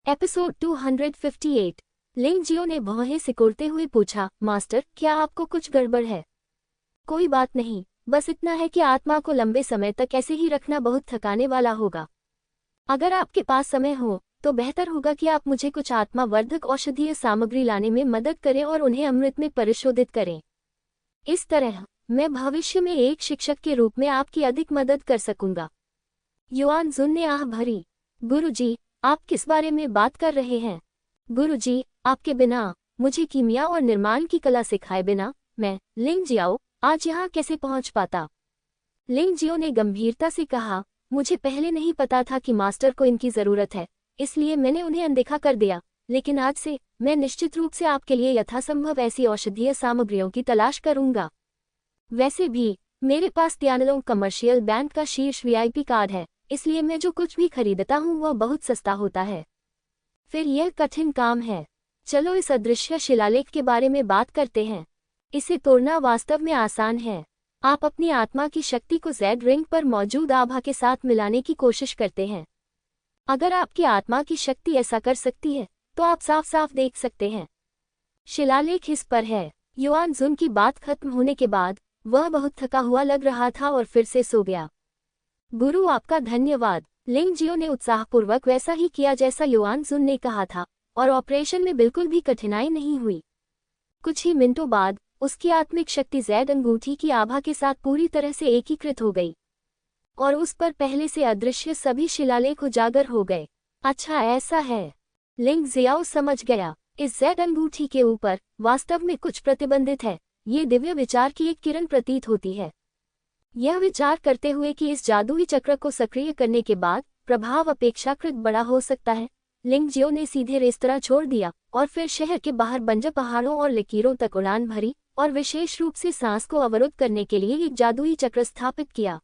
Episode 258। लिंग जियो ने भौहें सिकोड़ते हुए पूछा, मास्टर, क्या आपको कुछ गड़बड़ है? कोई बात नहीं, बस इतना है कि आत्मा को लंबे समय तक ऐसे ही रखना बहुत थकाने वाला होगा। अगर आपके पास समय हो तो बेहतर होगा कि आप मुझे कुछ आत्मावर्धक औषधीय सामग्री लाने में मदद करें और उन्हें अमृत में परिशोधित करें। इस तरह मैं भविष्य में एक शिक्षक के रूप में आपकी अधिक मदद कर सकूंगा। युआन जुन ने आह भरी। गुरुजी, आप किस बारे में बात कर रहे हैं? गुरुजी, आपके बिना, मुझे कीमिया और निर्माण की कला सिखाए बिना, मैं, लिंग जियाओ, आज यहाँ कैसे पहुँच पाता? लिंग जियो ने गंभीरता से कहा, मुझे पहले नहीं पता था कि मास्टर को इनकी जरूरत है, इसलिए मैंने उन्हें अनदेखा कर दिया, लेकिन आज से, मैं निश्चित रूप से आपके लिए यथासंभव ऐसी औषधीय सामग्रियों की तलाश करूंगा। वैसे भी, मेरे पास त्यानलोंग कमर्शियल बैंक का शीर्ष वीआईपी कार्ड है, इसलिए मैं जो कुछ भी खरीदता हूँ वह बहुत सस्ता होता है। फिर यह कठिन काम है। चलो इस अदृश्य शिलालेख के बारे में बात करते हैं। इसे तोड़ना वास्तव में आसान है। आप अपनी आत्मा की शक्ति को जेड रिंग पर मौजूद आभा के साथ मिलाने की कोशिश करते हैं। अगर आपकी आत्मा की शक्ति ऐसा कर सकती है, तो आप साफ साफ देख सकते हैं। शिलालेख इस पर है। युआन जुन की बात खत्म होने के बाद वह बहुत थका हुआ लग रहा था और फिर से सो गया। गुरु, आपका धन्यवाद। लिंग जियो ने उत्साहपूर्वक वैसा ही किया जैसा युआन जुन ने कहा था, और ऑपरेशन में बिल्कुल भी कठिनाई नहीं हुई। कुछ ही मिनटों बाद उसकी आत्मिक शक्ति जेड अंगूठी की आभा के साथ पूरी तरह से एकीकृत हो गई, और उस पर पहले से अदृश्य सभी शिलालेख उजागर हो गए। अच्छा, ऐसा है। लिंग जियाओ समझ गया। इस जेड अंगूठी के ऊपर वास्तव में कुछ प्रतिबंधित है। ये दिव्य विचार की एक किरण प्रतीत होती है। यह विचार करते हुए कि इस जादुई चक्र को सक्रिय करने के बाद प्रभाव अपेक्षाकृत बड़ा हो सकता है, लिंग जियो ने सीधे रेस्तरां छोड़ दिया और फिर शहर के बाहर बंजर पहाड़ों और लकीरों तक उड़ान भरी और विशेष रूप से सांस को अवरुद्ध करने के लिए एक जादुई चक्र स्थापित किया।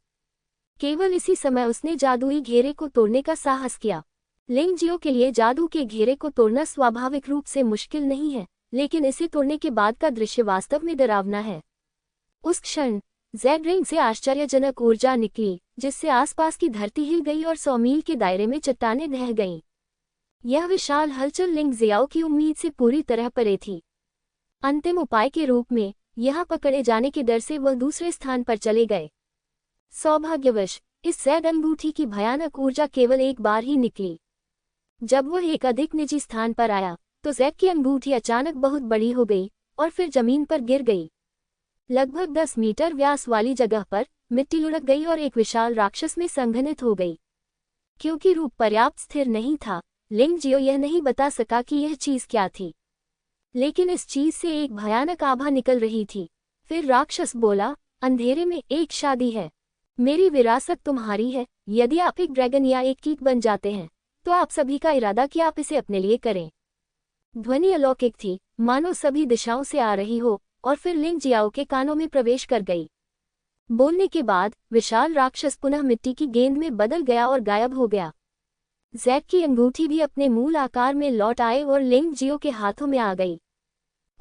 केवल इसी समय उसने जादुई घेरे को तोड़ने का साहस किया। लिंग जियो के लिए जादू के घेरे को तोड़ना स्वाभाविक रूप से मुश्किल नहीं है, लेकिन इसे तोड़ने के बाद का दृश्य वास्तव में डरावना है। उस क्षण जेड रिंग से आश्चर्यजनक ऊर्जा निकली, जिससे आसपास की धरती हिल गई और 100 मील के दायरे में चट्टानें ढह गईं। यह विशाल हलचल लिंग जियाओ की उम्मीद से पूरी तरह परे थी। अंतिम उपाय के रूप में यहाँ पकड़े जाने के डर से वह दूसरे स्थान पर चले गए। सौभाग्यवश इस जेड अंगूठी की भयानक ऊर्जा केवल एक बार ही निकली। जब वह एक अधिक निजी स्थान पर आया तो जेड की अंगूठी अचानक बहुत बड़ी हो गई और फिर जमीन पर गिर गई। लगभग 10 मीटर व्यास वाली जगह पर मिट्टी लुढ़क गई और एक विशाल राक्षस में संघनित हो गई। क्योंकि रूप पर्याप्त स्थिर नहीं था, लिंग जियो यह नहीं बता सका कि यह चीज क्या थी, लेकिन इस चीज से एक भयानक आभा निकल रही थी। फिर राक्षस बोला, अंधेरे में एक शादी है। मेरी विरासत तुम्हारी है। यदि आप एक ड्रैगन या एक कीट बन जाते हैं, तो आप सभी का इरादा कि आप इसे अपने लिए करें। ध्वनि अलौकिक थी, मानो सभी दिशाओं से आ रही हो, और फिर लिंग जियाओ के कानों में प्रवेश कर गई। बोलने के बाद विशाल राक्षस पुनः मिट्टी की गेंद में बदल गया और गायब हो गया। जेड की अंगूठी भी अपने मूल आकार में लौट आए और लिंग जियो के हाथों में आ गई।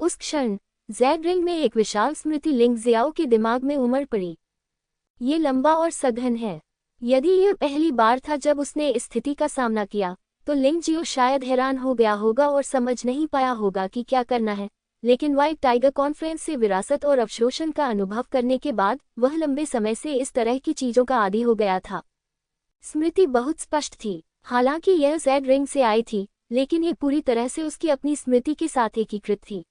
उस क्षण जेड रिंग में एक विशाल स्मृति लिंग जियाओ के दिमाग में उमड़ पड़ी। ये लंबा और सघन है। यदि यह पहली बार था जब उसने इस स्थिति का सामना किया, तो लिंग जियो शायद हैरान हो गया होगा और समझ नहीं पाया होगा कि क्या करना है, लेकिन व्हाइट टाइगर कॉन्फ्रेंस से विरासत और अवशोषण का अनुभव करने के बाद वह लंबे समय से इस तरह की चीजों का आदी हो गया था। स्मृति बहुत स्पष्ट थी। हालांकि यह जेड रिंग से आई थी, लेकिन ये पूरी तरह से उसकी अपनी स्मृति के साथ एकीकृत थी।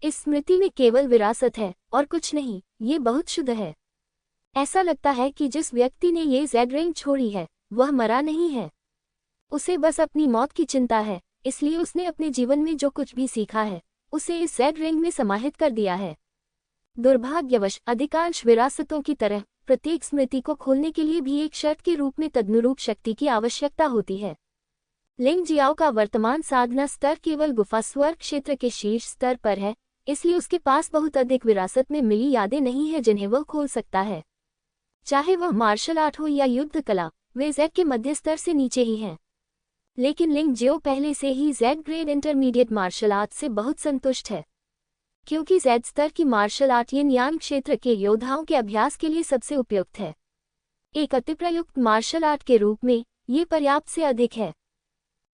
इस स्मृति में केवल विरासत है और कुछ नहीं। ये बहुत शुद्ध है। ऐसा लगता है कि जिस व्यक्ति ने ये जेड रिंग छोड़ी है, वह मरा नहीं है। उसे बस अपनी मौत की चिंता है, इसलिए उसने अपने जीवन में जो कुछ भी सीखा है उसे इस जेड रिंग में समाहित कर दिया है। दुर्भाग्यवश अधिकांश विरासतों की तरह प्रत्येक स्मृति को खोलने के लिए भी एक शर्त के रूप में तदनुरूप शक्ति की आवश्यकता होती है। लिंग जियाओ का वर्तमान साधना स्तर केवल गुफा स्वर्ग क्षेत्र के शीर्ष स्तर पर है, इसलिए उसके पास बहुत अधिक विरासत में मिली यादें नहीं है जिन्हें वह खोल सकता है। चाहे वह मार्शल आर्ट हो या युद्ध कला, वे जेड के मध्य स्तर से नीचे ही हैं। लेकिन लिंग जियो पहले से ही Z grade intermediate martial art से बहुत संतुष्ट है, क्योंकि जेड स्तर की मार्शल आर्ट यिन यान क्षेत्र के योद्धाओं के अभ्यास के लिए सबसे उपयुक्त है। एक अतिप्रयुक्त मार्शल आर्ट के रूप में ये पर्याप्त से अधिक है।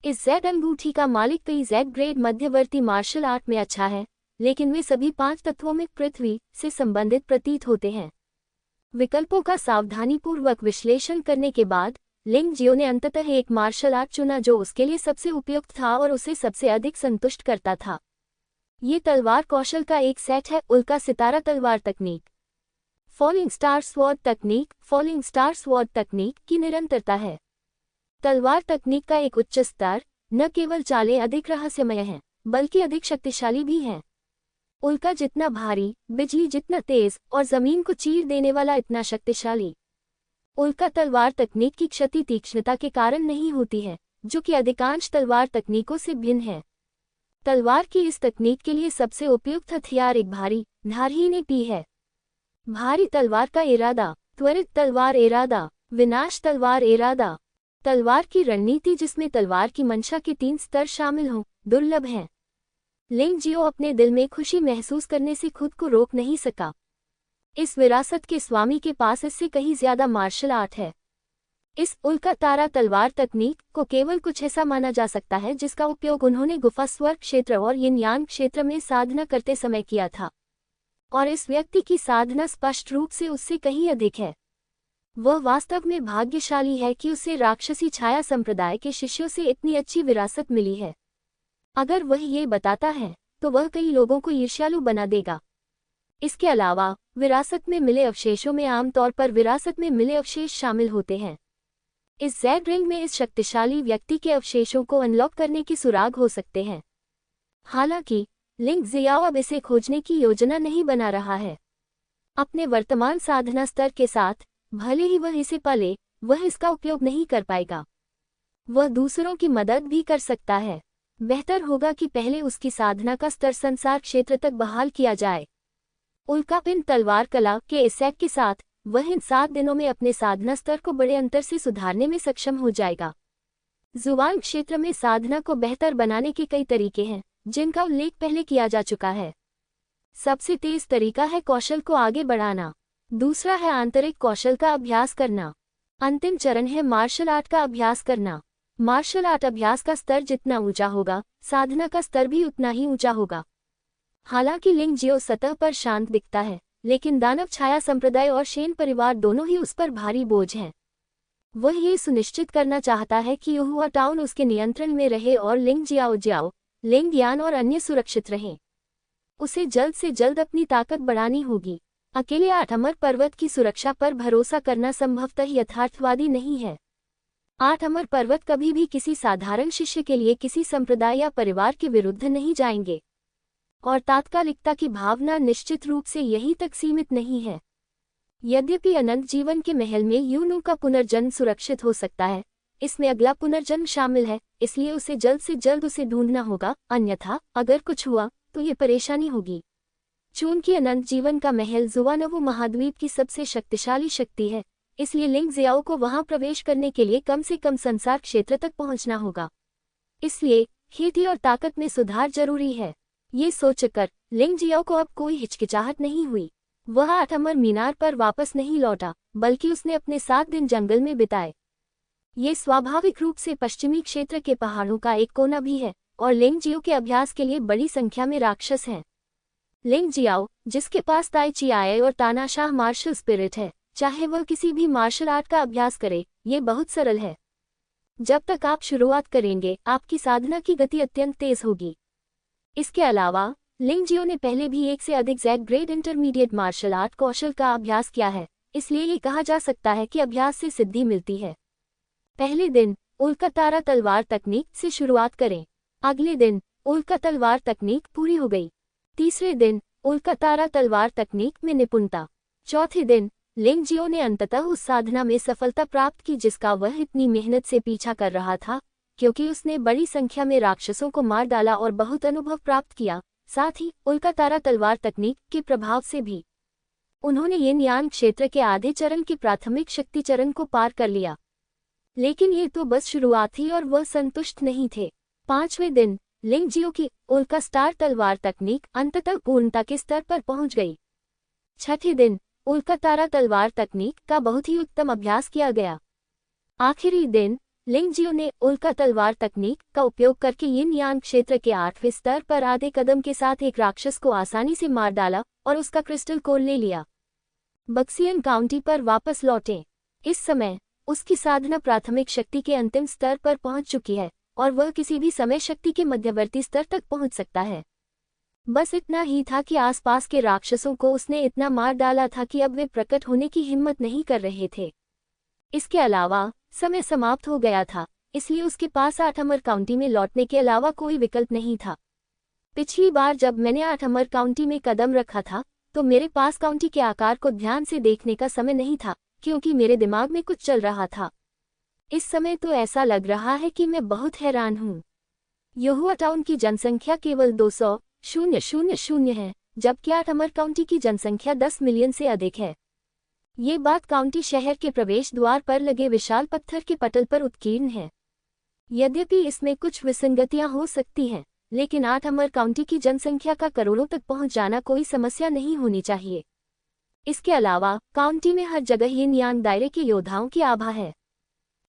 इस जेड अंगूठी का मालिक कई जेड ग्रेड मध्यवर्ती मार्शल आर्ट में अच्छा है, लेकिन वे सभी 5 तत्वों में पृथ्वी से संबंधित प्रतीत होते हैं। विकल्पों का सावधानीपूर्वक विश्लेषण करने के बाद लिंग जियो ने अंततः एक मार्शल आर्ट चुना जो उसके लिए सबसे उपयुक्त था और उसे सबसे अधिक संतुष्ट करता था। ये तलवार कौशल का एक सेट है। उल्का सितारा तलवार तकनीक। फॉलिंग स्टार स्वॉर्ड तकनीक। फॉलिंग स्टार स्वॉर्ड तकनीक की निरंतरता है। तलवार तकनीक का एक उच्च स्तर न केवल चालें अधिक रहस्यमय हैं, बल्कि अधिक शक्तिशाली भी हैं। उल्का जितना भारी, बिजली जितना तेज और जमीन को चीर देने वाला इतना शक्तिशाली। उल्का तलवार तकनीक की क्षति तीक्ष्णता के कारण नहीं होती है, जो कि अधिकांश तलवार तकनीकों से भिन्न है। तलवार की इस तकनीक के लिए सबसे उपयुक्त हथियार एक भारी, धारहीन ईटी है। भारी तलवार का इरादा। त्वरित तलवार इरादा। विनाश तलवार इरादा। तलवार की रणनीति जिसमें तलवार की मंशा के 3 स्तर शामिल हों, दुर्लभ हैं। लिंग जियो अपने दिल में खुशी महसूस करने से खुद को रोक नहीं सका। इस विरासत के स्वामी के पास इससे कहीं ज्यादा मार्शल आर्ट है। इस उल्का तारा तलवार तकनीक को केवल कुछ ऐसा माना जा सकता है जिसका उपयोग उन्होंने गुफा स्वर्ग क्षेत्र और यिन यांग क्षेत्र में साधना करते समय किया था, और इस व्यक्ति की साधना स्पष्ट रूप से उससे कहीं अधिक है। वह वास्तव में भाग्यशाली है कि उसे राक्षसी छाया संप्रदाय के शिष्यों से इतनी अच्छी विरासत मिली है। अगर वह ये बताता है तो वह कई लोगों को ईर्ष्यालु बना देगा। इसके अलावा विरासत में मिले अवशेषों में आमतौर पर विरासत में मिले अवशेष शामिल होते हैं। इस जेड रिंग में इस शक्तिशाली व्यक्ति के अवशेषों को अनलॉक करने की सुराग हो सकते हैं। हालांकि लिंग जियाओ अब इसे खोजने की योजना नहीं बना रहा है। अपने वर्तमान साधना स्तर के साथ भले ही वह इसे पाले, वह इसका उपयोग नहीं कर पाएगा। वह दूसरों की मदद भी कर सकता है। बेहतर होगा कि पहले उसकी साधना का स्तर संसार क्षेत्र तक बहाल किया जाए। उल्का पिन तलवार कला के इस सेट के साथ वह इन 7 दिनों में अपने साधना स्तर को बड़े अंतर से सुधारने में सक्षम हो जाएगा। जुबान क्षेत्र में साधना को बेहतर बनाने के कई तरीके हैं, जिनका उल्लेख पहले किया जा चुका है। सबसे तेज तरीका है कौशल को आगे बढ़ाना। दूसरा है आंतरिक कौशल का अभ्यास करना। अंतिम चरण है मार्शल आर्ट का अभ्यास करना। मार्शल आर्ट अभ्यास का स्तर जितना ऊंचा होगा, साधना का स्तर भी उतना ही ऊंचा होगा। हालांकि लिंग जियो सतह पर शांत दिखता है, लेकिन दानव छाया संप्रदाय और शेन परिवार दोनों ही उस पर भारी बोझ हैं। वह ये सुनिश्चित करना चाहता है कि युहुआ टाउन उसके नियंत्रण में रहे और लिंग जियाओ, लिंग यान और अन्य सुरक्षित रहें। उसे जल्द से जल्द अपनी ताकत बढ़ानी होगी। अकेले 8 अमर पर्वत की सुरक्षा पर भरोसा करना संभवतः यथार्थवादी नहीं है। 8 अमर पर्वत कभी भी किसी साधारण शिष्य के लिए किसी संप्रदाय या परिवार के विरुद्ध नहीं जाएंगे, और तात्कालिकता की भावना निश्चित रूप से यहीं तक सीमित नहीं है। यद्यपि अनंत जीवन के महल में यूनू का पुनर्जन्म सुरक्षित हो सकता है, इसमें अगला पुनर्जन्म शामिल है, इसलिए उसे जल्द से जल्द उसे ढूंढना होगा, अन्यथा अगर कुछ हुआ तो ये परेशानी होगी। चूंकि अनंत जीवन का महल जुवानवु महाद्वीप की सबसे शक्तिशाली शक्ति है, इसलिए लिंग जियाओ को वहां प्रवेश करने के लिए कम से कम संसार क्षेत्र तक पहुंचना होगा। इसलिए खेती और ताकत में सुधार जरूरी है। ये सोचकर लिंग जियाओ को अब कोई हिचकिचाहट नहीं हुई। वह 8 अमर मीनार पर वापस नहीं लौटा, बल्कि उसने अपने 7 दिन जंगल में बिताए। ये स्वाभाविक रूप से पश्चिमी क्षेत्र के पहाड़ों का एक कोना भी है, और लिंग जियो के अभ्यास के लिए बड़ी संख्या में राक्षस हैं। लिंग जियाओ, जिसके पास ताई ची आए और तानाशाह मार्शल स्पिरिट है, चाहे वह किसी भी मार्शल आर्ट का अभ्यास करे, ये बहुत सरल है। जब तक आप शुरुआत करेंगे, आपकी साधना की गति अत्यंत तेज होगी। इसके अलावा लिंग जियो ने पहले भी 1 से अधिक Z grade intermediate martial art कौशल का अभ्यास किया है, इसलिए ये कहा जा सकता है कि अभ्यास से सिद्धि मिलती है। पहले दिन उल्का तारा तलवार तकनीक से शुरुआत करें। अगले दिन उल्का तलवार तकनीक पूरी हो गई। तीसरे दिन उल्का तारा तलवार तकनीक में निपुणता। चौथे दिन लिंग जियो ने अंततः उस साधना में सफलता प्राप्त की जिसका वह इतनी मेहनत से पीछा कर रहा था, क्योंकि उसने बड़ी संख्या में राक्षसों को मार डाला और बहुत अनुभव प्राप्त किया। साथ ही उल्का तारा तलवार तकनीक के प्रभाव से भी उन्होंने यिन यान क्षेत्र के आधे चरण के प्राथमिक शक्ति चरण को पार कर लिया। लेकिन ये तो बस शुरुआत थी और वह संतुष्ट नहीं थे। 5वें दिन लिंग जियो की उल्का स्टार तलवार तकनीक अंततः पूर्णता के स्तर पर पहुंच गई। 6ठे दिन उल्का तारा तलवार तकनीक का बहुत ही उत्तम अभ्यास किया गया। आखिरी दिन लिंग जियो ने उल्का तलवार तकनीक का उपयोग करके यिन यान क्षेत्र के 8वें स्तर पर आधे कदम के साथ एक राक्षस को आसानी से मार डाला और उसका क्रिस्टल कोर ले लिया। बक्सियन काउंटी पर वापस लौटे। इस समय उसकी साधना प्राथमिक शक्ति के अंतिम स्तर पर पहुंच चुकी है और वह किसी भी समय शक्ति के मध्यवर्ती स्तर तक पहुंच सकता है। बस इतना ही था कि आसपास के राक्षसों को उसने इतना मार डाला था कि अब वे प्रकट होने की हिम्मत नहीं कर रहे थे। इसके अलावा समय समाप्त हो गया था, इसलिए उसके पास 8 अमर काउंटी में लौटने के अलावा कोई विकल्प नहीं था। पिछली बार जब मैंने 8 अमर काउंटी में कदम रखा था तो मेरे पास काउंटी के आकार को ध्यान से देखने का समय नहीं था, क्योंकि मेरे दिमाग में कुछ चल रहा था। इस समय तो ऐसा लग रहा है कि मैं बहुत हैरान हूँ। यहुआ टाउन की जनसंख्या केवल 200,000 है, जबकि 8 अमर काउंटी की जनसंख्या 10 मिलियन से अधिक है। ये बात काउंटी शहर के प्रवेश द्वार पर लगे विशाल पत्थर के पटल पर उत्कीर्ण है। यद्यपि इसमें कुछ विसंगतियां हो सकती हैं, लेकिन 8 अमर काउंटी की जनसंख्या का करोड़ों तक पहुंच जाना कोई समस्या नहीं होनी चाहिए। इसके अलावा काउंटी में हर जगह यिन यान दायरे के योद्धाओं की आभा है।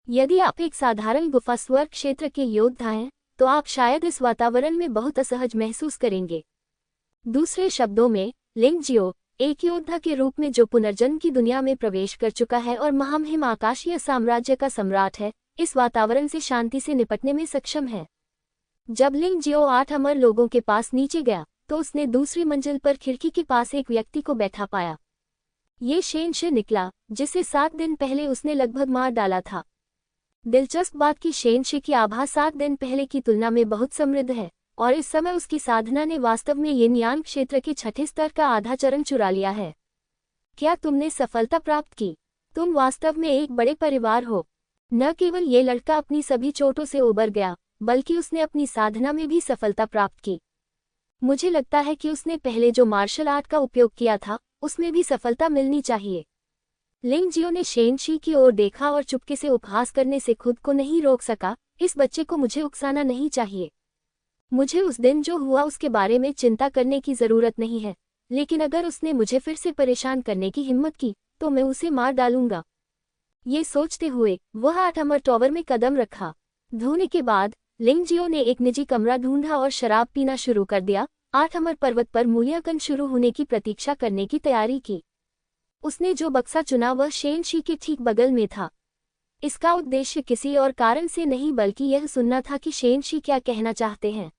यदि आप एक साधारण गुफा स्वर्ग क्षेत्र के योद्धा हैं तो आप शायद इस वातावरण में बहुत असहज महसूस करेंगे। दूसरे शब्दों में, लिंग जियो एक योद्धा के रूप में जो पुनर्जन्म की दुनिया में प्रवेश कर चुका है और महामहिम आकाशीय साम्राज्य का सम्राट है, इस वातावरण से शांति से निपटने में सक्षम है। जब लिंग जियो 8 अमर लोगों के पास नीचे गया तो उसने दूसरी मंजिल पर खिड़की के पास एक व्यक्ति को बैठा पाया। ये शेनशी निकला, जिसे 7 दिन पहले उसने लगभग मार डाला था। दिलचस्प बात कि शेनशी की आभा 7 दिन पहले की तुलना में बहुत समृद्ध है और इस समय उसकी साधना ने वास्तव में यिन यान क्षेत्र के 6ठे स्तर का आधा चरण चुरा लिया है। क्या तुमने सफलता प्राप्त की? तुम वास्तव में एक बड़े परिवार हो। न केवल ये लड़का अपनी सभी चोटों से उबर गया, बल्कि उसने अपनी साधना में भी सफलता प्राप्त की। मुझे लगता है कि उसने पहले जो मार्शल आर्ट का उपयोग किया था उसमें भी सफलता मिलनी चाहिए। लिंग जियो ने शेनशी की ओर देखा और चुपके से उपहास करने से खुद को नहीं रोक सका। इस बच्चे को मुझे उकसाना नहीं चाहिए। मुझे उस दिन जो हुआ उसके बारे में चिंता करने की जरूरत नहीं है, लेकिन अगर उसने मुझे फिर से परेशान करने की हिम्मत की तो मैं उसे मार डालूंगा। ये सोचते हुए वह 8 अमर टॉवर में कदम रखा। धोने के बाद लिंग जियो ने एक निजी कमरा ढूंढा और शराब पीना शुरू कर दिया। 8 अमर पर्वत पर मूल्यांकन शुरू होने की प्रतीक्षा करने की तैयारी की। उसने जो बक्सा चुना वह शेनशी के ठीक बगल में था। इसका उद्देश्य किसी और कारण से नहीं बल्कि यह सुनना था कि शेनशी क्या कहना चाहते हैं।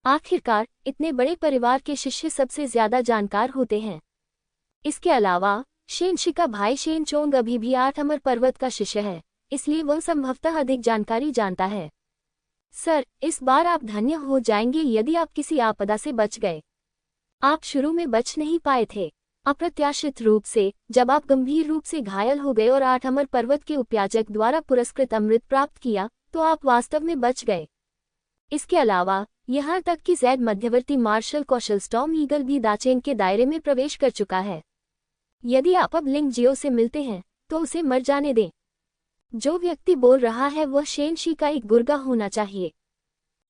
आखिरकार इतने बड़े परिवार के शिष्य सबसे ज्यादा जानकार होते हैं। इसके अलावा शेनशी का भाई शेनचोंग अभी भी 8 अमर पर्वत का शिष्य है, इसलिए वह संभवतः अधिक जानकारी जानता है। सर, इस बार आप धन्य हो जाएंगे यदि आप किसी आपदा से बच गए। आप शुरू में बच नहीं पाए थे। अप्रत्याशित रूप से जब आप गंभीर रूप से घायल हो गए और 8 अमर पर्वत के उपयाजक द्वारा पुरस्कृत अमृत प्राप्त किया तो आप वास्तव में बच गए। इसके अलावा यहाँ तक कि जैद मध्यवर्ती मार्शल कौशल स्टॉर्म ईगल भी दाचेंग के दायरे में प्रवेश कर चुका है। यदि आप अब लिंग जियो से मिलते हैं तो उसे मर जाने दें। जो व्यक्ति बोल रहा है वह शेनशी का एक गुर्गा होना चाहिए।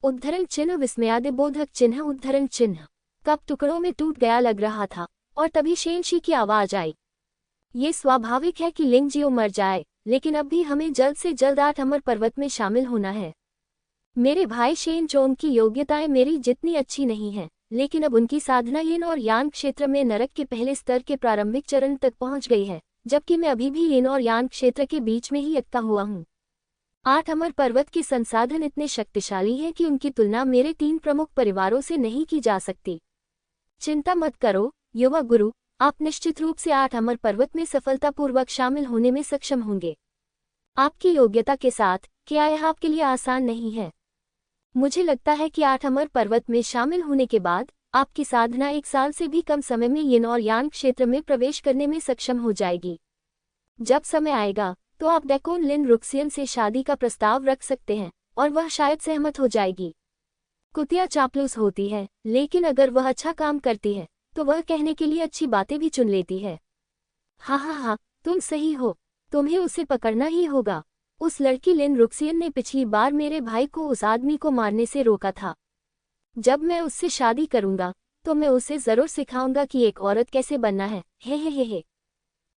उद्धरण चिन्ह विस्मयादिबोधक चिन्ह उद्धरण चिन्ह कप टुकड़ों में टूट गया लग रहा था और तभी शेनशी की आवाज आई। ये स्वाभाविक है कि लिंग जियो मर जाए, लेकिन अब भी हमें जल्द से जल्द 8 अमर पर्वत में शामिल होना है। मेरे भाई शेनचोंग की योग्यताएं मेरी जितनी अच्छी नहीं हैं, लेकिन अब उनकी साधना यिन और यान क्षेत्र में नरक के पहले स्तर के प्रारंभिक चरण तक पहुंच गई है, जबकि मैं अभी भी यिन और यान क्षेत्र के बीच में ही अटका हुआ हूँ। 8 अमर पर्वत के संसाधन इतने शक्तिशाली हैं कि उनकी तुलना मेरे 3 प्रमुख परिवारों से नहीं की जा सकती। चिंता मत करो युवा गुरु, आप निश्चित रूप से 8 अमर पर्वत में सफलतापूर्वक शामिल होने में सक्षम होंगे। आपकी योग्यता के साथ क्या यह आपके लिए आसान नहीं है? मुझे लगता है कि 8 अमर पर्वत में शामिल होने के बाद आपकी साधना 1 साल से भी कम समय में यिन और यान क्षेत्र में प्रवेश करने में सक्षम हो जाएगी। जब समय आएगा तो आप डेकोन लिन रुक्सियन से शादी का प्रस्ताव रख सकते हैं और वह शायद सहमत हो जाएगी। कुतिया चापलूस होती है, लेकिन अगर वह अच्छा काम करती है तो वह कहने के लिए अच्छी बातें भी चुन लेती है। हाँ, तुम सही हो, तुम्हें उसे पकड़ना ही होगा। उस लड़की लिन रुक्सियन ने पिछली बार मेरे भाई को उस आदमी को मारने से रोका था। जब मैं उससे शादी करूंगा तो मैं उसे जरूर सिखाऊंगा कि एक औरत कैसे बनना है। हे।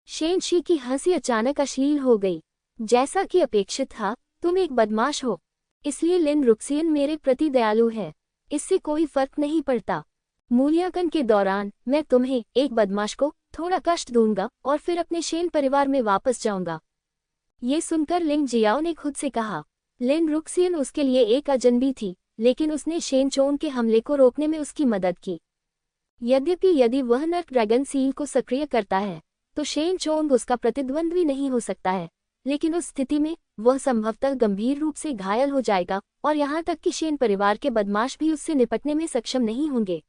शेनशी की हंसी अचानक अश्लील हो गई। जैसा कि अपेक्षित था, तुम एक बदमाश हो, इसलिए लिन रुक्सियन मेरे प्रति दयालु है। इससे कोई फर्क नहीं पड़ता। मूल्यांकन के दौरान मैं तुम्हें, एक बदमाश को, थोड़ा कष्ट दूंगा और फिर अपने शेन परिवार में वापस जाऊंगा। ये सुनकर लिंग जियाओ ने खुद से कहा। लिन रुक्सियन उसके लिए एक अजनबी थी, लेकिन उसने शेन चोंग के हमले को रोकने में उसकी मदद की। यद्यपि यदि वह नर्क ड्रैगन सील को सक्रिय करता है तो शेन चोंग उसका प्रतिद्वंद्वी नहीं हो सकता है, लेकिन उस स्थिति में वह संभवतः गंभीर रूप से घायल हो जाएगा और यहाँ तक कि शेन परिवार के बदमाश भी उससे निपटने में सक्षम नहीं होंगे।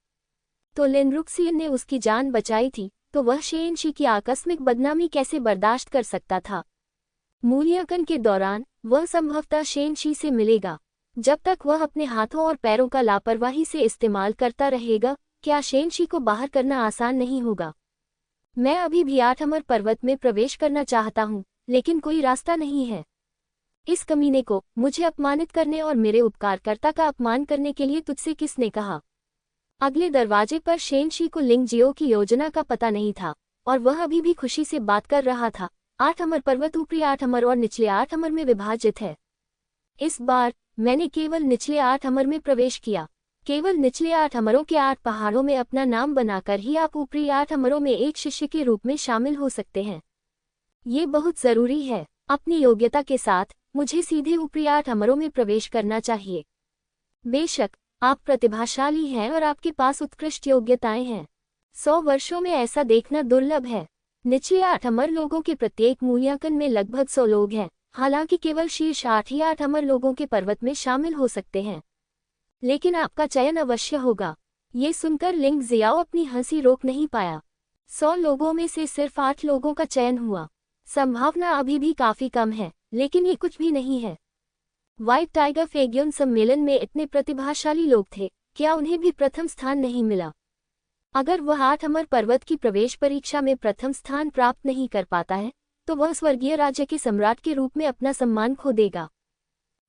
तो लिन रुक्सियन ने उसकी जान बचाई थी, तो वह शेन शी की आकस्मिक बदनामी कैसे बर्दाश्त कर सकता था। मूल्यांकन के दौरान वह संभवतः शेन शी से मिलेगा। जब तक वह अपने हाथों और पैरों का लापरवाही से इस्तेमाल करता रहेगा, क्या शेन शी को बाहर करना आसान नहीं होगा। मैं अभी भी 8 अमर पर्वत में प्रवेश करना चाहता हूँ, लेकिन कोई रास्ता नहीं है। इस कमीने को मुझे अपमानित करने और मेरे उपकारकर्ता का अपमान करने के लिए तुझसे किसने कहा। अगले दरवाजे पर शेन शी को लिंग जियो की योजना का पता नहीं था और वह अभी भी खुशी से बात कर रहा था। 8 अमर पर्वत ऊपरी 8 अमर और निचले 8 अमर में विभाजित है। इस बार मैंने केवल निचले 8 अमर में प्रवेश किया। केवल निचले 8 अमरों के 8 पहाड़ों में अपना नाम बनाकर ही आप ऊपरी 8 अमरों में एक शिष्य के रूप में शामिल हो सकते हैं। ये बहुत जरूरी है। अपनी योग्यता के साथ मुझे सीधे ऊपरी 8 अमरों में प्रवेश करना चाहिए। बेशक आप प्रतिभाशाली हैं और आपके पास उत्कृष्ट योग्यताएं हैं। 100 वर्षों में ऐसा देखना दुर्लभ है। निचले 8 अमर लोगों के प्रत्येक मूल्यांकन में लगभग 100 लोग हैं, हालांकि केवल शीर्ष 8 ही 8 अमर लोगों के पर्वत में शामिल हो सकते हैं। लेकिन आपका चयन अवश्य होगा। ये सुनकर लिंग जियाओ अपनी हंसी रोक नहीं पाया। 100 लोगों में से सिर्फ 8 लोगों का चयन हुआ। संभावना अभी भी काफी कम है, लेकिन ये कुछ भी नहीं है। व्हाइट टाइगर फेग्योन सम्मेलन में इतने प्रतिभाशाली लोग थे, क्या उन्हें भी प्रथम स्थान नहीं मिला? अगर वह 8 अमर पर्वत की प्रवेश परीक्षा में प्रथम स्थान प्राप्त नहीं कर पाता है, तो वह स्वर्गीय राज्य के सम्राट के रूप में अपना सम्मान खो देगा।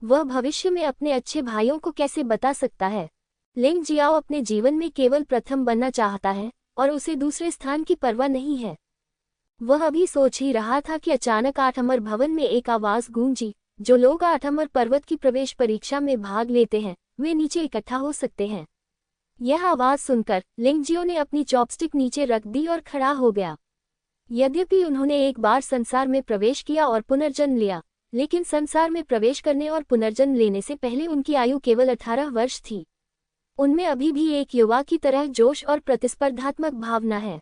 वह भविष्य में अपने अच्छे भाइयों को कैसे बता सकता है? लिंग जियाओ अपने जीवन में केवल प्रथम बनना चाहता है और उसे दूसरे स्थान की परवाह नहीं है। वह अभी सोच ही रहा था कि अचानक 8 अमर भवन में एक आवाज गूंजी। जो लोग 8 अमर पर्वत की प्रवेश परीक्षा में भाग लेते हैं, वे नीचे इकट्ठा हो सकते हैं। यह आवाज सुनकर लिंग जियो ने अपनी चॉपस्टिक नीचे रख दी और खड़ा हो गया। यद्यपि उन्होंने एक बार संसार में प्रवेश किया और पुनर्जन्म लिया, लेकिन संसार में प्रवेश करने और पुनर्जन्म लेने से पहले उनकी आयु केवल 18 वर्ष थी। उनमें अभी भी एक युवा की तरह जोश और प्रतिस्पर्धात्मक भावना है।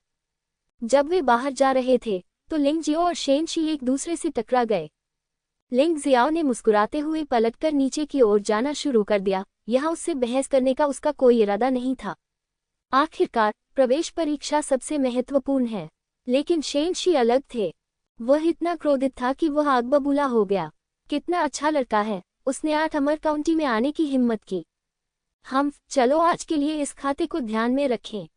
जब वे बाहर जा रहे थे तो लिंग जियो और शेन शी एक दूसरे से टकरा गए। लिंग जियाओ ने मुस्कुराते हुए पलटकर नीचे की ओर जाना शुरू कर दिया। यहाँ उससे बहस करने का उसका कोई इरादा नहीं था। आखिरकार प्रवेश परीक्षा सबसे महत्वपूर्ण है, लेकिन शेन शी अलग थे। वह इतना क्रोधित था कि वह आग बबूला हो गया। कितना अच्छा लड़का है, उसने 8 अमर काउंटी में आने की हिम्मत की। चलो आज के लिए इस खाते को ध्यान में रखें।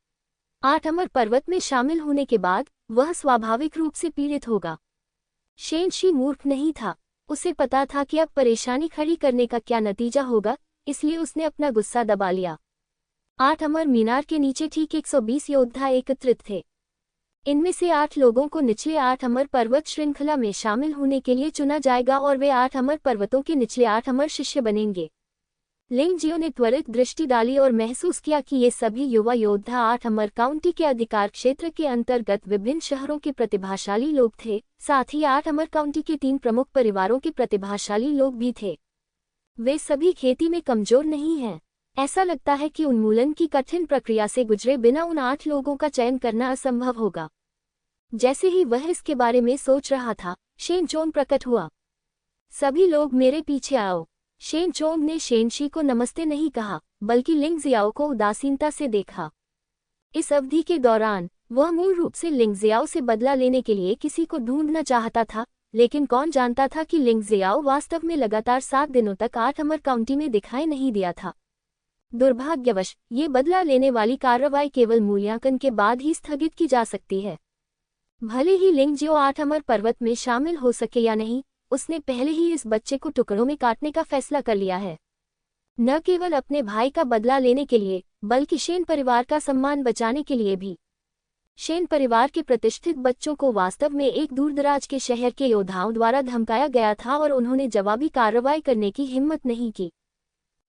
8 अमर पर्वत में शामिल होने के बाद वह स्वाभाविक रूप से पीड़ित होगा। शेन शी मूर्ख नहीं था। उसे पता था कि अब परेशानी खड़ी करने का क्या नतीजा होगा, इसलिए उसने अपना गुस्सा दबा लिया। 8 अमर मीनार के नीचे ठीक 120 योद्धा एकत्रित थे। इनमें से 8 लोगों को निचले 8 अमर पर्वत श्रृंखला में शामिल होने के लिए चुना जाएगा और वे 8 अमर पर्वतों के निचले 8 अमर शिष्य बनेंगे। लिंग जियो ने त्वरित दृष्टि डाली और महसूस किया कि ये सभी युवा योद्धा 8 अमर काउंटी के अधिकार क्षेत्र के अंतर्गत विभिन्न शहरों के प्रतिभाशाली लोग थे। साथ ही 8 अमर काउंटी के 3 प्रमुख परिवारों के प्रतिभाशाली लोग भी थे। वे सभी खेती में कमजोर नहीं हैं। ऐसा लगता है कि उन्मूलन की कठिन प्रक्रिया से गुजरे बिना उन 8 लोगों का चयन करना असंभव होगा। जैसे ही वह इसके बारे में सोच रहा था, शेन चोंग प्रकट हुआ। सभी लोग मेरे पीछे आओ। शेन चोंग ने शेन शी को नमस्ते नहीं कहा, बल्कि लिंग जियाओ को उदासीनता से देखा। इस अवधि के दौरान वह मूल रूप से लिंग जियाओ से बदला लेने के लिए किसी को ढूंढना चाहता था, लेकिन कौन जानता था कि लिंग जियाओ वास्तव में लगातार 7 दिनों तक 8 अमर काउंटी में दिखाई नहीं दिया था। दुर्भाग्यवश ये बदला लेने वाली कार्रवाई केवल मूल्यांकन के बाद ही स्थगित की जा सकती है। भले ही लिंग जियो 8 अमर पर्वत में शामिल हो सके या नहीं, उसने पहले ही इस बच्चे को टुकड़ों में काटने का फैसला कर लिया है। न केवल अपने भाई का बदला लेने के लिए, बल्कि शेन परिवार का सम्मान बचाने के लिए भी। शेन परिवार के प्रतिष्ठित बच्चों को वास्तव में एक दूरदराज के शहर के योद्धाओं द्वारा धमकाया गया था और उन्होंने जवाबी कार्रवाई करने की हिम्मत नहीं की।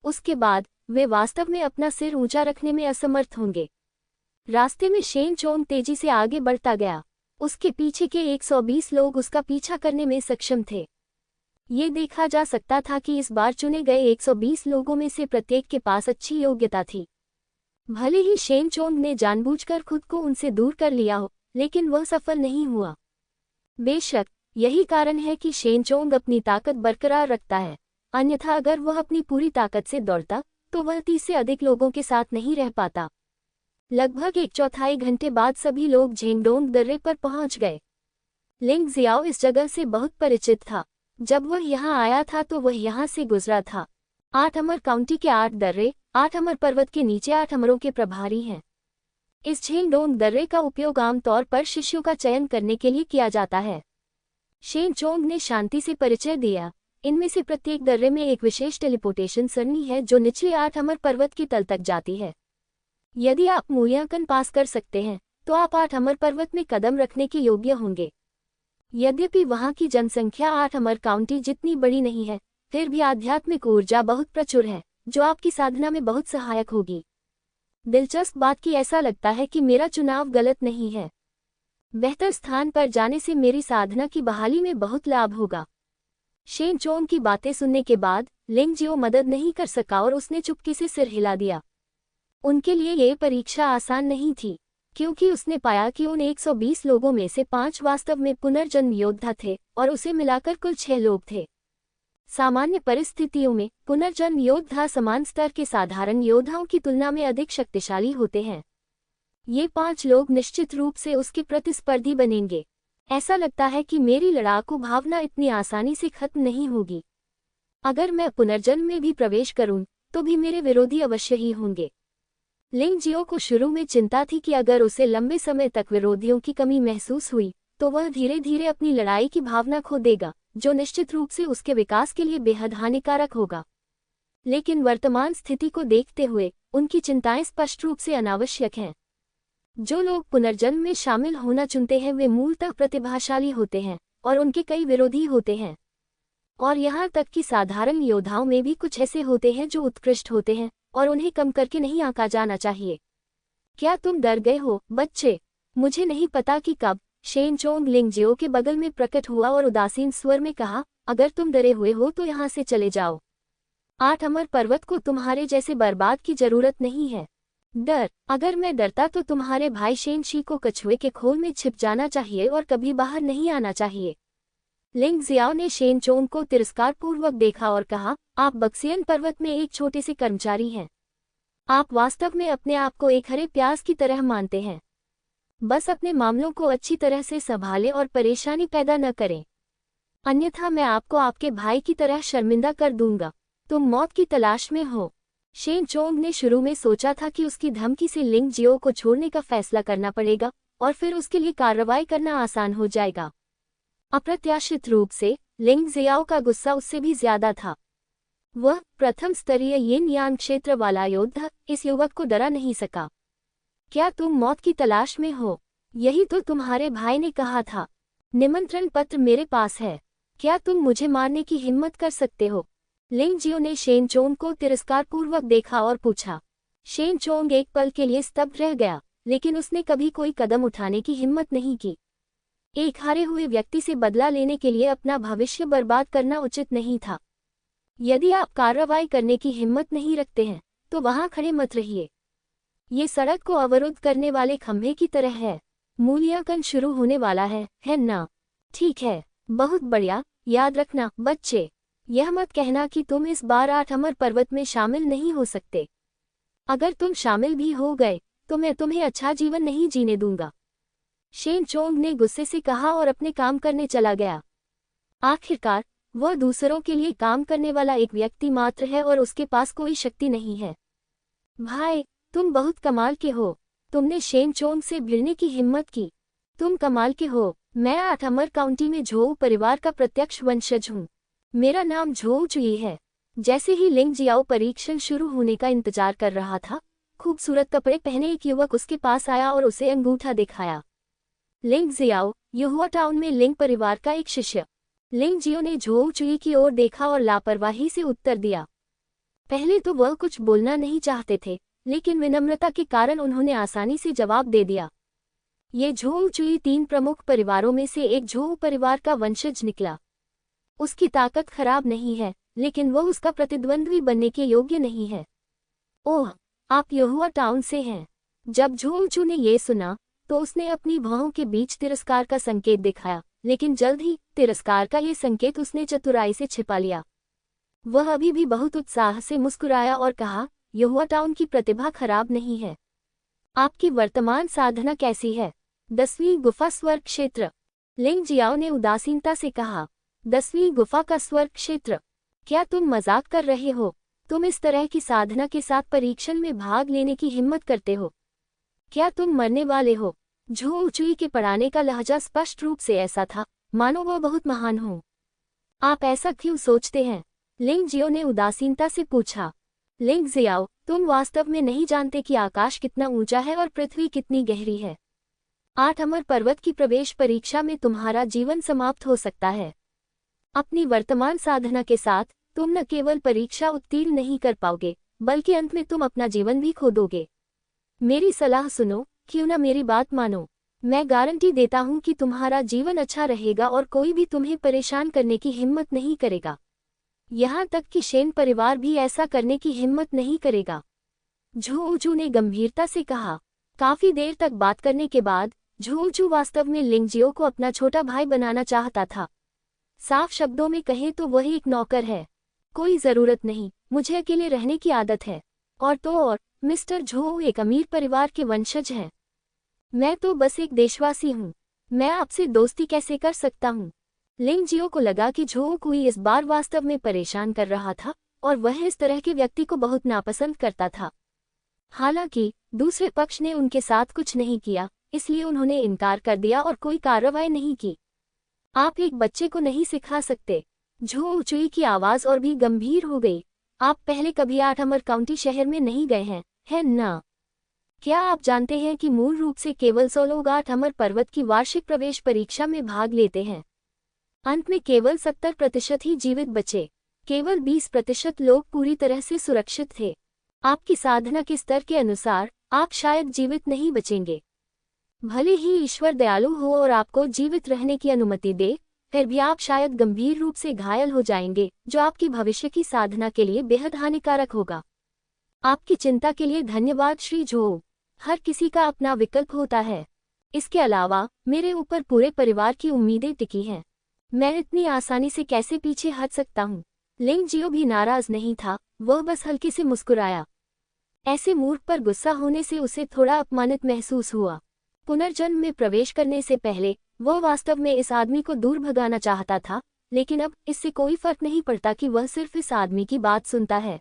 उसके बाद वे वास्तव में अपना सिर ऊंचा रखने में असमर्थ होंगे। रास्ते में शेन चोंग तेजी से आगे बढ़ता गया। उसके पीछे के 120 लोग उसका पीछा करने में सक्षम थे। ये देखा जा सकता था कि इस बार चुने गए 120 लोगों में से प्रत्येक के पास अच्छी योग्यता थी। भले ही शेन चोंग ने जानबूझकर खुद को उनसे दूर कर लिया हो, लेकिन वह सफल नहीं हुआ। बेशक यही कारण है कि शेन चोंग अपनी ताकत बरकरार रखता है, अन्यथा अगर वह अपनी पूरी ताकत से दौड़ता तो वह 30 से अधिक लोगों के साथ नहीं रह पाता। लगभग 1/4 घंटे बाद सभी लोग झेंगडोंग दर्रे पर पहुंच गए। लिंग जियाओ इस जगह से बहुत परिचित था। जब वह यहाँ आया था तो वह यहाँ से गुजरा था। 8 अमर काउंटी के 8 दर्रे 8 अमर पर्वत के नीचे 8 अमरों के प्रभारी हैं। इस झेंगडोंग दर्रे का उपयोग आमतौर पर शिष्यों का चयन करने के लिए किया जाता है। शेन चोंग ने शांति से परिचय दिया। इनमें से प्रत्येक दर्रे में एक विशेष टेलीपोर्टेशन सरणी है जो निचले 8 अमर पर्वत के तल तक जाती है। यदि आप मूल्यांकन पास कर सकते हैं तो आप 8 अमर पर्वत में कदम रखने के योग्य होंगे। यद्यपि वहां की जनसंख्या 8 अमर काउंटी जितनी बड़ी नहीं है, फिर भी आध्यात्मिक ऊर्जा बहुत प्रचुर है जो आपकी साधना में बहुत सहायक होगी। दिलचस्प बात कि ऐसा लगता है कि मेरा चुनाव गलत नहीं है। बेहतर स्थान पर जाने से मेरी साधना की बहाली में बहुत लाभ होगा। शेन चोंग की बातें सुनने के बाद लिंग जियो मदद नहीं कर सका और उसने चुपके से सिर हिला दिया। उनके लिए ये परीक्षा आसान नहीं थी, क्योंकि उसने पाया कि उन 120 लोगों में से 5 वास्तव में पुनर्जन्म योद्धा थे और उसे मिलाकर कुल 6 लोग थे। सामान्य परिस्थितियों में पुनर्जन्म योद्धा समान स्तर के साधारण योद्धाओं की तुलना में अधिक शक्तिशाली होते हैं। ये 5 लोग निश्चित रूप से उसके प्रतिस्पर्धी बनेंगे। ऐसा लगता है कि मेरी लड़ाकू भावना इतनी आसानी से खत्म नहीं होगी। अगर मैं पुनर्जन्म में भी प्रवेश करूं तो भी मेरे विरोधी अवश्य ही होंगे। लिंग जियो को शुरू में चिंता थी कि अगर उसे लंबे समय तक विरोधियों की कमी महसूस हुई तो वह धीरे धीरे अपनी लड़ाई की भावना खो देगा, जो निश्चित रूप से उसके विकास के लिए बेहद हानिकारक होगा। लेकिन वर्तमान स्थिति को देखते हुए उनकी चिंताएं स्पष्ट रूप से अनावश्यक हैं। जो लोग पुनर्जन्म में शामिल होना चुनते हैं वे मूलतः प्रतिभाशाली होते हैं और उनके कई विरोधी होते हैं। और यहाँ तक कि साधारण योद्धाओं में भी कुछ ऐसे होते हैं जो उत्कृष्ट होते हैं और उन्हें कम करके नहीं आंका जाना चाहिए। क्या तुम डर गए हो, बच्चे? मुझे नहीं पता कि कब शेन चोंग लिंग जियो के बगल में प्रकट हुआ और उदासीन स्वर में कहा, अगर तुम डरे हुए हो तो यहाँ से चले जाओ। 8 अमर पर्वत को तुम्हारे जैसे बर्बाद की जरूरत नहीं है। डर? अगर मैं डरता तो तुम्हारे भाई शेन शी को कछुए के खोल में छिप जाना चाहिए और कभी बाहर नहीं आना चाहिए। लिंग जियाओ ने शेन चोंग को तिरस्कारपूर्वक देखा और कहा, आप बक्सियन पर्वत में एक छोटे से कर्मचारी हैं। आप वास्तव में अपने आप को एक हरे प्याज की तरह मानते हैं। बस अपने मामलों को अच्छी तरह से संभालें और परेशानी पैदा न करें, अन्यथा मैं आपको आपके भाई की तरह शर्मिंदा कर दूंगा। तुम मौत की तलाश में हो। शेन चोंग ने शुरू में सोचा था कि उसकी धमकी से लिंग जियो को छोड़ने का फैसला करना पड़ेगा और फिर उसके लिए कार्रवाई करना आसान हो जाएगा। अप्रत्याशित रूप से लिंग जियाओ का गुस्सा उससे भी ज्यादा था। वह प्रथम स्तरीय यिन यांग क्षेत्र वाला योद्धा इस युवक को डरा नहीं सका। क्या तुम मौत की तलाश में हो? यही तो तुम्हारे भाई ने कहा था। निमंत्रण पत्र मेरे पास है। क्या तुम मुझे मारने की हिम्मत कर सकते हो? लिंग जियो ने शेन चोंग को तिरस्कारपूर्वक देखा और पूछा। शेन चोंग एक पल के लिए स्तब्ध रह गया, लेकिन उसने कभी कोई कदम उठाने की हिम्मत नहीं की। एक हारे हुए व्यक्ति से बदला लेने के लिए अपना भविष्य बर्बाद करना उचित नहीं था। यदि आप कार्रवाई करने की हिम्मत नहीं रखते हैं तो वहां खड़े मत रहिए। ये सड़क को अवरुद्ध करने वाले खंभे की तरह है। मूल्यांकन शुरू होने वाला है ना? ठीक है, बहुत बढ़िया। याद रखना बच्चे, यह मत कहना कि तुम इस बार 8 अमर पर्वत में शामिल नहीं हो सकते। अगर तुम शामिल भी हो गए तो मैं तुम्हें अच्छा जीवन नहीं जीने दूंगा। शेन चोंग ने गुस्से से कहा और अपने काम करने चला गया। आखिरकार वह दूसरों के लिए काम करने वाला एक व्यक्ति मात्र है और उसके पास कोई शक्ति नहीं है। भाई, तुम बहुत कमाल के हो। तुमने शेन चोंग से भिड़ने की हिम्मत की। तुम कमाल के हो। मैं 8 अमर काउंटी में झोउ परिवार का प्रत्यक्ष वंशज हूँ। मेरा नाम झोउ चुई है। जैसे ही लिंग जियाओ परीक्षण शुरू होने का इंतजार कर रहा था, खूबसूरत कपड़े पहने एक युवक उसके पास आया और उसे अंगूठा दिखाया। लिंग जियाओ, युहुआ टाउन में लिंग परिवार का एक शिष्य। लिंग जियो ने झोउ चुई की ओर देखा और लापरवाही से उत्तर दिया। पहले तो वह कुछ बोलना नहीं चाहते थे, लेकिन विनम्रता के कारण उन्होंने आसानी से जवाब दे दिया। ये झोउ चुई 3 प्रमुख परिवारों में से एक झोउ परिवार का वंशज निकला। उसकी ताकत खराब नहीं है, लेकिन वह उसका प्रतिद्वंद्वी बनने के योग्य नहीं है। ओह, आप युहुआ टाउन से हैं। जब झोउ चू ने ये सुना तो उसने अपनी भौहों के बीच तिरस्कार का संकेत दिखाया, लेकिन जल्द ही तिरस्कार का ये संकेत उसने चतुराई से छिपा लिया। वह अभी भी बहुत उत्साह से मुस्कुराया और कहा, युहुआ टाउन की प्रतिभा खराब नहीं है। आपकी वर्तमान साधना कैसी है? 10वीं गुफा स्वर्ग क्षेत्र। लिंग जियाओ ने उदासीनता से कहा, 10वीं गुफा का स्वर्ग क्षेत्र? क्या तुम मजाक कर रहे हो? तुम इस तरह की साधना के साथ परीक्षण में भाग लेने की हिम्मत करते हो? क्या तुम मरने वाले हो? झोउ चुई के पढ़ाने का लहजा स्पष्ट रूप से ऐसा था मानो वह बहुत महान हो। आप ऐसा क्यों सोचते हैं? लिंग जियो ने उदासीनता से पूछा। लिंग जियाओ, तुम वास्तव में नहीं जानते कि आकाश कितना ऊंचा है और पृथ्वी कितनी गहरी है। 8 अमर पर्वत की प्रवेश परीक्षा में तुम्हारा जीवन समाप्त हो सकता है। अपनी वर्तमान साधना के साथ तुम न केवल परीक्षा उत्तीर्ण नहीं कर पाओगे, बल्कि अंत में तुम अपना जीवन भी खो दोगे। मेरी सलाह सुनो, क्यों न मेरी बात मानो। मैं गारंटी देता हूं कि तुम्हारा जीवन अच्छा रहेगा और कोई भी तुम्हें परेशान करने की हिम्मत नहीं करेगा। यहाँ तक कि शेन परिवार भी ऐसा करने की हिम्मत नहीं करेगा। झोउ चू ने गंभीरता से कहा। काफी देर तक बात करने के बाद झोउ चू वास्तव में लिंग जियो को अपना छोटा भाई बनाना चाहता था। साफ शब्दों में कहें तो वह एक नौकर है। कोई जरूरत नहीं, मुझे अकेले रहने की आदत है। और तो और, मिस्टर झोउ एक अमीर परिवार के वंशज हैं। मैं तो बस एक देशवासी हूँ। मैं आपसे दोस्ती कैसे कर सकता हूँ? लिंग जियो को लगा कि झोउ कुई इस बार वास्तव में परेशान कर रहा था और वह इस तरह के व्यक्ति को बहुत नापसंद करता था। हालांकि दूसरे पक्ष ने उनके साथ कुछ नहीं किया, इसलिए उन्होंने इनकार कर दिया और कोई कार्रवाई नहीं की। आप एक बच्चे को नहीं सिखा सकते। झोउ चुई की आवाज और भी गंभीर हो गई। आप पहले कभी 8 अमर काउंटी शहर में नहीं गए हैं, है ना? क्या आप जानते हैं कि मूल रूप से केवल 100 लोग 8 अमर पर्वत की वार्षिक प्रवेश परीक्षा में भाग लेते हैं? अंत में केवल 70% ही जीवित बचे। केवल 20% लोग पूरी तरह से सुरक्षित थे। आपकी साधना के स्तर के अनुसार आप शायद जीवित नहीं बचेंगे। भले ही ईश्वर दयालु हो और आपको जीवित रहने की अनुमति दे, फिर भी आप शायद गंभीर रूप से घायल हो जाएंगे, जो आपकी भविष्य की साधना के लिए बेहद हानिकारक होगा। आपकी चिंता के लिए धन्यवाद श्री झोउ। हर किसी का अपना विकल्प होता है। इसके अलावा मेरे ऊपर पूरे परिवार की उम्मीदें टिकी हैं। मैं इतनी आसानी से कैसे पीछे हट सकता हूँ? लिंग जियो भी नाराज नहीं था, वह बस हल्के से मुस्कुराया। ऐसे मूर्ख पर गुस्सा होने से उसे थोड़ा अपमानित महसूस हुआ। पुनर्जन्म में प्रवेश करने से पहले वह वास्तव में इस आदमी को दूर भगाना चाहता था, लेकिन अब इससे कोई फर्क नहीं पड़ता कि वह सिर्फ इस आदमी की बात सुनता है।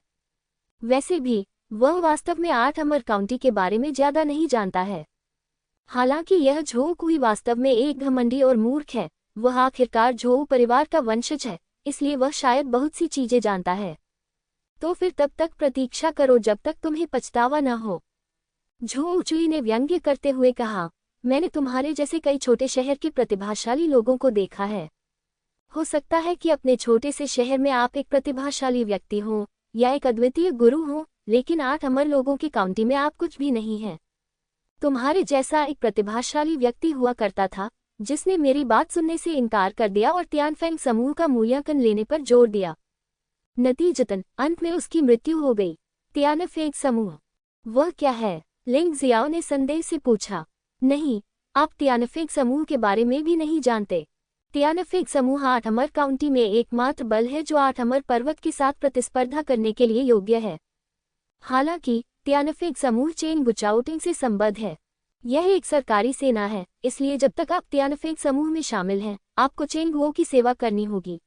वैसे भी वह वास्तव में 8 अमर काउंटी के बारे में ज्यादा नहीं जानता है। हालांकि यह झोउ कुई वास्तव में एक घमंडी और मूर्ख है। वह आखिरकार झोउ परिवार का वंशज है, इसलिए वह शायद बहुत सी चीजें जानता है। तो फिर तब तक प्रतीक्षा करो जब तक तुम्हें पछतावा न हो। झोउ चुई ने व्यंग्य करते हुए कहा, मैंने तुम्हारे जैसे कई छोटे शहर के प्रतिभाशाली लोगों को देखा है। हो सकता है कि अपने छोटे से शहर में आप एक प्रतिभाशाली व्यक्ति हो या एक अद्वितीय गुरु हो, लेकिन 8 अमर लोगों की काउंटी में आप कुछ भी नहीं हैं। तुम्हारे जैसा एक प्रतिभाशाली व्यक्ति हुआ करता था, जिसने मेरी बात सुनने से इनकार कर दिया और तियानफेंग समूह का मूल्यांकन लेने पर जोर दिया। नतीजतन अंत में उसकी मृत्यु हो गई। तियानफेंग समूह? वह क्या है? लिंग जियाओ ने संदेह से पूछा। नहीं, आप तियानफेंग समूह के बारे में भी नहीं जानते। तियानफेंग समूह 8 अमर काउंटी में एकमात्र बल है जो 8 अमर पर्वत के साथ प्रतिस्पर्धा करने के लिए योग्य है। हालांकि तियानफेंग समूह चेंग बुचाओटिंग से संबद्ध है। यह एक सरकारी सेना है, इसलिए जब तक आप तियानफेंग समूह में शामिल हैं, आपको चेंग वो की सेवा करनी होगी।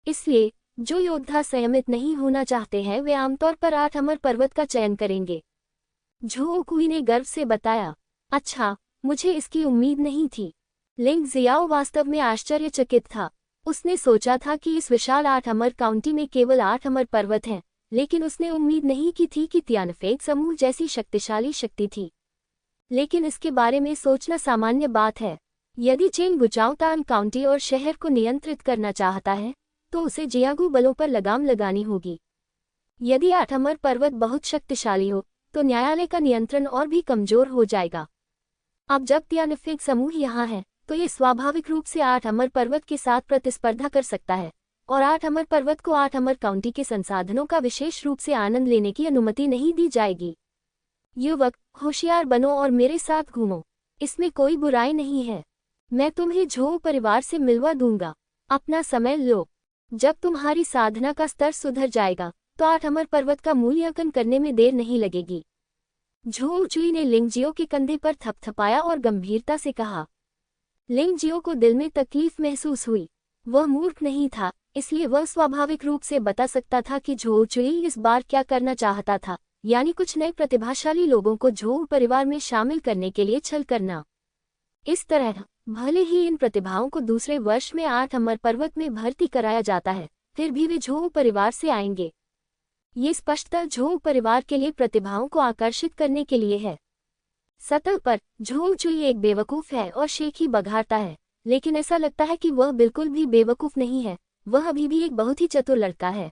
इसलिए जो योद्धा संयमित नहीं होना चाहते हैं वे आमतौर पर 8 अमर पर्वत का चयन करेंगे। झोउ कुई ने गर्व से बताया। अच्छा, मुझे इसकी उम्मीद नहीं थी। लिंग जियाओ वास्तव में आश्चर्यचकित था। उसने सोचा था कि इस विशाल 8 अमर काउंटी में केवल 8 अमर पर्वत हैं, लेकिन उसने उम्मीद नहीं की थी कि तियानफेंग समूह जैसी शक्तिशाली शक्ति थी। लेकिन इसके बारे में सोचना सामान्य बात है। यदि चेन गुचाओतान काउंटी और शहर को नियंत्रित करना चाहता है तो उसे जियागू बलों पर लगाम लगानी होगी। यदि 8 अमर पर्वत बहुत शक्तिशाली हो तो न्यायालय का नियंत्रण और भी कमजोर हो जाएगा। अब जब तियानफेंग समूह यहाँ है तो ये स्वाभाविक रूप से 8 अमर पर्वत के साथ प्रतिस्पर्धा कर सकता है और 8 अमर पर्वत को 8 अमर काउंटी के संसाधनों का विशेष रूप से आनंद लेने की अनुमति नहीं दी जाएगी। युवक, होशियार बनो और मेरे साथ घूमो, इसमें कोई बुराई नहीं है। मैं तुम्हें झोउ परिवार से मिलवा दूंगा। अपना समय लो। जब तुम्हारी साधना का स्तर सुधर जाएगा तो 8 अमर पर्वत का मूल्यांकन करने में देर नहीं लगेगी। झोउ चुई ने लिंगजियो के कंधे पर थपथपाया और गंभीरता से कहा। लिंगजियो को दिल में तकलीफ महसूस हुई। वह मूर्ख नहीं था, इसलिए वह स्वाभाविक रूप से बता सकता था कि झोउ चुई इस बार क्या करना चाहता था, यानी कुछ नए प्रतिभाशाली लोगों को झोउ परिवार में शामिल करने के लिए छल करना। इस तरह भले ही इन प्रतिभाओं को दूसरे वर्ष में 8 अमर पर्वत में भर्ती कराया जाता है, फिर भी वे झोउ परिवार से आएंगे। ये स्पष्टतः झोउ परिवार के लिए प्रतिभाओं को आकर्षित करने के लिए है। सतह पर झोउ चुई एक बेवकूफ है और शेखी बघारता है, लेकिन ऐसा लगता है कि वह बिल्कुल भी बेवकूफ नहीं है। वह अभी भी एक बहुत ही चतुर लड़का है।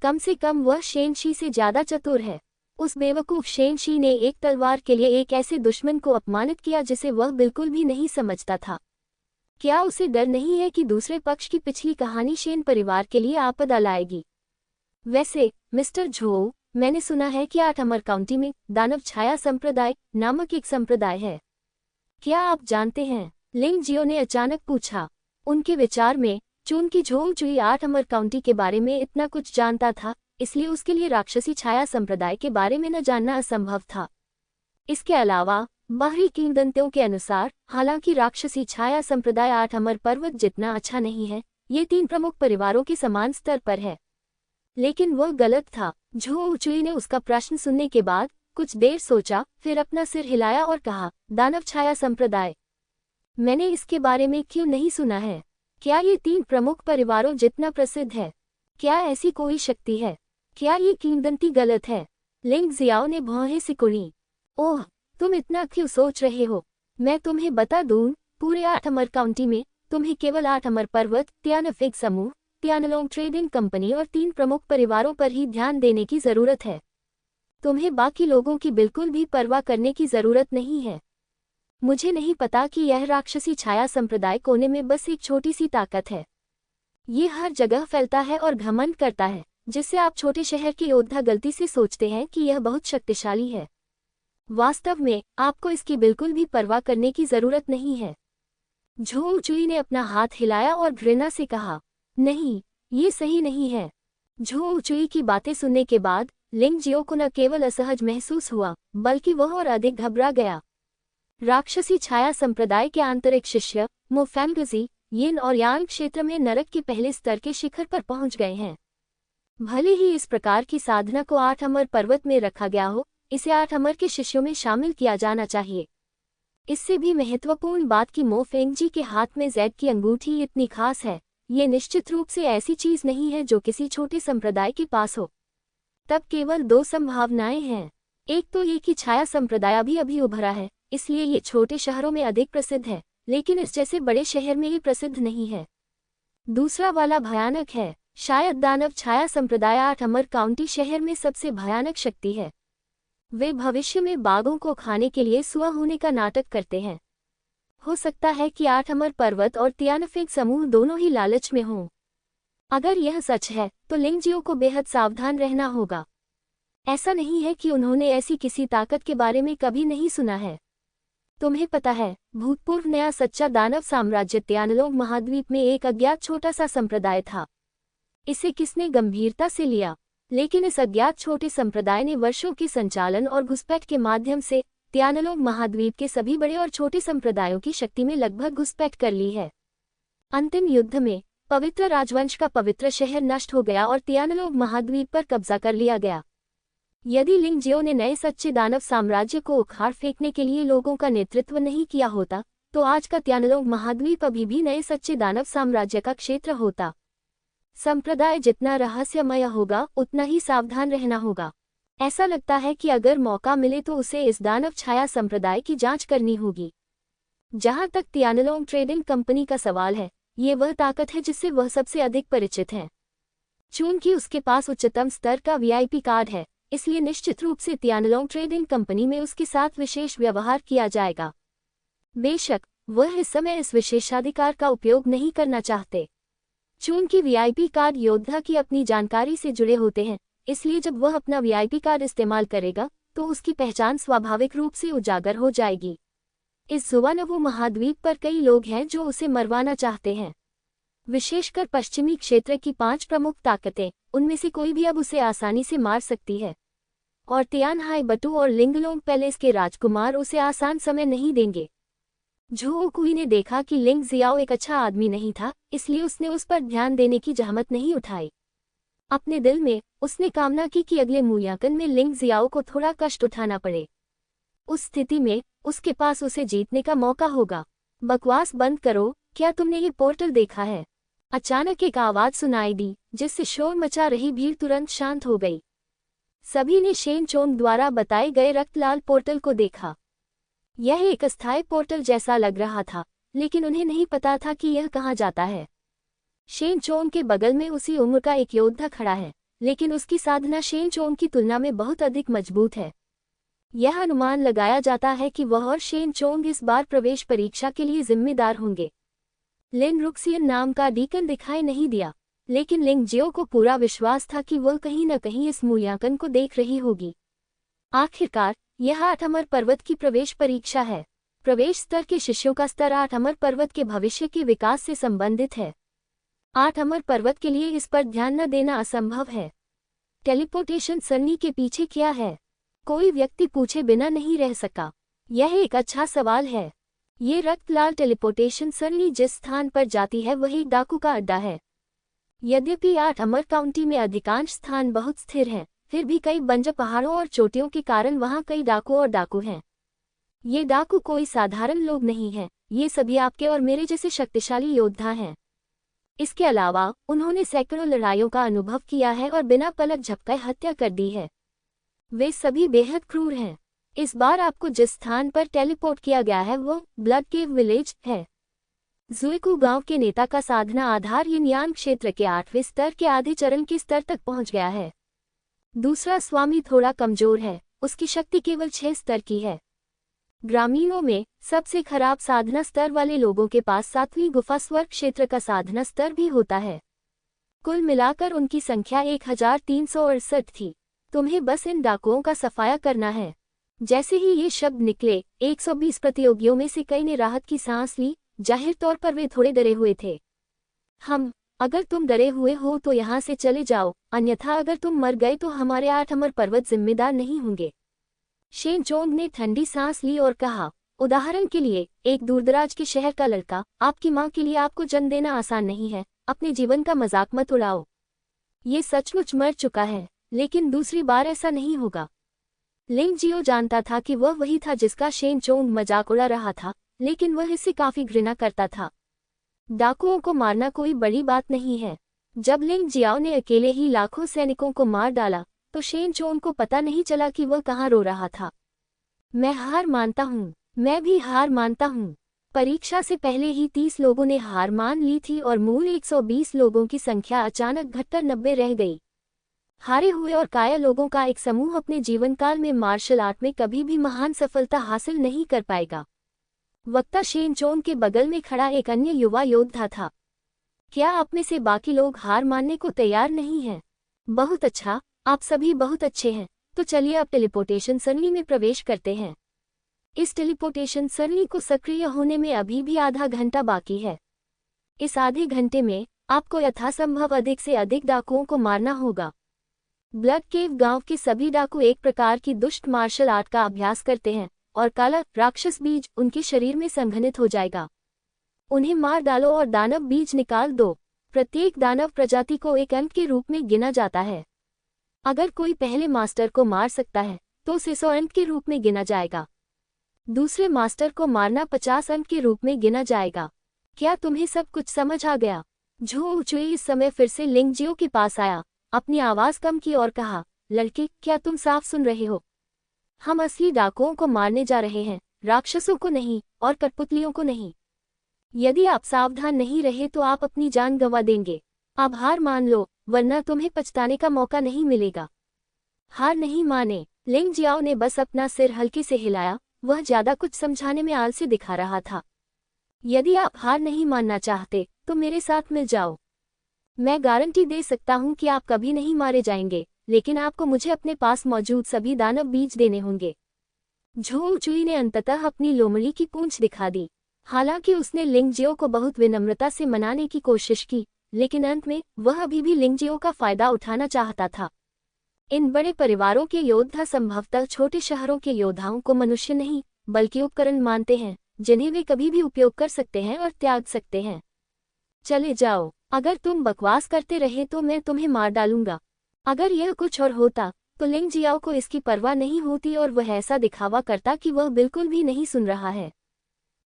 कम से कम वह शेनशी से ज्यादा चतुर है। उस बेवकूफ शेनशी ने एक तलवार के लिए एक ऐसे दुश्मन को अपमानित किया जिसे वह बिल्कुल भी नहीं समझता था। क्या उसे डर नहीं है कि दूसरे पक्ष की पिछली कहानी शेन परिवार के लिए आपदा लाएगी? वैसे मिस्टर झोउ, मैंने सुना है कि 8 अमर काउंटी में दानव छाया संप्रदाय नामक एक संप्रदाय है। क्या आप जानते हैं? लिंगजियो ने अचानक पूछा। उनके विचार में चूंकि झोउ चुई 8 अमर काउंटी के बारे में इतना कुछ जानता था, इसलिए उसके लिए राक्षसी छाया संप्रदाय के बारे में न जानना असंभव था। इसके अलावा बाहरी किंवदंतियों के अनुसार हालांकि राक्षसी छाया संप्रदाय 8 अमर पर्वत जितना अच्छा नहीं है, ये 3 प्रमुख परिवारों के समान स्तर पर है। लेकिन वह गलत था। झोउ चुई ने उसका प्रश्न सुनने के बाद कुछ देर सोचा, फिर अपना सिर हिलाया और कहा, दानव छाया संप्रदाय? मैंने इसके बारे में क्यों नहीं सुना है? क्या ये 3 प्रमुख परिवारों जितना प्रसिद्ध है? क्या ऐसी कोई शक्ति है? क्या ये किंवदंती गलत है? लिंगजियाओ ने भौहें सिकुड़ी। ओह, तुम इतना क्यों सोच रहे हो? मैं तुम्हें बता दूं, पूरे 8 अमर काउंटी में तुम्हें केवल 8 अमर पर्वत, तियानफेंग समूह, तियानलोंग ट्रेडिंग कंपनी और 3 प्रमुख परिवारों पर ही ध्यान देने की जरूरत है। तुम्हें बाकी लोगों की बिल्कुल भी परवाह करने की जरूरत नहीं है। मुझे नहीं पता कि यह राक्षसी छाया संप्रदाय कोने में बस एक छोटी सी ताकत है। ये हर जगह फैलता है और घमंड करता है, जिससे आप छोटे शहर के योद्धा गलती से सोचते हैं कि यह बहुत शक्तिशाली है। वास्तव में आपको इसकी बिल्कुल भी परवाह करने की जरूरत नहीं है। झोउ चुई ने अपना हाथ हिलाया और घृणा से कहा, नहीं, ये सही नहीं है। झोउ चुई की बातें सुनने के बाद लिंगजियो को न केवल असहज महसूस हुआ, बल्कि वह और अधिक घबरा गया। राक्षसी छाया संप्रदाय के आंतरिक शिष्य मो फैंगजी यिन और यांग क्षेत्र में नरक के पहले स्तर के शिखर पर पहुंच गए हैं। भले ही इस प्रकार की साधना को 8 अमर पर्वत में रखा गया हो, इसे 8 अमर के शिष्यों में शामिल किया जाना चाहिए। इससे भी महत्वपूर्ण बात कि मो फेंगजी के हाथ में जेड की अंगूठी इतनी खास है, ये निश्चित रूप से ऐसी चीज नहीं है जो किसी छोटे संप्रदाय के पास हो। तब केवल 2 संभावनाएं हैं। एक तो ये कि छाया संप्रदाय अभी उभरा है, इसलिए ये छोटे शहरों में अधिक प्रसिद्ध है, लेकिन इस जैसे बड़े शहर में ये प्रसिद्ध नहीं है। दूसरा वाला भयानक है। शायद दानव छाया संप्रदाय 8 अमर काउंटी शहर में सबसे भयानक शक्ति है। वे भविष्य में बाघों को खाने के लिए सुआ होने का नाटक करते हैं। हो सकता है कि 8 अमर पर्वत और तियानफेंग समूह दोनों ही लालच में हों। अगर यह सच है तो लिंगजियो को बेहद सावधान रहना होगा। ऐसा नहीं है कि उन्होंने ऐसी किसी ताकत के बारे में कभी नहीं सुना है। तुम्हें पता है, भूतपूर्व नया सच्चा दानव साम्राज्य तियानलोंग महाद्वीप में एक अज्ञात छोटा सा संप्रदाय था। इसे किसने गंभीरता से लिया, लेकिन इस अज्ञात छोटे संप्रदाय ने वर्षों के संचालन और घुसपैठ के माध्यम से तियानलोंग महाद्वीप के सभी बड़े और छोटे संप्रदायों की शक्ति में लगभग घुसपैठ कर ली है। अंतिम युद्ध में पवित्र राजवंश का पवित्र शहर नष्ट हो गया और तियानलोंग महाद्वीप पर कब्जा कर लिया गया। यदि लिंगजियो ने नए सच्चे दानव साम्राज्य को उखाड़ फेंकने के लिए लोगों का नेतृत्व नहीं किया होता, तो आज का तियानलोंग महाद्वीप अभी भी नए सच्चे दानव साम्राज्य का क्षेत्र होता। संप्रदाय जितना रहस्यमय होगा उतना ही सावधान रहना होगा। ऐसा लगता है कि अगर मौका मिले तो उसे इस दानव छाया संप्रदाय की जांच करनी होगी। जहां तक तियानलोंग ट्रेडिंग कंपनी का सवाल है, ये वह ताकत है जिससे वह सबसे अधिक परिचित है। चूंकि उसके पास उच्चतम स्तर का वीआईपी कार्ड है, इसलिए निश्चित रूप से तियानलोंग ट्रेडिंग कंपनी में उसके साथ विशेष व्यवहार किया जाएगा। बेशक वह इस समय इस विशेषाधिकार का उपयोग नहीं करना चाहते। चूंकि वीआईपी कार्ड योद्धा की अपनी जानकारी से जुड़े होते हैं, इसलिए जब वह अपना वीआईपी कार्ड इस्तेमाल करेगा तो उसकी पहचान स्वाभाविक रूप से उजागर हो जाएगी। इस जुवानवो महाद्वीप पर कई लोग हैं जो उसे मरवाना चाहते हैं, विशेषकर पश्चिमी क्षेत्र की 5 प्रमुख ताकतें। उनमें से कोई भी अब उसे आसानी से मार सकती है, और तियानहाई बटू और लिंगलोंग पैलेस के राजकुमार उसे आसान समय नहीं देंगे। झोकुई ने देखा कि लिंग जियाओ एक अच्छा आदमी नहीं था, इसलिए उसने उस पर ध्यान देने की जहमत नहीं उठाई। अपने दिल में उसने कामना की कि अगले मूल्यांकन में लिंग जियाओ को थोड़ा कष्ट उठाना पड़े। उस स्थिति में उसके पास उसे जीतने का मौका होगा। बकवास बंद करो, क्या तुमने ये पोर्टल देखा है? अचानक एक आवाज सुनाई दी, जिससे शोर मचा रही भीड़ तुरंत शांत हो गई। सभी ने शेन चोंग द्वारा बताए गए रक्तलाल पोर्टल को देखा। यह एक अस्थायी पोर्टल जैसा लग रहा था, लेकिन उन्हें नहीं पता था कि यह कहाँ जाता है। शेन चोंग के बगल में उसी उम्र का एक योद्धा खड़ा है, लेकिन उसकी साधना शेन चोंग की तुलना में बहुत अधिक मजबूत है। यह अनुमान लगाया जाता है कि वह और शेन चोंग इस बार प्रवेश परीक्षा के लिए जिम्मेदार होंगे। लिन रुक्सियन नाम का डीकन दिखाई नहीं दिया, लेकिन लिंग जियो को पूरा विश्वास था कि वह कहीं न कहीं इस मूल्यांकन को देख रही होगी। आखिरकार यह 8 अमर पर्वत की प्रवेश परीक्षा है। प्रवेश स्तर के शिष्यों का स्तर 8 अमर पर्वत के भविष्य के विकास से संबंधित है। 8 अमर पर्वत के लिए इस पर ध्यान न देना असंभव है। टेलीपोर्टेशन सरणी के पीछे क्या है? कोई व्यक्ति पूछे बिना नहीं रह सका। यह एक अच्छा सवाल है। ये रक्तलाल टेलीपोर्टेशन सरणी जिस स्थान पर जाती है वही डाकू का अड्डा है। यद्यपि 8 अमर काउंटी में अधिकांश स्थान बहुत स्थिर हैं, फिर भी कई बंजर पहाड़ों और चोटियों के कारण वहां कई डाकू हैं। ये डाकू कोई साधारण लोग नहीं हैं, ये सभी आपके और मेरे जैसे शक्तिशाली योद्धा हैं। इसके अलावा उन्होंने सैकड़ों लड़ाइयों का अनुभव किया है और बिना पलक झपकाए हत्या कर दी है। वे सभी बेहद क्रूर हैं। इस बार आपको जिस स्थान पर टेलीपोर्ट किया गया है वो ब्लड केव विलेज है। जुएकू गांव के नेता का साधना आधार यिनयान क्षेत्र के 8वें स्तर के आधे चरण के स्तर तक पहुंच गया है। दूसरा स्वामी थोड़ा कमजोर है, उसकी शक्ति केवल 6 स्तर की है। ग्रामीणों में सबसे खराब साधना स्तर वाले लोगों के पास 7वीं गुफा स्वर्ग क्षेत्र का साधना स्तर भी होता है। कुल मिलाकर उनकी संख्या 1368 थी। तुम्हें बस इन डाकुओं का सफाया करना है। जैसे ही ये शब्द निकले, 120 प्रतियोगियों में से कई ने राहत की सांस ली। जाहिर तौर पर वे थोड़े डरे हुए थे। अगर तुम डरे हुए हो तो यहाँ से चले जाओ, अन्यथा अगर तुम मर गए तो हमारे 8 अमर पर्वत जिम्मेदार नहीं होंगे। शेन चोंग ने ठंडी सांस ली और कहा, उदाहरण के लिए एक दूरदराज के शहर का लड़का, आपकी माँ के लिए आपको जन्म देना आसान नहीं है। अपने जीवन का मजाक मत उड़ाओ। ये सचमुच मर चुका है, लेकिन दूसरी बार ऐसा नहीं होगा। लिंग जियो जानता था कि वह वही था जिसका शेन चोंग मजाक उड़ा रहा था, लेकिन वह इससे काफी घृणा करता था। डाकुओं को मारना कोई बड़ी बात नहीं है। जब लिंग जियाओ ने अकेले ही लाखों सैनिकों को मार डाला तो शेन चोंग को पता नहीं चला कि वह कहाँ रो रहा था। मैं हार मानता हूँ। मैं भी हार मानता हूँ। परीक्षा से पहले ही 30 लोगों ने हार मान ली थी और मूल 120 लोगों की संख्या अचानक घटकर 90 रह गई। हारे हुए और काया लोगों का एक समूह अपने जीवनकाल में मार्शल आर्ट में कभी भी महान सफलता हासिल नहीं कर पाएगा। वक्ता शेन चोंग के बगल में खड़ा एक अन्य युवा योद्धा था। क्या आप में से बाकी लोग हार मानने को तैयार नहीं हैं? बहुत अच्छा, आप सभी बहुत अच्छे हैं। तो चलिए अब टेलीपोर्टेशन सरणी में प्रवेश करते हैं। इस टेलीपोर्टेशन सरणी को सक्रिय होने में अभी भी आधा घंटा बाकी है। इस आधे घंटे में आपको यथासंभव अधिक से अधिक डाकुओं को मारना होगा। ब्लड केव गांव के सभी डाकू एक प्रकार की दुष्ट मार्शल आर्ट का अभ्यास करते हैं और काला राक्षस बीज उनके शरीर में संघनित हो जाएगा। उन्हें मार डालो और दानव बीज निकाल दो। प्रत्येक दानव प्रजाति को एक अंक के रूप में गिना जाता है। अगर कोई पहले मास्टर को मार सकता है तो उसे 100 अंक के रूप में गिना जाएगा। दूसरे मास्टर को मारना 50 अंक के रूप में गिना जाएगा। क्या तुम्हें सब कुछ समझ आ गया? झो चुई इस समय फिर से लिंग जियो के पास आया, अपनी आवाज कम की और कहा, लड़के क्या तुम साफ सुन रहे हो? हम असली डाकुओं को मारने जा रहे हैं, राक्षसों को नहीं और कठपुतलियों को नहीं। यदि आप सावधान नहीं रहे तो आप अपनी जान गंवा देंगे। अब हार मान लो, वरना तुम्हें पछताने का मौका नहीं मिलेगा। हार नहीं माने। लिंग जियाओ ने बस अपना सिर हल्के से हिलाया, वह ज्यादा कुछ समझाने में आलसी दिखा रहा था। यदि आप हार नहीं मानना चाहते तो मेरे साथ मिल जाओ। मैं गारंटी दे सकता हूं कि आप कभी नहीं मारे जाएंगे, लेकिन आपको मुझे अपने पास मौजूद सभी दानव बीज देने होंगे। झो चुई ने अंततः अपनी लोमड़ी की पूंछ दिखा दी। हालांकि उसने लिंग जियो को बहुत विनम्रता से मनाने की कोशिश की, लेकिन अंत में वह अभी भी लिंग जियो का फायदा उठाना चाहता था। इन बड़े परिवारों के योद्धा संभवतः छोटे शहरों के योद्धाओं को मनुष्य नहीं बल्कि उपकरण मानते हैं, जिन्हें वे कभी भी उपयोग कर सकते हैं और त्याग सकते हैं। चले जाओ, अगर तुम बकवास करते रहे तो मैं तुम्हें मार डालूंगा। अगर यह कुछ और होता तो लिंग जियाओ को इसकी परवाह नहीं होती और वह ऐसा दिखावा करता कि वह बिल्कुल भी नहीं सुन रहा है।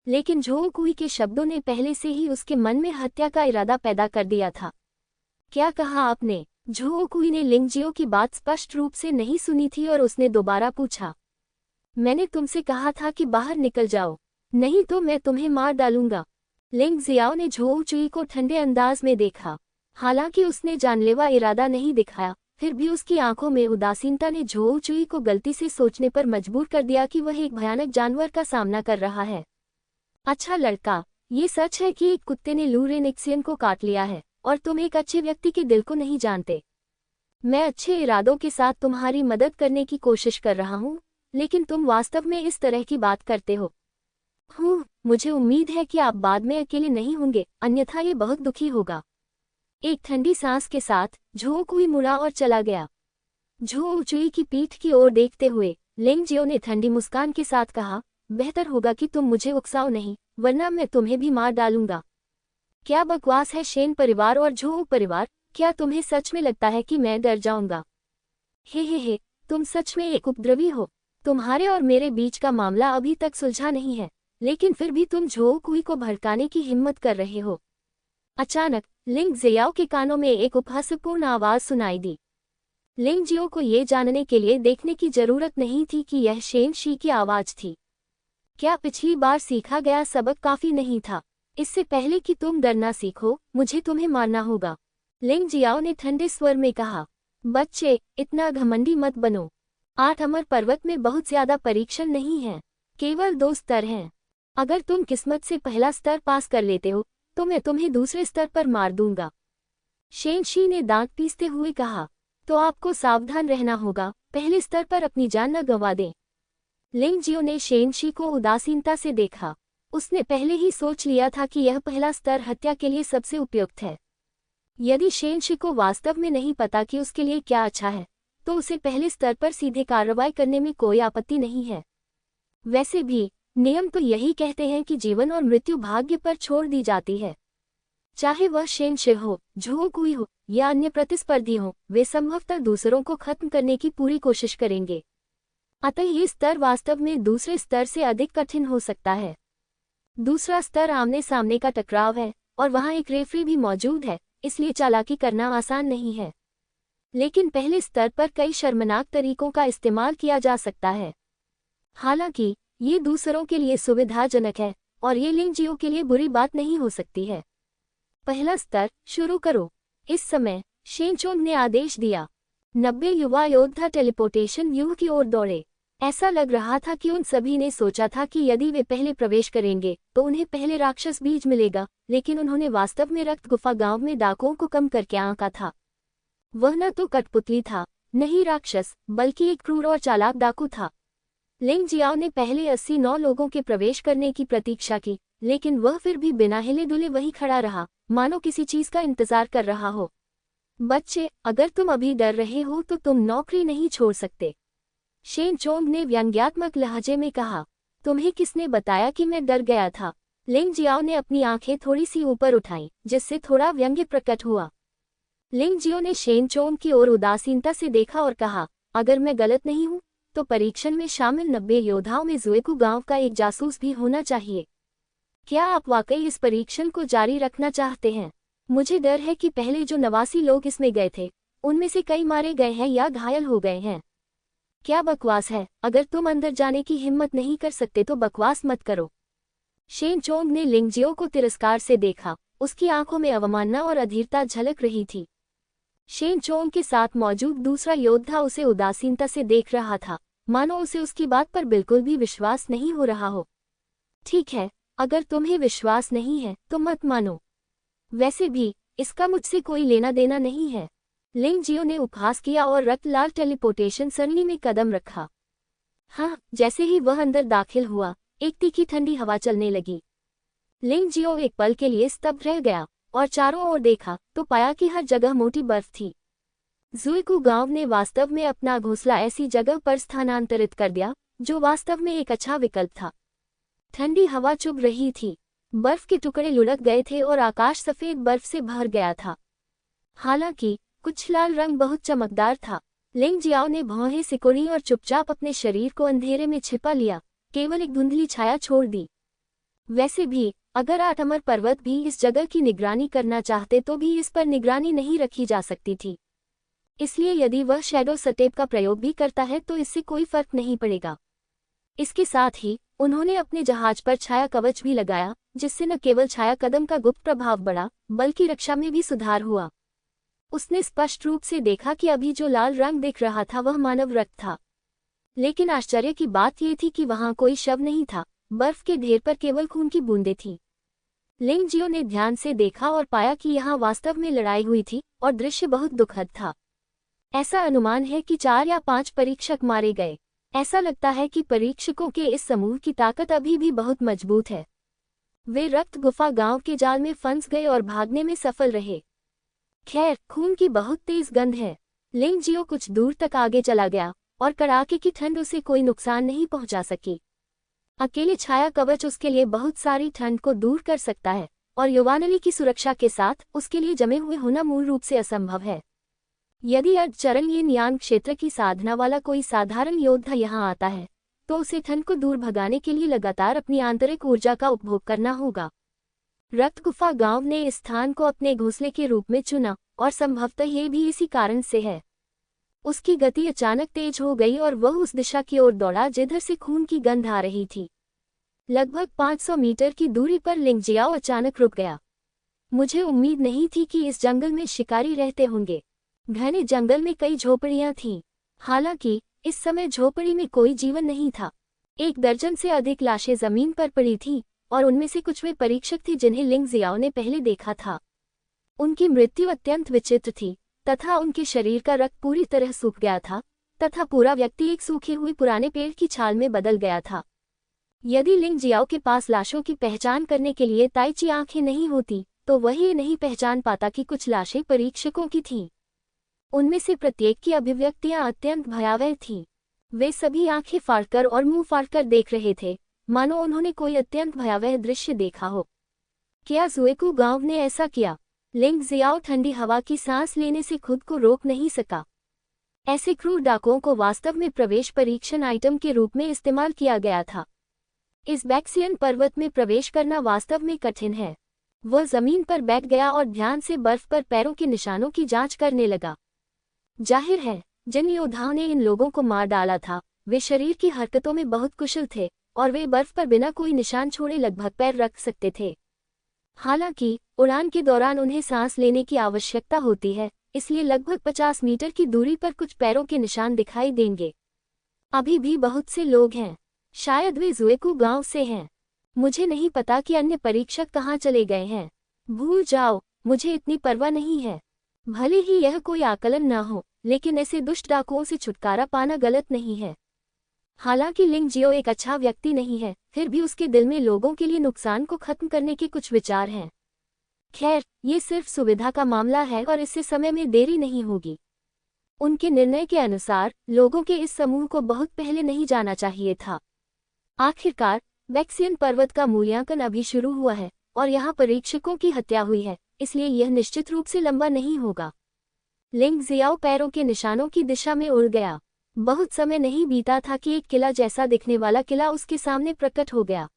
लेकिन झो कुई के शब्दों ने पहले से ही उसके मन में हत्या का इरादा पैदा कर दिया था। क्या कहा आपने? झो कुई ने लिंग जियो की बात स्पष्ट रूप से नहीं सुनी थी और उसने दोबारा पूछा। मैंने तुमसे कहा था कि बाहर निकल जाओ, नहीं तो मैं तुम्हें मार डालूंगा। लिंग जियाओ ने झो चुई को ठंडे अंदाज में देखा। हालांकि उसने जानलेवा इरादा नहीं दिखाया, फिर भी उसकी आंखों में उदासीनता ने झो चुई को गलती से सोचने पर मजबूर कर दिया कि वह एक भयानक जानवर का सामना कर रहा है। अच्छा लड़का, ये सच है कि एक कुत्ते ने लू रेनिक्सियन को काट लिया है और तुम एक अच्छे व्यक्ति के दिल को नहीं जानते। मैं अच्छे इरादों के साथ तुम्हारी मदद करने की कोशिश कर रहा हूँ, लेकिन तुम वास्तव में इस तरह की बात करते हो। मुझे उम्मीद है कि आप बाद में अकेले नहीं होंगे, अन्यथा ये बहुत दुखी होगा। एक ठंडी सांस के साथ झो कुई मुड़ा और चला गया। झो चुई की पीठ की ओर देखते हुए लिंग जियो ने ठंडी मुस्कान के साथ कहा, बेहतर होगा कि तुम मुझे उकसाओ नहीं, वरना मैं तुम्हें भी मार डालूंगा। क्या बकवास है शेन परिवार और झो परिवार, क्या तुम्हें सच में लगता है कि मैं डर जाऊंगा? हे, तुम सच में एक उपद्रवी हो। तुम्हारे और मेरे बीच का मामला अभी तक सुलझा नहीं है, लेकिन फिर भी तुम झो कुई को भड़काने की हिम्मत कर रहे हो। अचानक लिंग जियाओ के कानों में एक उपहासपूर्ण आवाज सुनाई दी। लिंग जियो को ये जानने के लिए देखने की जरूरत नहीं थी कि यह शेन शी की आवाज थी। क्या पिछली बार सीखा गया सबक काफी नहीं था? इससे पहले कि तुम डरना सीखो, मुझे तुम्हें मारना होगा। लिंग जियाओ ने ठंडे स्वर में कहा। बच्चे, इतना घमंडी मत बनो। 8 अमर पर्वत में बहुत ज्यादा परीक्षण नहीं है, केवल 2 स्तर हैं। अगर तुम किस्मत से पहला स्तर पास कर लेते हो तो मैं तुम्हें दूसरे स्तर पर मार दूंगा। शेन शी ने दांत पीसते हुए कहा। तो आपको सावधान रहना होगा, पहले स्तर पर अपनी जान न गंवा दें। लिंग जियो ने शेन शी को उदासीनता से देखा। उसने पहले ही सोच लिया था कि यह पहला स्तर हत्या के लिए सबसे उपयुक्त है। यदि शेन शी को वास्तव में नहीं पता कि उसके लिए क्या अच्छा है, तो उसे पहले स्तर पर सीधे कार्रवाई करने में कोई आपत्ति नहीं है। वैसे भी नियम तो यही कहते हैं कि जीवन और मृत्यु भाग्य पर छोड़ दी जाती है। चाहे वह शेन शी हो, झो कुई हो या अन्य प्रतिस्पर्धी हो, वे संभवतः दूसरों को खत्म करने की पूरी कोशिश करेंगे। अतः ये स्तर वास्तव में दूसरे स्तर से अधिक कठिन हो सकता है। दूसरा स्तर आमने सामने का टकराव है और वहां एक रेफरी भी मौजूद है, इसलिए चालाकी करना आसान नहीं है। लेकिन पहले स्तर पर कई शर्मनाक तरीकों का इस्तेमाल किया जा सकता है। हालांकि ये दूसरों के लिए सुविधाजनक है और ये लिंग जियो के लिए बुरी बात नहीं हो सकती है। पहला स्तर शुरू करो। इस समय शेन चोंग ने आदेश दिया। 90 युवा योद्धा टेलीपोर्टेशन व्यूह की ओर दौड़े। ऐसा लग रहा था कि उन सभी ने सोचा था कि यदि वे पहले प्रवेश करेंगे तो उन्हें पहले राक्षस बीज मिलेगा, लेकिन उन्होंने वास्तव में रक्त गुफा गांव में डाकुओं को कम करके आंका था। वह न तो कठपुतली था, न ही राक्षस, बल्कि एक क्रूर और चालाक डाकू था। लिंग जियाओ ने पहले 89 लोगों के प्रवेश करने की प्रतीक्षा की, लेकिन वह फिर भी बिना हिले डुले वहीं खड़ा रहा, मानो किसी चीज का इंतजार कर रहा हो। बच्चे, अगर तुम अभी डर रहे हो तो तुम नौकरी नहीं छोड़ सकते। शेन चोंग ने व्यंग्यात्मक लहजे में कहा। तुम्हें किसने बताया कि मैं डर गया था? लिंग जियाओ ने अपनी आंखें थोड़ी सी ऊपर उठाईं, जिससे थोड़ा व्यंग्य प्रकट हुआ। लिंग जियो ने शेन चोंग की ओर उदासीनता से देखा और कहा, अगर मैं गलत नहीं हूं तो परीक्षण में शामिल 90 योद्धाओं में जुएकू गांव का एक जासूस भी होना चाहिए। क्या आप वाकई इस परीक्षण को जारी रखना चाहते हैं? मुझे डर है कि पहले जो 89 लोग इसमें गए थे उनमें से कई मारे गए हैं या घायल हो गए हैं। क्या बकवास है, अगर तुम अंदर जाने की हिम्मत नहीं कर सकते तो बकवास मत करो। शेन चोंग ने लिंगजियो को तिरस्कार से देखा, उसकी आंखों में अवमानना और अधीरता झलक रही थी। शेन चोंग के साथ मौजूद दूसरा योद्धा उसे उदासीनता से देख रहा था, मानो उसे उसकी बात पर बिल्कुल भी विश्वास नहीं हो रहा हो। ठीक है, अगर तुम्हें विश्वास नहीं है तो मत मानो। वैसे भी इसका मुझसे कोई लेना देना नहीं है। लिंगजियो ने उपहास किया और रक्तलाल टेलीपोर्टेशन सरणी में कदम रखा। हाँ, जैसे ही वह अंदर दाखिल हुआ, एक तीखी ठंडी हवा चलने लगी। लिंगजियो एक पल के लिए स्तब्ध रह गया और चारों ओर देखा तो पाया कि हर जगह मोटी बर्फ थी। ज़ुइकू गांव ने वास्तव में अपना घोंसला ऐसी जगह पर स्थानांतरित कर दिया जो वास्तव में एक अच्छा विकल्प था। ठंडी हवा चुभ रही थी, बर्फ के टुकड़े लुढ़क गए थे और आकाश सफेद बर्फ से भर गया था। हालांकि कुछ लाल रंग बहुत चमकदार था। लिंगजियाओ ने भौहें सिकोड़ी और चुपचाप अपने शरीर को अंधेरे में छिपा लिया, केवल एक धुंधली छाया छोड़ दी। वैसे भी अगर 8 अमर पर्वत भी इस जगह की निगरानी करना चाहते तो भी इस पर निगरानी नहीं रखी जा सकती थी। इसलिए यदि वह शैडो स्टेप का प्रयोग भी करता है तो इससे कोई फर्क नहीं पड़ेगा। इसके साथ ही उन्होंने अपने जहाज पर छाया कवच भी लगाया, जिससे न केवल छाया कदम का गुप्त प्रभाव बढ़ा बल्कि रक्षा में भी सुधार हुआ। उसने स्पष्ट रूप से देखा कि अभी जो लाल रंग दिख रहा था वह मानव रक्त था, लेकिन आश्चर्य की बात यह थी कि वहां कोई शव नहीं था, बर्फ के ढेर पर केवल खून की बूंदें थीं। लिंगजियो ने ध्यान से देखा और पाया कि यहाँ वास्तव में लड़ाई हुई थी और दृश्य बहुत दुखद था। ऐसा अनुमान है कि 4 या 5 परीक्षक मारे गए। ऐसा लगता है कि परीक्षकों के इस समूह की ताकत अभी भी बहुत मजबूत है। वे रक्त गुफा गांव के जाल में फंस गए और भागने में सफल रहे। खैर, खून की बहुत तेज गंध है। लिंगजियो कुछ दूर तक आगे चला गया और कड़ाके की ठंड उसे कोई नुकसान नहीं पहुंचा सकी। अकेले छाया कवच उसके लिए बहुत सारी ठंड को दूर कर सकता है और युवानली की सुरक्षा के साथ उसके लिए जमे हुए होना मूल रूप से असंभव है। यदि अर्धचरणीय नियान क्षेत्र की साधना वाला कोई साधारण योद्धा यहाँ आता है तो उसे ठंड को दूर भगाने के लिए लगातार अपनी आंतरिक ऊर्जा का उपभोग करना होगा। रक्त गुफा गांव ने इस स्थान को अपने घोंसले के रूप में चुना और संभवतः ये भी इसी कारण से है। उसकी गति अचानक तेज हो गई और वह उस दिशा की ओर दौड़ा जिधर से खून की गंध आ रही थी। लगभग 500 मीटर की दूरी पर लिंगजियाओ अचानक रुक गया। मुझे उम्मीद नहीं थी कि इस जंगल में शिकारी रहते होंगे। घने जंगल में कई झोपड़ियां थीं। हालांकि इस समय झोपड़ी में कोई जीवन नहीं था। 1 दर्जन से अधिक लाशें जमीन पर पड़ी थीं और उनमें से कुछ वे परीक्षक थे जिन्हें लिंगजियाओ ने पहले देखा था। उनकी मृत्यु अत्यंत विचित्र थी तथा उनके शरीर का रक्त पूरी तरह सूख गया था तथा पूरा व्यक्ति एक सूखे हुए पुराने पेड़ की छाल में बदल गया था। यदि लिंगजियाओ के पास लाशों की पहचान करने के लिए ताइची आंखें नहीं होती तो वह ये नहीं पहचान पाता कि कुछ लाशें परीक्षकों की थीं। उनमें से प्रत्येक की अभिव्यक्तियां अत्यंत भयावह थीं। वे सभी आंखें फाड़कर और मुंह फाड़कर देख रहे थे, मानो उन्होंने कोई अत्यंत भयावह दृश्य देखा हो। क्या ज़ुइकू गांव ने ऐसा किया? लिंगजियाओ ठंडी हवा की सांस लेने से खुद को रोक नहीं सका। ऐसे क्रूर डाकुओं को वास्तव में प्रवेश परीक्षण आइटम के रूप में इस्तेमाल किया गया था। इस बैक्सियन पर्वत में प्रवेश करना वास्तव में कठिन है। वह जमीन पर बैठ गया और ध्यान से बर्फ पर पैरों के निशानों की जांच करने लगा। जाहिर है, जिन योद्धाओं ने इन लोगों को मार डाला था वे शरीर की हरकतों में बहुत कुशल थे और वे बर्फ पर बिना कोई निशान छोड़े लगभग पैर रख सकते थे। हालांकि उड़ान के दौरान उन्हें सांस लेने की आवश्यकता होती है, इसलिए लगभग 50 मीटर की दूरी पर कुछ पैरों के निशान दिखाई देंगे। अभी भी बहुत से लोग हैं, शायद वे ज़ुइकू गांव से हैं। मुझे नहीं पता कि अन्य परीक्षक कहाँ चले गए हैं। भूल जाओ, मुझे इतनी परवाह नहीं है। भले ही यह कोई आकलन न हो, लेकिन ऐसे दुष्ट डाकुओं से छुटकारा पाना गलत नहीं है। हालांकि लिंगजियो एक अच्छा व्यक्ति नहीं है, फिर भी उसके दिल में लोगों के लिए नुकसान को खत्म करने के कुछ विचार हैं। खैर, ये सिर्फ सुविधा का मामला है और इससे समय में देरी नहीं होगी। उनके निर्णय के अनुसार लोगों के इस समूह को बहुत पहले नहीं जाना चाहिए था। आखिरकार बैक्सियन पर्वत का मूल्यांकन अभी शुरू हुआ है और यहाँ परीक्षकों की हत्या हुई है, इसलिए यह निश्चित रूप से लंबा नहीं होगा। लिंगजियाओ पैरों के निशानों की दिशा में उड़ गया। बहुत समय नहीं बीता था कि एक किला जैसा दिखने वाला किला उसके सामने प्रकट हो गया।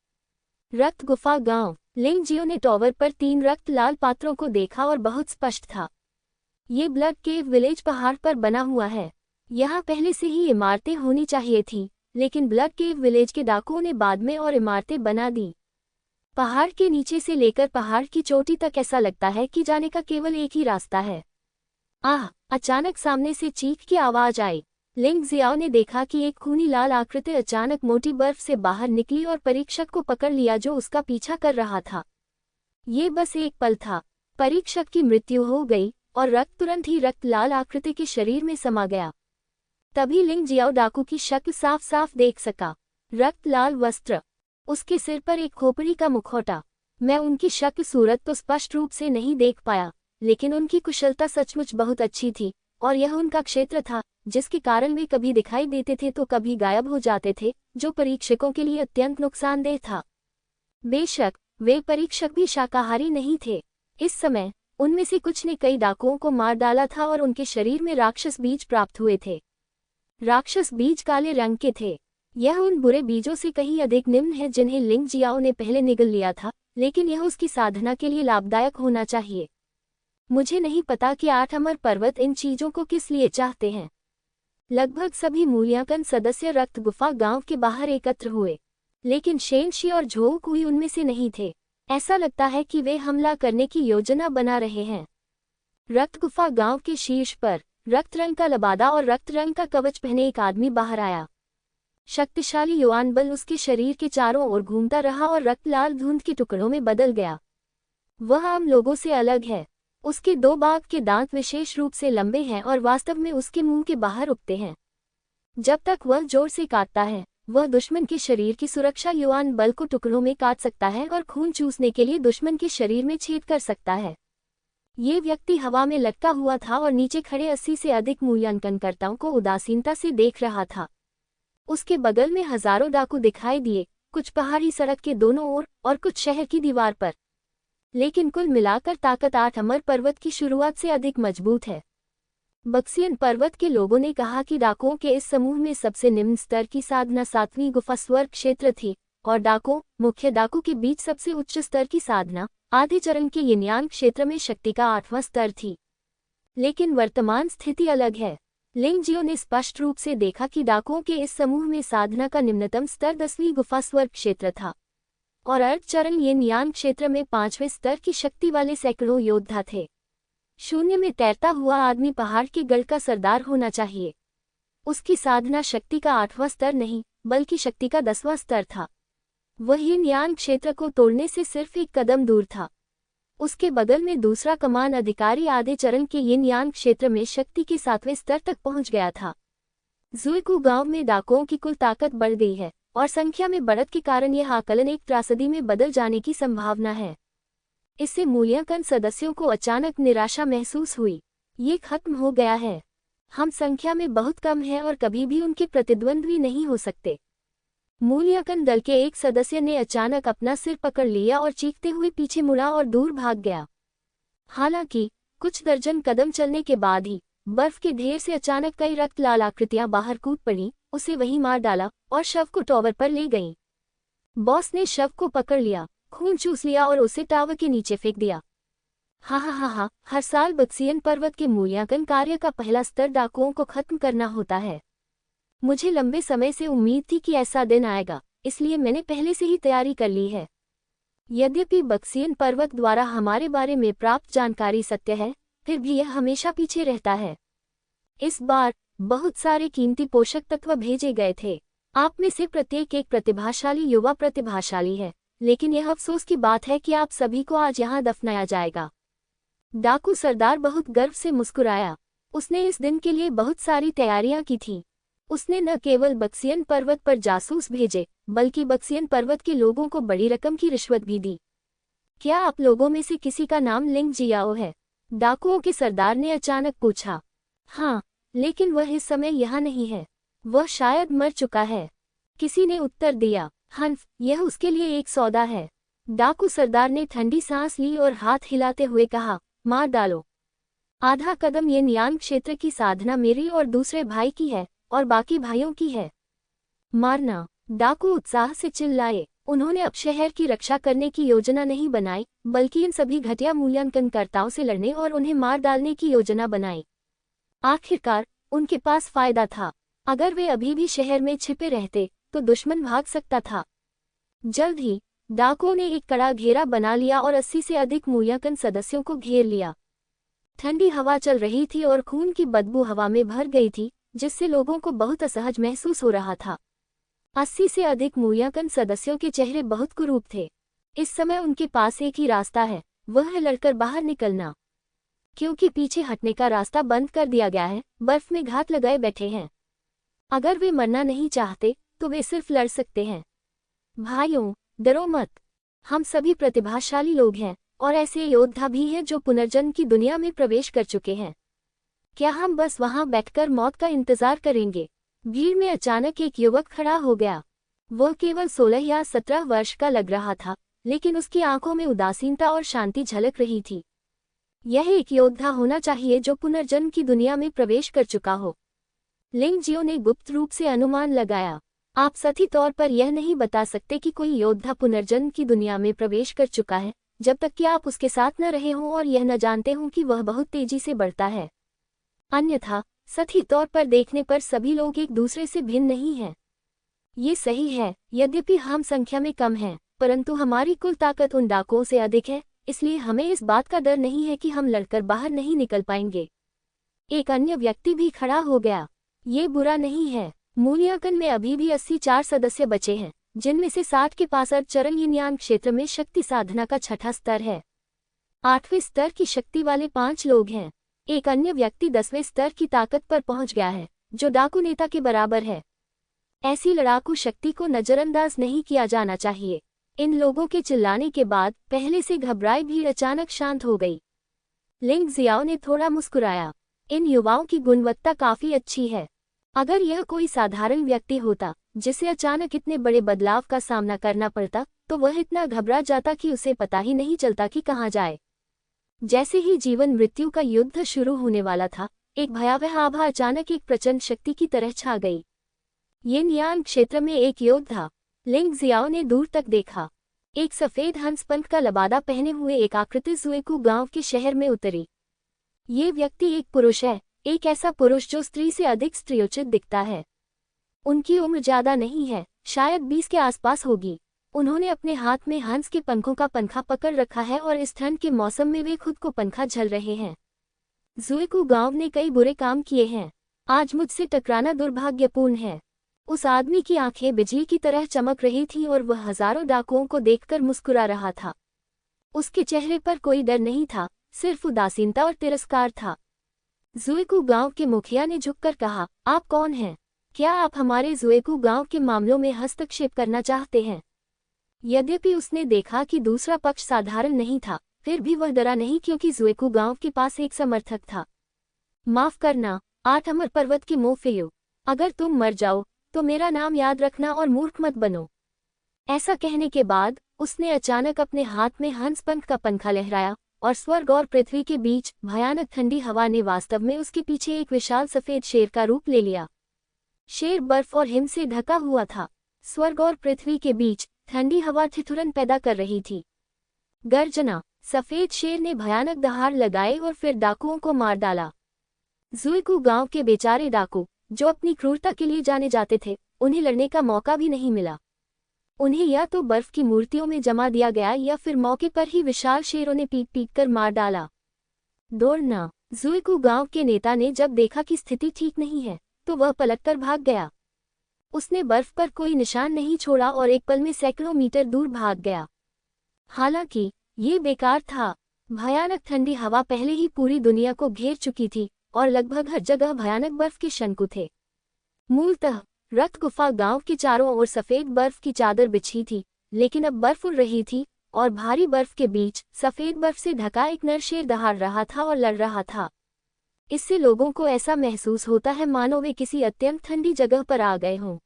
रक्त गुफा गांव। लिंगजियो ने टॉवर पर 3 रक्त लाल पात्रों को देखा और बहुत स्पष्ट था। ये ब्लड केव विलेज पहाड़ पर बना हुआ है। यहाँ पहले से ही इमारतें होनी चाहिए थी, लेकिन ब्लड केव विलेज के डाकुओं ने बाद में और इमारतें बना दी। पहाड़ के नीचे से लेकर पहाड़ की चोटी तक ऐसा लगता है कि जाने का केवल एक ही रास्ता है। आह! अचानक सामने से चीख की आवाज आई। लिंग जियाओ ने देखा कि एक खूनी लाल आकृति अचानक मोटी बर्फ से बाहर निकली और परीक्षक को पकड़ लिया जो उसका पीछा कर रहा था। ये बस एक पल था। परीक्षक की मृत्यु हो गई और रक्त तुरंत ही रक्त लाल आकृति के शरीर में समा गया। तभी लिंग जियाओ डाकू की शक्ल साफ साफ देख सका। रक्त लाल वस्त्र, उसके सिर पर एक खोपड़ी का मुखौटा। मैं उनकी शक्ल सूरत तो स्पष्ट रूप से नहीं देख पाया, लेकिन उनकी कुशलता सचमुच बहुत अच्छी थी और यह उनका क्षेत्र था जिसके कारण वे कभी दिखाई देते थे तो कभी गायब हो जाते थे, जो परीक्षकों के लिए अत्यंत नुकसानदेह था। बेशक वे परीक्षक भी शाकाहारी नहीं थे। इस समय उनमें से कुछ ने कई डाकुओं को मार डाला था और उनके शरीर में राक्षस बीज प्राप्त हुए थे। राक्षस बीज काले रंग के थे। यह उन बुरे बीजों से कहीं अधिक निम्न है जिन्हें लिंग जियाओ ने पहले निगल लिया था, लेकिन यह उसकी साधना के लिए लाभदायक होना चाहिए। मुझे नहीं पता कि 8 अमर पर्वत इन चीजों को किस लिए चाहते हैं। लगभग सभी मूल्यांकन सदस्य रक्त गुफा गांव के बाहर एकत्र हुए, लेकिन शेनशी और झोकुई उनमें से नहीं थे। ऐसा लगता है कि वे हमला करने की योजना बना रहे हैं। रक्त गुफा गांव के शीर्ष पर रक्त रंग का लबादा और रक्त रंग का कवच पहने एक आदमी बाहर आया। शक्तिशाली युआन बल उसके शरीर के चारों ओर घूमता रहा और रक्त लाल धुंध के टुकड़ों में बदल गया। वह आम लोगों से अलग है। उसके 2 बाघ के दांत विशेष रूप से लंबे हैं और वास्तव में उसके मुंह के बाहर उगते हैं। जब तक वह जोर से काटता है, वह दुश्मन के शरीर की सुरक्षा युआन बल को टुकड़ों में काट सकता है और खून चूसने के लिए दुश्मन के शरीर में छेद कर सकता है। ये व्यक्ति हवा में लटका हुआ था और नीचे खड़े 80 से अधिक मूल्यांकनकर्ताओं को उदासीनता से देख रहा था। उसके बगल में हजारों डाकू दिखाई दिए, कुछ पहाड़ी सड़क के दोनों ओर और कुछ शहर की दीवार पर। लेकिन कुल मिलाकर ताकत 8 अमर पर्वत की शुरुआत से अधिक मजबूत है। बक्सियन पर्वत के लोगों ने कहा कि डाकुओं के इस समूह में सबसे निम्न स्तर की साधना 7वीं गुफा स्वर्ग क्षेत्र थी और डाकुओं, मुख्य डाकू के बीच सबसे उच्च स्तर की साधना आधे चरण के यिनयान क्षेत्र में शक्ति का 8वां स्तर थी। लेकिन वर्तमान स्थिति अलग है। लिंगजियो ने स्पष्ट रूप से देखा कि डाकुओं के इस समूह में साधना का निम्नतम स्तर 10वीं गुफा स्वर्ग क्षेत्र था और अर्धचरण यिनयान क्षेत्र में 5वें स्तर की शक्ति वाले सैकड़ों योद्धा थे। शून्य में तैरता हुआ आदमी पहाड़ के गढ़ का सरदार होना चाहिए। उसकी साधना शक्ति का 8वां स्तर नहीं, बल्कि शक्ति का 10वां स्तर था। वह यिनयान क्षेत्र को तोड़ने से सिर्फ एक कदम दूर था। उसके बगल में दूसरा कमान अधिकारी आधे चरण के यिनयान क्षेत्र में शक्ति के 7वें स्तर तक पहुंच गया था। जुइकू गांव में डाकुओं की कुल ताकत बढ़ गई है और संख्या में बढ़त के कारण यह आकलन एक त्रासदी में बदल जाने की संभावना है। इससे मूल्यांकन सदस्यों को अचानक निराशा महसूस हुई। ये खत्म हो गया है। हम संख्या में बहुत कम हैं और कभी भी उनके प्रतिद्वंद्वी नहीं हो सकते। मूल्यांकन दल के एक सदस्य ने अचानक अपना सिर पकड़ लिया और चीखते हुए पीछे मुड़ा और दूर भाग गया। हालांकि कुछ दर्जन कदम चलने के बाद ही बर्फ के ढेर से अचानक कई रक्त लाल आकृतियां बाहर कूद पड़ी, उसे वहीं मार डाला और शव को टॉवर पर ले गईं। बॉस ने शव को पकड़ लिया, खून चूस लिया और उसे टावर के नीचे फेंक दिया। हा, हर साल बक्सियन पर्वत के मूल्यांकन कार्य का पहला स्तर डाकुओं को खत्म करना होता है। मुझे लंबे समय से उम्मीद थी कि ऐसा दिन आएगा, इसलिए मैंने पहले से ही तैयारी कर ली है। यद्यपि बक्सियन पर्वत द्वारा हमारे बारे में प्राप्त जानकारी सत्य है, फिर भी यह हमेशा पीछे रहता है। इस बार बहुत सारे कीमती पोषक तत्व भेजे गए थे। आप में से प्रत्येक एक प्रतिभाशाली युवा प्रतिभाशाली है, लेकिन यह अफसोस की बात है कि आप सभी को आज यहाँ दफनाया जाएगा। डाकू सरदार बहुत गर्व से मुस्कुराया। उसने इस दिन के लिए बहुत सारी तैयारियां की थीं। उसने न केवल बक्सियन पर्वत पर जासूस भेजे, बल्कि बक्सियन पर्वत के लोगों को बड़ी रकम की रिश्वत भी दी। क्या आप लोगों में से किसी का नाम लिंग जियाओ है? डाकुओं के सरदार ने अचानक पूछा। हाँ, लेकिन वह इस समय यहाँ नहीं है। वह शायद मर चुका है, किसी ने उत्तर दिया। हंफ, यह उसके लिए एक सौदा है। डाकू सरदार ने ठंडी सांस ली और हाथ हिलाते हुए कहा, मार डालो। आधा कदम यिनयान क्षेत्र की साधना मेरी और दूसरे भाई की है और बाकी भाइयों की है। मारना, डाकू उत्साह से चिल्लाए। उन्होंने अब शहर की रक्षा करने की योजना नहीं बनाई, बल्कि इन सभी घटिया मूल्यांकनकर्ताओं से लड़ने और उन्हें मार डालने की योजना बनाई। आखिरकार उनके पास फायदा था। अगर वे अभी भी शहर में छिपे रहते तो दुश्मन भाग सकता था। जल्द ही डाकुओं ने एक कड़ा घेरा बना लिया और 80 से अधिक मूल्यांकन सदस्यों को घेर लिया। ठंडी हवा चल रही थी और खून की बदबू हवा में भर गई थी, जिससे लोगों को बहुत असहज महसूस हो रहा था। 80 से अधिक मूल्यांकन सदस्यों के चेहरे बहुत कुरूप थे। इस समय उनके पास एक ही रास्ता है, वह है लड़कर बाहर निकलना। क्योंकि पीछे हटने का रास्ता बंद कर दिया गया है, बर्फ में घात लगाए बैठे हैं। अगर वे मरना नहीं चाहते तो वे सिर्फ लड़ सकते हैं। भाइयों, डरो मत। हम सभी प्रतिभाशाली लोग हैं और ऐसे योद्धा भी हैं जो पुनर्जन्म की दुनिया में प्रवेश कर चुके हैं। क्या हम बस वहां बैठकर मौत का इंतजार करेंगे? भीड़ में अचानक एक युवक खड़ा हो गया। वह केवल 16 या 17 वर्ष का लग रहा था, लेकिन उसकी आंखों में उदासीनता और शांति झलक रही थी। यह एक योद्धा होना चाहिए जो पुनर्जन्म की दुनिया में प्रवेश कर चुका हो। लिंग जियो ने गुप्त रूप से अनुमान लगाया। आप सही तौर पर यह नहीं बता सकते कि कोई योद्धा पुनर्जन्म की दुनिया में प्रवेश कर चुका है, जब तक कि आप उसके साथ न रहे हों और यह न जानते हों कि वह बहुत तेजी से बढ़ता है। अन्यथा सही तौर पर देखने पर सभी लोग एक दूसरे से भिन्न नहीं हैं। ये सही है, यद्यपि हम संख्या में कम हैं, परंतु हमारी कुल ताकत उन डाकुओं से अधिक है, इसलिए हमें इस बात का डर नहीं है कि हम लड़कर बाहर नहीं निकल पाएंगे। एक अन्य व्यक्ति भी खड़ा हो गया। ये बुरा नहीं है। मूल्यांकन में अभी भी 84 सदस्य बचे हैं, जिनमें से 60 के पास चरण यिनयान क्षेत्र में शक्ति साधना का 6ठा स्तर है। 8वें स्तर की शक्ति वाले 5 लोग हैं। एक अन्य व्यक्ति 10वें स्तर की ताकत पर पहुंच गया है, जो डाकू नेता के बराबर है। ऐसी लड़ाकू शक्ति को नजरअंदाज नहीं किया जाना चाहिए। इन लोगों के चिल्लाने के बाद पहले से घबराई भीड़ अचानक शांत हो गई। लिंग जियाओ ने थोड़ा मुस्कुराया। इन युवाओं की गुणवत्ता काफी अच्छी है। अगर यह कोई साधारण व्यक्ति होता जिसे अचानक इतने बड़े बदलाव का सामना करना पड़ता, तो वह इतना घबरा जाता कि उसे पता ही नहीं चलता कि कहाँ जाए। जैसे ही जीवन मृत्यु का युद्ध शुरू होने वाला था, एक भयावह आभा अचानक एक प्रचंड शक्ति की तरह छा गई। यिनयान क्षेत्र में एक योद्धा। लिंग जियाओ ने दूर तक देखा। एक सफेद हंसपंख का लबादा पहने हुए एक आकृति ज़ुएकू गांव के शहर में उतरी। ये व्यक्ति एक पुरुष है, एक ऐसा पुरुष जो स्त्री से अधिक स्त्रीयोचित दिखता है। उनकी उम्र ज्यादा नहीं है, शायद 20 के आसपास होगी। उन्होंने अपने हाथ में हंस के पंखों का पंखा पकड़ रखा है और इस ठंड के मौसम में वे खुद को पंखा झल रहे हैं। ज़ुएकू गांव ने कई बुरे काम किए हैं। आज मुझसे टकराना दुर्भाग्यपूर्ण है। उस आदमी की आंखें बिजली की तरह चमक रही थीं और वह हजारों डाकुओं को देखकर मुस्कुरा रहा था। उसके चेहरे पर कोई डर नहीं था, सिर्फ उदासीनता और तिरस्कार था। ज़ुएकू गांव के मुखिया ने झुककर कहा, आप कौन हैं? क्या आप हमारे ज़ुएकू गांव के मामलों में हस्तक्षेप करना चाहते हैं? यद्यपि उसने देखा कि दूसरा पक्ष साधारण नहीं था, फिर भी वह डरा नहीं क्योंकि ज़ुएकू गांव के पास एक समर्थक था। माफ करना, 8 अमर पर्वत के मोफेयो, अगर तुम मर जाओ तो मेरा नाम याद रखना और मूर्ख मत बनो। ऐसा कहने के बाद उसने अचानक अपने हाथ में हंसपंख का पंखा लहराया और स्वर्ग और पृथ्वी के बीच भयानक ठंडी हवा ने वास्तव में उसके पीछे एक विशाल सफेद शेर का रूप ले लिया। शेर बर्फ और हिम से ढका हुआ था। स्वर्ग और पृथ्वी के बीच ठंडी हवा ठिठुरन पैदा कर रही थी। गर्जना, सफेद शेर ने भयानक दहाड़ लगाए और फिर डाकुओं को मार डाला। ज़ुएकू गांव के बेचारे डाकू, जो अपनी क्रूरता के लिए जाने जाते थे, उन्हें लड़ने का मौका भी नहीं मिला। उन्हें या तो बर्फ की मूर्तियों में जमा दिया गया या फिर मौके पर ही विशाल शेरों ने पीट पीट कर मार डाला। दौड़ना, ज़ुएकू गांव के नेता ने जब देखा कि स्थिति ठीक नहीं है, तो वह पलटकर भाग गया। उसने बर्फ पर कोई निशान नहीं छोड़ा और एक पल में सैकड़ों मीटर दूर भाग गया। हालांकि ये बेकार था। भयानक ठंडी हवा पहले ही पूरी दुनिया को घेर चुकी थी और लगभग हर जगह भयानक बर्फ के शंकु थे। मूलतः रक्त गुफा गांव के चारों ओर सफेद बर्फ की चादर बिछी थी, लेकिन अब बर्फ उड़ रही थी और भारी बर्फ के बीच सफेद बर्फ से ढका एक नर शेर दहाड़ रहा था और लड़ रहा था। इससे लोगों को ऐसा महसूस होता है मानो वे किसी अत्यंत ठंडी जगह पर आ गए हों।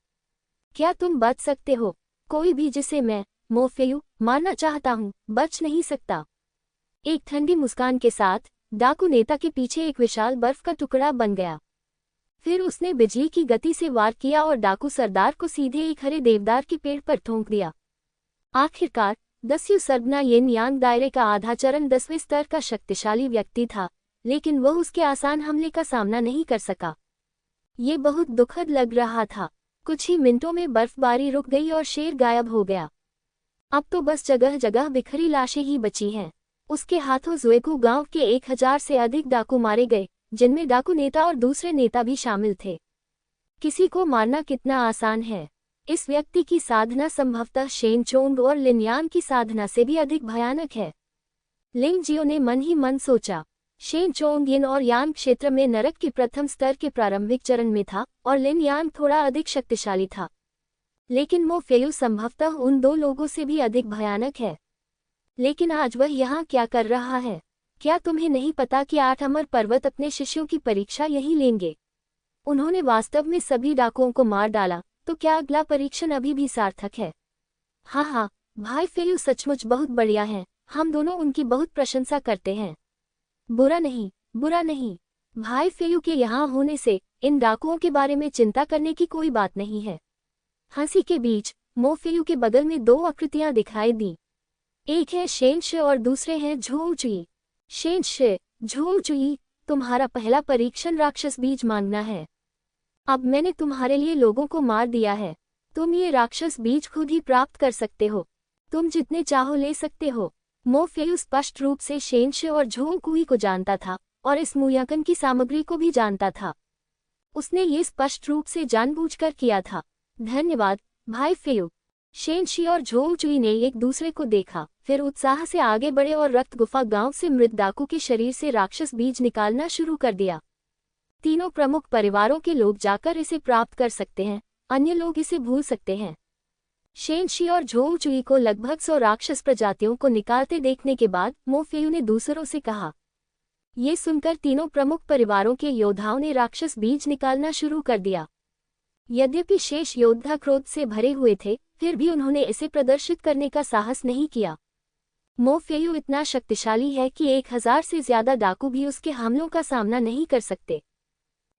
क्या तुम बच सकते हो? कोई भी जिसे मैं मोफेयू मारना चाहता हूँ बच नहीं सकता। एक ठंडी मुस्कान के साथ डाकू नेता के पीछे एक विशाल बर्फ का टुकड़ा बन गया। फिर उसने बिजली की गति से वार किया और डाकू सरदार को सीधे एक हरे देवदार के पेड़ पर ठोंक दिया। आखिरकार 10 सर्गना यिन यांग दायरे का आधा चरण 10वें स्तर का शक्तिशाली व्यक्ति था, लेकिन वह उसके आसान हमले का सामना नहीं कर सका। ये बहुत दुखद लग रहा था। कुछ ही मिनटों में बर्फबारी रुक गई और शेर गायब हो गया। अब तो बस जगह जगह बिखरी लाशें ही बची हैं। उसके हाथों ज़ुएकू गांव के 1000 से अधिक डाकू मारे गए, जिनमें डाकू नेता और दूसरे नेता भी शामिल थे। किसी को मारना कितना आसान है। इस व्यक्ति की साधना संभवतः शेन चोंग और लिन यांग की साधना से भी अधिक भयानक है। लिंग जियो ने मन ही मन सोचा। शेन चोंग यिन और यांग क्षेत्र में नरक के प्रथम स्तर के प्रारंभिक चरण में था और लिन यांग थोड़ा अधिक शक्तिशाली था, लेकिन मो फेयू संभवतः उन दो लोगों से भी अधिक भयानक है। लेकिन आज वह यहाँ क्या कर रहा है? क्या तुम्हें नहीं पता कि 8 अमर पर्वत अपने शिष्यों की परीक्षा यही लेंगे? उन्होंने वास्तव में सभी डाकुओं को मार डाला, तो क्या अगला परीक्षण अभी भी सार्थक है? हाँ हाँ, भाई फेयू सचमुच बहुत बढ़िया हैं। हम दोनों उनकी बहुत प्रशंसा करते हैं। बुरा नहीं, बुरा नहीं। भाई फेयू के यहाँ होने से इन डाकुओं के बारे में चिंता करने की कोई बात नहीं है। हंसी के बीच मो फेयू के बगल में 2 आकृतियां दिखाई दी। एक है शेन शे और दूसरे हैं झोउ चुई। शेन शे, झोउ चुई, तुम्हारा पहला परीक्षण राक्षस बीज मांगना है। अब मैंने तुम्हारे लिए लोगों को मार दिया है। तुम ये राक्षस बीज खुद ही प्राप्त कर सकते हो। तुम जितने चाहो ले सकते हो। मो फेयू स्पष्ट रूप से शेन शे और झोउ कुई को जानता था और इस मूल्यांकन की सामग्री को भी जानता था। उसने ये स्पष्ट रूप से जानबूझकर किया था। धन्यवाद, भाई फेयू। शेन शी और झोउ चुई ने एक दूसरे को देखा, फिर उत्साह से आगे बढ़े और रक्त गुफा गांव से मृत डाकू के शरीर से राक्षस बीज निकालना शुरू कर दिया। तीनों प्रमुख परिवारों के लोग जाकर इसे प्राप्त कर सकते हैं, अन्य लोग इसे भूल सकते हैं। शेन शी और झोउ चुई को लगभग 100 राक्षस प्रजातियों को निकालते देखने के बाद मो फेयू ने दूसरों से कहा। ये सुनकर तीनों प्रमुख परिवारों के योद्धाओं ने राक्षस बीज निकालना शुरू कर दिया। यद्यपि शेष योद्धा क्रोध से भरे हुए थे, फिर भी उन्होंने इसे प्रदर्शित करने का साहस नहीं किया। मो फेयू इतना शक्तिशाली है कि 1000 से ज्यादा डाकू भी उसके हमलों का सामना नहीं कर सकते।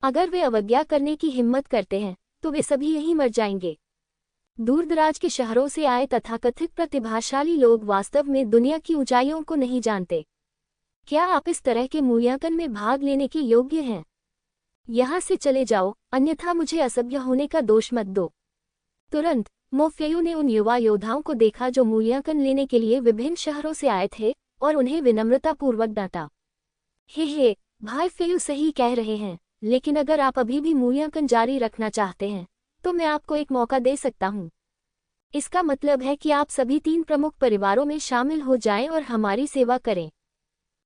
अगर वे अवज्ञा करने की हिम्मत करते हैं, तो वे सभी यहीं मर जाएंगे। दूरदराज के शहरों से आए तथाकथित प्रतिभाशाली लोग वास्तव में दुनिया की ऊंचाइयों को नहीं जानते। क्या आप इस तरह के मूल्यांकन में भाग लेने के योग्य हैं? यहाँ से चले जाओ, अन्यथा मुझे असभ्य होने का दोष मत दो। तुरंत मो फेयू ने उन युवा योद्धाओं को देखा जो मूल्यांकन लेने के लिए विभिन्न शहरों से आए थे और उन्हें विनम्रतापूर्वक डांटा। हे, भाई फेयू सही कह रहे हैं, लेकिन अगर आप अभी भी मूल्यांकन जारी रखना चाहते हैं, तो मैं आपको एक मौका दे सकता हूँ। इसका मतलब है कि आप सभी 3 प्रमुख परिवारों में शामिल हो जाएं और हमारी सेवा करें।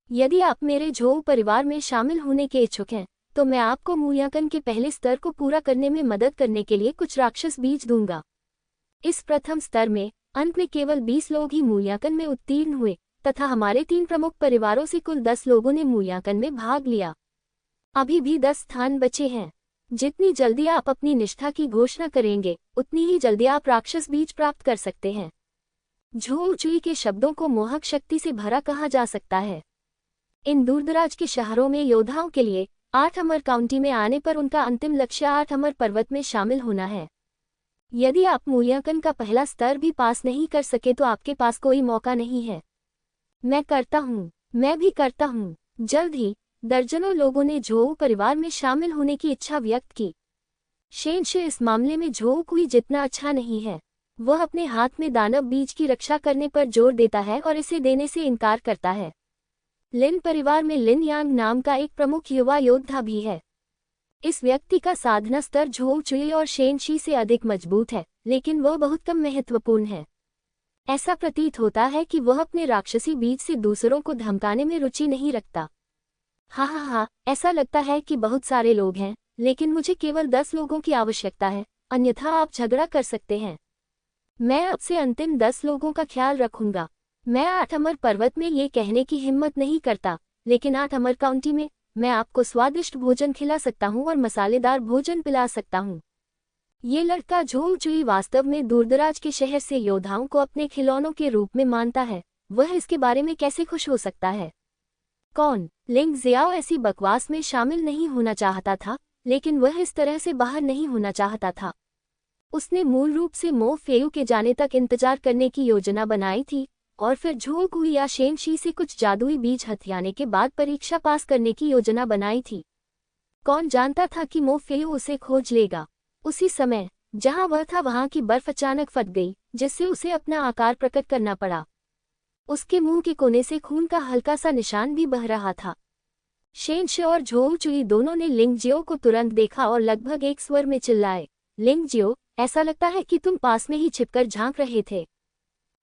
यदि आप मेरे झोउ परिवार में शामिल होने के इच्छुक हैं, तो मैं आपको मूल्यांकन के पहले स्तर को पूरा करने में मदद करने के लिए कुछ राक्षस बीज दूंगा। इस प्रथम स्तर में अंत में केवल 20 लोग ही मूल्यांकन में उत्तीर्ण हुए तथा हमारे 3 प्रमुख परिवारों से कुल 10 लोगों ने मूल्यांकन में भाग लिया। अभी भी 10 स्थान बचे हैं। जितनी जल्दी आप अपनी निष्ठा की घोषणा करेंगे, उतनी ही जल्दी आप राक्षस बीज प्राप्त कर सकते हैं। झोउ चुई के शब्दों को मोहक शक्ति से भरा कहा जा सकता है। इन दूरदराज के शहरों में योद्धाओं के लिए 8 अमर काउंटी में आने पर उनका अंतिम लक्ष्य 8 अमर पर्वत में शामिल होना है। यदि आप मूल्यांकन का पहला स्तर भी पास नहीं कर सके तो आपके पास कोई मौका नहीं है। मैं करता हूँ, मैं भी करता हूँ। जल्द ही दर्जनों लोगों ने झोउ परिवार में शामिल होने की इच्छा व्यक्त की। शेन शे इस मामले में झोउ कुई जितना अच्छा नहीं है। वह अपने हाथ में दानव बीज की रक्षा करने पर जोर देता है और इसे देने से इनकार करता है। लिन परिवार में लिन यांग नाम का एक प्रमुख युवा योद्धा भी है। इस व्यक्ति का साधना स्तर झोउ चुई और शेन शी से अधिक मजबूत है, लेकिन वह बहुत कम महत्वपूर्ण है। ऐसा प्रतीत होता है कि वह अपने राक्षसी बीज से दूसरों को धमकाने में रुचि नहीं रखता। हाँ, ऐसा लगता है कि बहुत सारे लोग हैं, लेकिन मुझे केवल 10 लोगों की आवश्यकता है, अन्यथा आप झगड़ा कर सकते हैं। मैं अब से अंतिम 10 लोगों का ख्याल रखूंगा। मैं 8 अमर पर्वत में ये कहने की हिम्मत नहीं करता, लेकिन 8 अमर काउंटी में मैं आपको स्वादिष्ट भोजन खिला सकता हूँ और मसालेदार भोजन पिला सकता हूँ। ये लड़का झोउ चुई वास्तव में दूरदराज के शहर से योद्धाओं को अपने खिलौनों के रूप में मानता है। वह इसके बारे में कैसे खुश हो सकता है? कौन? लिंग जियाओ ऐसी बकवास में शामिल नहीं होना चाहता था, लेकिन वह इस तरह से बाहर नहीं होना चाहता था। उसने मूल रूप से मो फेयू के जाने तक इंतजार करने की योजना बनाई थी और फिर झो कुई या शेन शी से कुछ जादुई बीज हथियाने के बाद परीक्षा पास करने की योजना बनाई थी। कौन जानता था कि मो फेयू उसे खोज लेगा। उसी समय जहां वह था वहां की बर्फ अचानक फट गई, जिससे उसे अपना आकार प्रकट करना पड़ा। उसके मुंह के कोने से खून का हल्का सा निशान भी बह रहा था। शेन शी और झोउ चुई दोनों ने लिंग जियो को तुरंत देखा और लगभग एक स्वर में चिल्लाए, लिंग जियो, ऐसा लगता है कि तुम पास में ही छिपकर झांक रहे थे।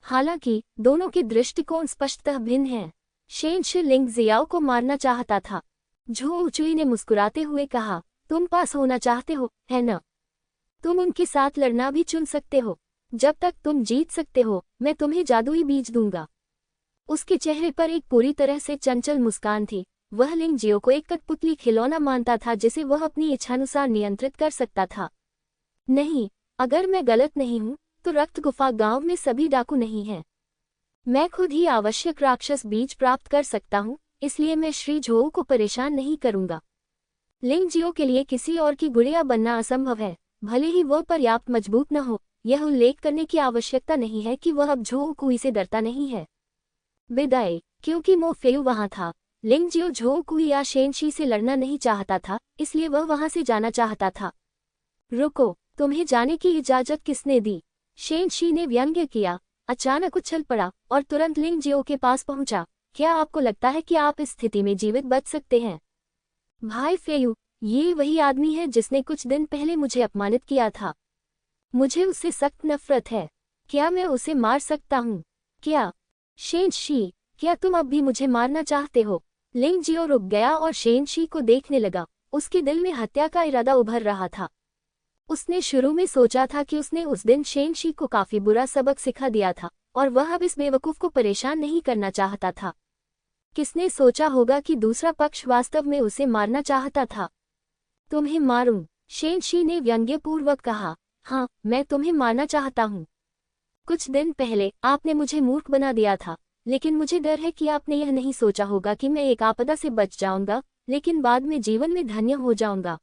हालांकि दोनों के दृष्टिकोण स्पष्टतः भिन्न हैं। शेन शी लिंग जियाओ को मारना चाहता था। झोउ चुई ने मुस्कुराते हुए कहा, तुम पास होना चाहते हो, है न? तुम उनके साथ लड़ना भी चुन सकते हो। जब तक तुम जीत सकते हो, मैं तुम्हें जादुई बीज दूंगा। उसके चेहरे पर एक पूरी तरह से चंचल मुस्कान थी। वह लिंग जियो को एक कठपुतली खिलौना मानता था जिसे वह अपनी इच्छानुसार नियंत्रित कर सकता था। नहीं, अगर मैं गलत नहीं हूं तो रक्त गुफा गांव में सभी डाकू नहीं हैं। मैं खुद ही आवश्यक राक्षस बीज प्राप्त कर सकता हूं, इसलिए मैं श्री झोउ को परेशान नहीं करूंगा। लिंग जियो के लिए किसी और की गुड़िया बनना असंभव है, भले ही वह पर्याप्त मजबूत न हो। यह उल्लेख करने की आवश्यकता नहीं है कि वह अब झोउ कुई से डरता नहीं है। विदाई, क्योंकि मो फेयू वहां था। लिंग जियो झोउ कुई या शेन शी से लड़ना नहीं चाहता था, इसलिए वह वहां से जाना चाहता था। रुको, तुम्हें जाने की इजाजत किसने दी? शेन शी ने व्यंग्य किया, अचानक उछल पड़ा और तुरंत लिंग जियो के पास पहुंचा। क्या आपको लगता है कि आप इस स्थिति में जीवित बच सकते हैं? भाई फेयू, ये वही आदमी है जिसने कुछ दिन पहले मुझे अपमानित किया था। मुझे उससे सख्त नफरत है। क्या मैं उसे मार सकता हूँ? क्या? शेन शी, क्या तुम अब भी मुझे मारना चाहते हो? लिंग जियो रुक गया और शेन शी को देखने लगा। उसके दिल में हत्या का इरादा उभर रहा था। उसने शुरू में सोचा था कि उसने उस दिन शेन शी को काफी बुरा सबक सिखा दिया था और वह अब इस बेवकूफ को परेशान नहीं करना चाहता था। किसने सोचा होगा कि दूसरा पक्ष वास्तव में उसे मारना चाहता था? तुम्हें मारूं? शेन शी ने व्यंग्यपूर्वक कहा। हाँ, मैं तुम्हें मारना चाहता हूँ। कुछ दिन पहले आपने मुझे मूर्ख बना दिया था, लेकिन मुझे डर है कि आपने यह नहीं सोचा होगा कि मैं एक आपदा से बच जाऊंगा, लेकिन बाद में जीवन में धन्य हो जाऊंगा।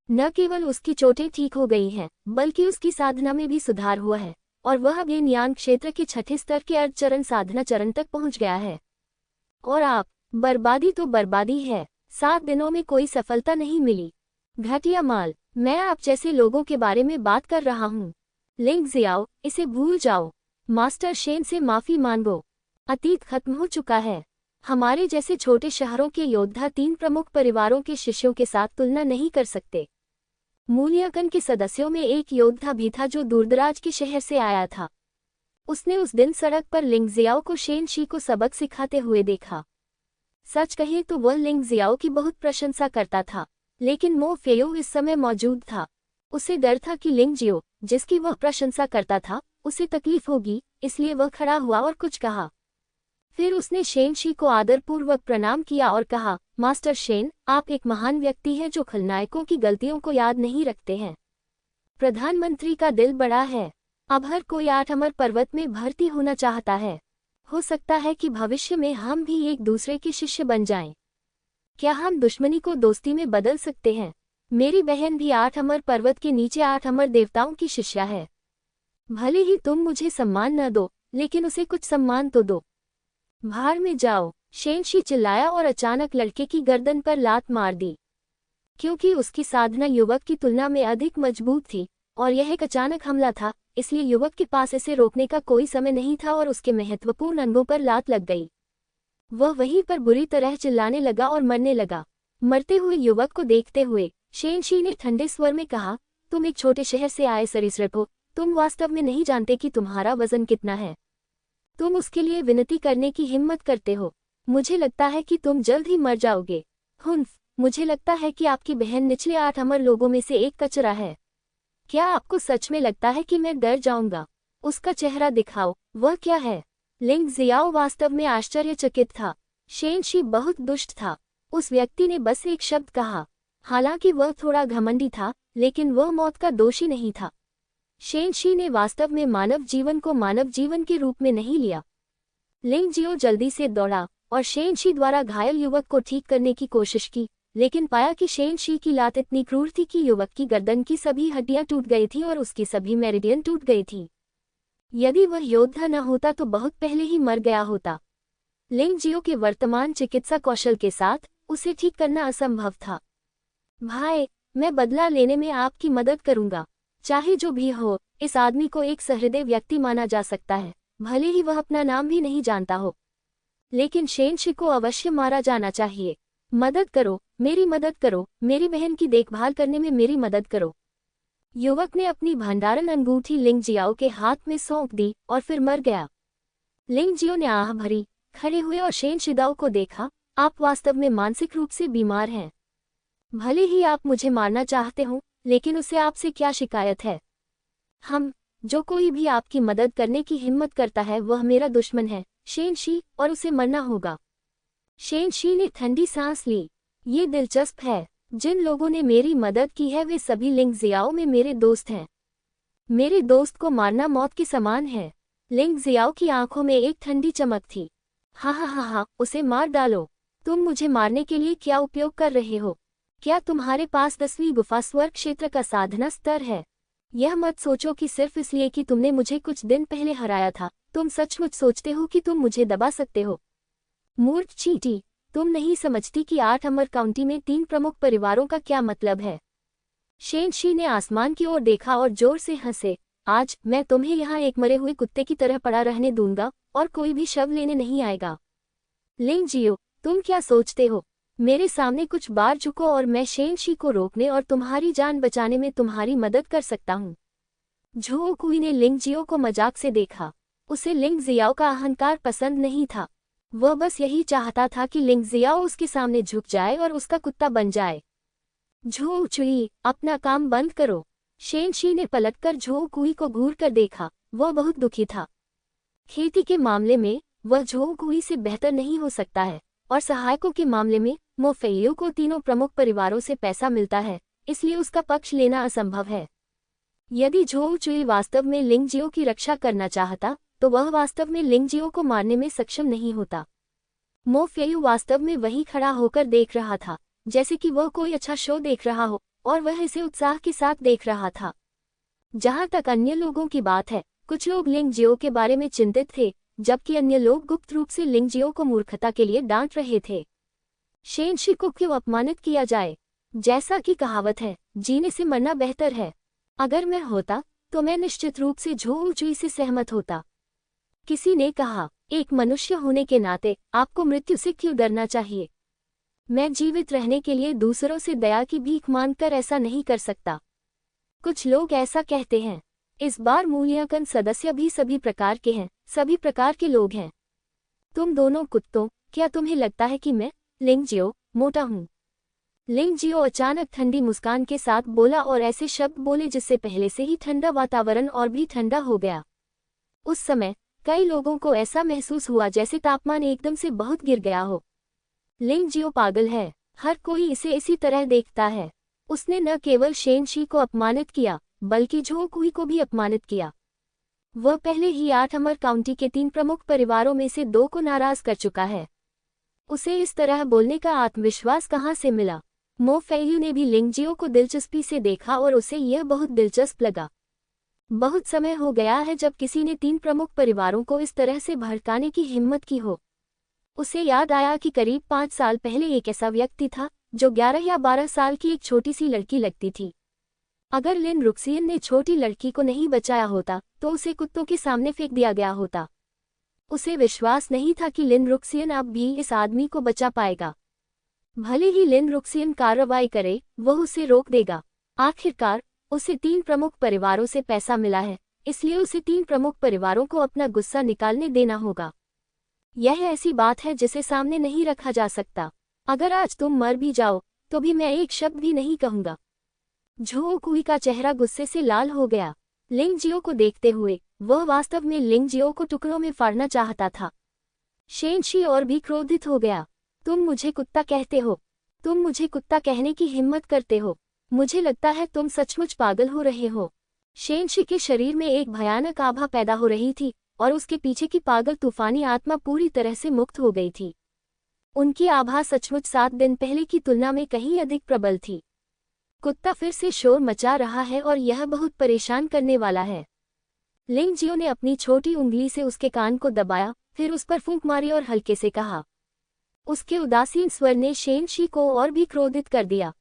न केवल उसकी चोटें ठीक हो गई हैं, बल्कि उसकी साधना में भी सुधार हुआ है और वह अब ज्ञान क्षेत्र के छठे स्तर के अर्धचरण साधना चरण तक पहुंच गया है। और आप? बर्बादी तो बर्बादी है। 7 दिनों में कोई सफलता नहीं मिली। घटिया माल। मैं आप जैसे लोगों के बारे में बात कर रहा हूँ। लिंग जियाओ, इसे भूल जाओ। मास्टर शेन से माफी मांगो। अतीत खत्म हो चुका है। हमारे जैसे छोटे शहरों के योद्धा 3 प्रमुख परिवारों के शिष्यों के साथ तुलना नहीं कर सकते। मूल्यांकन के सदस्यों में एक योद्धा भी था जो दूरदराज के शहर से आया था। उसने उस दिन सड़क पर लिंग जियाओ को शेन शी को सबक सिखाते हुए देखा। सच कहे तो वह लिंग जियाओ की बहुत प्रशंसा करता था, लेकिन मो फेयू इस समय मौजूद था। उसे डर था कि लिंग जियो, जिसकी वह प्रशंसा करता था, उसे तकलीफ होगी, इसलिए वह खड़ा हुआ और कुछ कहा। फिर उसने शेन शी को आदरपूर्वक प्रणाम किया और कहा, मास्टर शेन, आप एक महान व्यक्ति हैं जो खलनायकों की गलतियों को याद नहीं रखते हैं। प्रधानमंत्री का दिल बड़ा है। अब हर कोई 8 अमर पर्वत में भर्ती होना चाहता है। हो सकता है कि भविष्य में हम भी एक दूसरे के शिष्य बन जाएं। क्या हम दुश्मनी को दोस्ती में बदल सकते हैं? मेरी बहन भी 8 अमर पर्वत के नीचे 8 अमर देवताओं की शिष्या है। भले ही तुम मुझे सम्मान न दो, लेकिन उसे कुछ सम्मान तो दो। भाड़ में जाओ। शेन शी चिल्लाया और अचानक लड़के की गर्दन पर लात मार दी। क्योंकि उसकी साधना युवक की तुलना में अधिक मजबूत थी और यह एक अचानक हमला था, इसलिए युवक के पास इसे रोकने का कोई समय नहीं था और उसके महत्वपूर्ण अंगों पर लात लग गई। वह वहीं पर बुरी तरह चिल्लाने लगा और मरने लगा। मरते हुए युवक को देखते हुए शेन शी ने ठंडे स्वर में कहा, तुम एक छोटे शहर से आए सरीसृप हो। तुम वास्तव में नहीं जानते कि तुम्हारा वजन कितना है। तुम उसके लिए विनती करने की हिम्मत करते हो। मुझे लगता है कि तुम जल्द ही मर जाओगे। हुन्फ, मुझे लगता है कि आपकी बहन निचले 8 अमर लोगों में से एक कचरा है। क्या आपको सच में लगता है कि मैं डर जाऊंगा? उसका चेहरा दिखाओ, वह क्या है? लिंग जियाओ वास्तव में आश्चर्यचकित था। शेन शी बहुत दुष्ट था। उस व्यक्ति ने बस एक शब्द कहा। हालांकि वह थोड़ा घमंडी था, लेकिन वह मौत का दोषी नहीं था। शेन शी ने वास्तव में मानव जीवन को मानव जीवन के रूप में नहीं लिया। लिंग जियो जल्दी से दौड़ा और शेन शी द्वारा घायल युवक को ठीक करने की कोशिश की, लेकिन पाया कि शेनशी की लात इतनी क्रूर थी कि युवक की गर्दन की सभी हड्डियां टूट गई थी और उसकी सभी मेरिडियन टूट गई थी। यदि वह योद्धा न होता तो बहुत पहले ही मर गया होता। लिंग जियो के वर्तमान चिकित्सा कौशल के साथ उसे ठीक करना असंभव था। भाई, मैं बदला लेने में आपकी मदद करूंगा। चाहे जो भी हो, इस आदमी को एक सहृदय व्यक्ति माना जा सकता है, भले ही वह अपना नाम भी नहीं जानता हो। लेकिन शेनशी को अवश्य मारा जाना चाहिए। मदद करो, मेरी मदद करो, मेरी बहन की देखभाल करने में मेरी मदद करो। युवक ने अपनी भंडारण अंगूठी लिंग जियाओ के हाथ में सौंप दी और फिर मर गया। लिंग जियो ने आह भरी, खड़े हुए और शेनशिदाओ को देखा। आप वास्तव में मानसिक रूप से बीमार हैं। भले ही आप मुझे मारना चाहते हो, लेकिन उसे आपसे क्या शिकायत है? जो कोई भी आपकी मदद करने की हिम्मत करता है वह मेरा दुश्मन है, शेनशी, और उसे मरना होगा। शेनशी ने ठंडी सांस ली। ये दिलचस्प है, जिन लोगों ने मेरी मदद की है वे सभी लिंग जियाओ में मेरे दोस्त हैं। मेरे दोस्त को मारना मौत के समान है। लिंग जियाओ की आंखों में एक ठंडी चमक थी। हा, उसे मार डालो। तुम मुझे मारने के लिए क्या उपयोग कर रहे हो? क्या तुम्हारे पास 10वीं गुफा स्वर्ग क्षेत्र का साधना स्तर है? यह मत सोचो कि सिर्फ इसलिए कि तुमने मुझे कुछ दिन पहले हराया था, तुम सचमुच सोचते हो कि तुम मुझे दबा सकते हो। मूर्ख चींटी, तुम नहीं समझती कि 8 अमर काउंटी में 3 प्रमुख परिवारों का क्या मतलब है। शेनशी ने आसमान की ओर देखा और जोर से हंसे। आज मैं तुम्हें यहाँ एक मरे हुए कुत्ते की तरह पड़ा रहने दूंगा और कोई भी शव लेने नहीं आएगा। लिंग जियो, तुम क्या सोचते हो? मेरे सामने कुछ बार झुको और मैं शेनशी को रोकने और तुम्हारी जान बचाने में तुम्हारी मदद कर सकता हूँ। झो कुई ने लिंग जियो को मजाक से देखा। उसे लिंग जियाओ का अहंकार पसंद नहीं था। वह बस यही चाहता था कि लिंग जियाओ उसके सामने झुक जाए और उसका कुत्ता बन जाए। झो चुई, अपना काम बंद करो। शेनशी ने पलटकर झो कुई को घूर कर देखा। वह बहुत दुखी था। खेती के मामले में वह झो कुई से बेहतर नहीं हो सकता है, और सहायकों के मामले में मोफेयू को तीनों प्रमुख परिवारों से पैसा मिलता है, इसलिए उसका पक्ष लेना असंभव है। यदि झो चुई वास्तव में लिंग जियो की रक्षा करना चाहता तो वह वास्तव में लिंग जियो को मारने में सक्षम नहीं होता। मोफेयू वास्तव में वहीं खड़ा होकर देख रहा था, जैसे कि वह कोई अच्छा शो देख रहा हो, और वह इसे उत्साह के साथ देख रहा था। जहां तक अन्य लोगों की बात है, कुछ लोग लिंग जियो के बारे में चिंतित थे, जबकि अन्य लोग गुप्त रूप से लिंग जियो को मूर्खता के लिए डांट रहे थे। शेनशी को क्यों अपमानित किया जाए? जैसा कि कहावत है, जीने से मरना बेहतर है। अगर मैं होता तो मैं निश्चित रूप से झो चुई से सहमत होता। किसी ने कहा, एक मनुष्य होने के नाते आपको मृत्यु से क्यों डरना चाहिए? मैं जीवित रहने के लिए दूसरों से दया की भीख मांगकर ऐसा नहीं कर सकता। कुछ लोग ऐसा कहते हैं। इस बार मूल्यांकन सदस्य भी सभी प्रकार के हैं, सभी प्रकार के लोग हैं। तुम दोनों कुत्तों, क्या तुम्हें लगता है कि मैं, लिंग जियो, मोटा हूँ? लिंग जियो अचानक ठंडी मुस्कान के साथ बोला और ऐसे शब्द बोले जिससे पहले से ही ठंडा वातावरण और भी ठंडा हो गया। उस समय कई लोगों को ऐसा महसूस हुआ जैसे तापमान एकदम से बहुत गिर गया हो। लिंग जियो पागल है, हर कोई इसे इसी तरह देखता है। उसने न केवल शेनशी को अपमानित किया, बल्कि झो कुई को भी अपमानित किया। वह पहले ही 8 अमर काउंटी के 3 प्रमुख परिवारों में से 2 को नाराज कर चुका है। उसे इस तरह बोलने का आत्मविश्वास कहाँ से मिला? मोफेयू ने भी लिंग जियो को दिलचस्पी से देखा और उसे यह बहुत दिलचस्प लगा। बहुत समय हो गया है जब किसी ने 3 प्रमुख परिवारों को इस तरह से भड़काने की हिम्मत की हो। उसे याद आया कि करीब 5 साल पहले एक ऐसा व्यक्ति था जो 11 या 12 साल की एक छोटी सी लड़की लगती थी। अगर लिन रुक्सियन ने छोटी लड़की को नहीं बचाया होता तो उसे कुत्तों के सामने फेंक दिया गया होता। उसे विश्वास नहीं था कि लिन रुक्सियन अब भी इस आदमी को बचा पाएगा। भले ही लिन रुक्सियन कार्रवाई करे, वह उसे रोक देगा। आखिरकार उसे 3 प्रमुख परिवारों से पैसा मिला है, इसलिए उसे 3 प्रमुख परिवारों को अपना गुस्सा निकालने देना होगा। यह ऐसी बात है जिसे सामने नहीं रखा जा सकता। अगर आज तुम मर भी जाओ तो भी मैं एक शब्द भी नहीं कहूंगा। झो कुई का चेहरा गुस्से से लाल हो गया। लिंग जियो को देखते हुए वह वास्तव में लिंग जियो को टुकड़ों में फाड़ना चाहता था। शेनशी और भी क्रोधित हो गया। तुम मुझे कुत्ता कहते हो? तुम मुझे कुत्ता कहने की हिम्मत करते हो? मुझे लगता है तुम सचमुच पागल हो रहे हो। शेनशी के शरीर में एक भयानक आभा पैदा हो रही थी और उसके पीछे की पागल तूफानी आत्मा पूरी तरह से मुक्त हो गई थी। उनकी आभा सचमुच 7 दिन पहले की तुलना में कहीं अधिक प्रबल थी। कुत्ता फिर से शोर मचा रहा है और यह बहुत परेशान करने वाला है। लिंग जियो ने अपनी छोटी उंगली से उसके कान को दबाया, फिर उस पर फूंक मारी और हल्के से कहा। उसके उदासीन स्वर ने शेनशी को और भी क्रोधित कर दिया।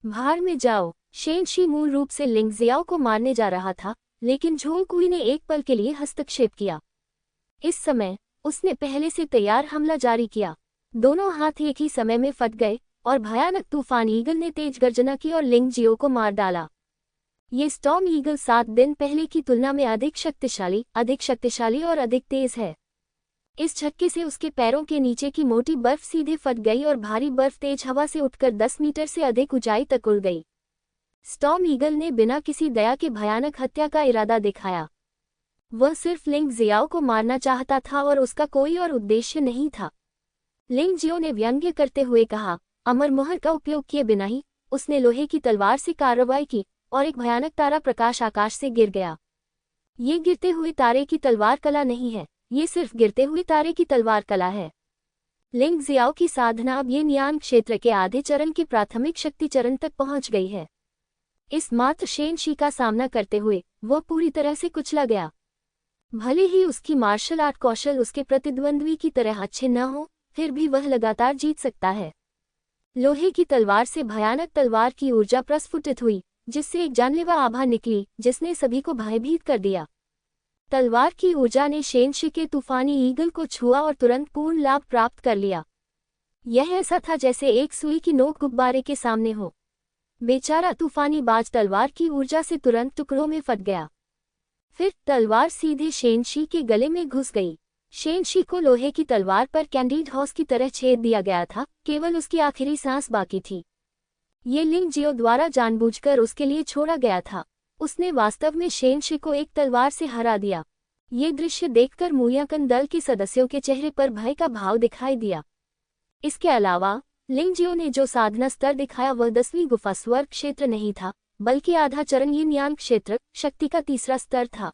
भाड़ में जाओ। शेनशी मूल रूप से लिंग जियाओ को मारने जा रहा था, लेकिन झोंगकुई ने एक पल के लिए हस्तक्षेप किया। इस समय उसने पहले से तैयार हमला जारी किया। दोनों हाथ एक ही समय में फट गए और भयानक तूफान ईगल ने तेज गर्जना की और लिंग जियो को मार डाला। ये स्टॉर्म ईगल 7 दिन पहले की तुलना में अधिक शक्तिशाली और अधिक तेज है। इस झटके से उसके पैरों के नीचे की मोटी बर्फ सीधे फट गई और भारी बर्फ तेज हवा से उठकर 10 मीटर से अधिक ऊंचाई तक उड़ गई। स्टॉर्म ईगल ने बिना किसी दया के भयानक हत्या का इरादा दिखाया। वह सिर्फ लिंग जियाओ को मारना चाहता था और उसका कोई और उद्देश्य नहीं था। लिंग जियो ने व्यंग्य करते हुए कहा, अमर मोहर का उपयोग किए बिना ही उसने लोहे की तलवार से कार्रवाई की और एक भयानक तारा प्रकाश आकाश से गिर गया। ये गिरते हुए तारे की तलवार कला नहीं है, ये सिर्फ गिरते हुए तारे की तलवार कला है। लिंग जियाओ की साधना अब ये नियान क्षेत्र के आधे चरण के प्राथमिक शक्ति चरण तक पहुंच गई है। इस मात्र शेनशी का सामना करते हुए वह पूरी तरह से कुचला गया। भले ही उसकी मार्शल आर्ट कौशल उसके प्रतिद्वंद्वी की तरह अच्छे न हो, फिर भी वह लगातार जीत सकता है। लोहे की तलवार से भयानक तलवार की ऊर्जा प्रस्फुटित हुई, जिससे एक जानलेवा आभा निकली जिसने सभी को भयभीत कर दिया। तलवार की ऊर्जा ने शेनशी के तूफानी ईगल को छुआ और तुरंत पूर्ण लाभ प्राप्त कर लिया। यह ऐसा था जैसे एक सुई की नोक गुब्बारे के सामने हो। बेचारा तूफानी बाज तलवार की ऊर्जा से तुरंत टुकड़ों में फट गया। फिर तलवार सीधे शेनशी के गले में घुस गई। शेनशी को लोहे की तलवार पर कैंडीड हॉर्स की तरह छेद दिया गया था, केवल उसकी आखिरी सांस बाकी थी। ये लिंग जियो द्वारा जानबूझकर उसके लिए छोड़ा गया था। उसने वास्तव में शेनशी को एक तलवार से हरा दिया। ये दृश्य देखकर मूल्यांकन दल के सदस्यों के चेहरे पर भय का भाव दिखाई दिया। इसके अलावा लिंग जियो ने जो साधना स्तर दिखाया वह 10वीं गुफा स्वर्ग क्षेत्र नहीं था, बल्कि आधा चरण यिन यांग क्षेत्र शक्ति का तीसरा स्तर था।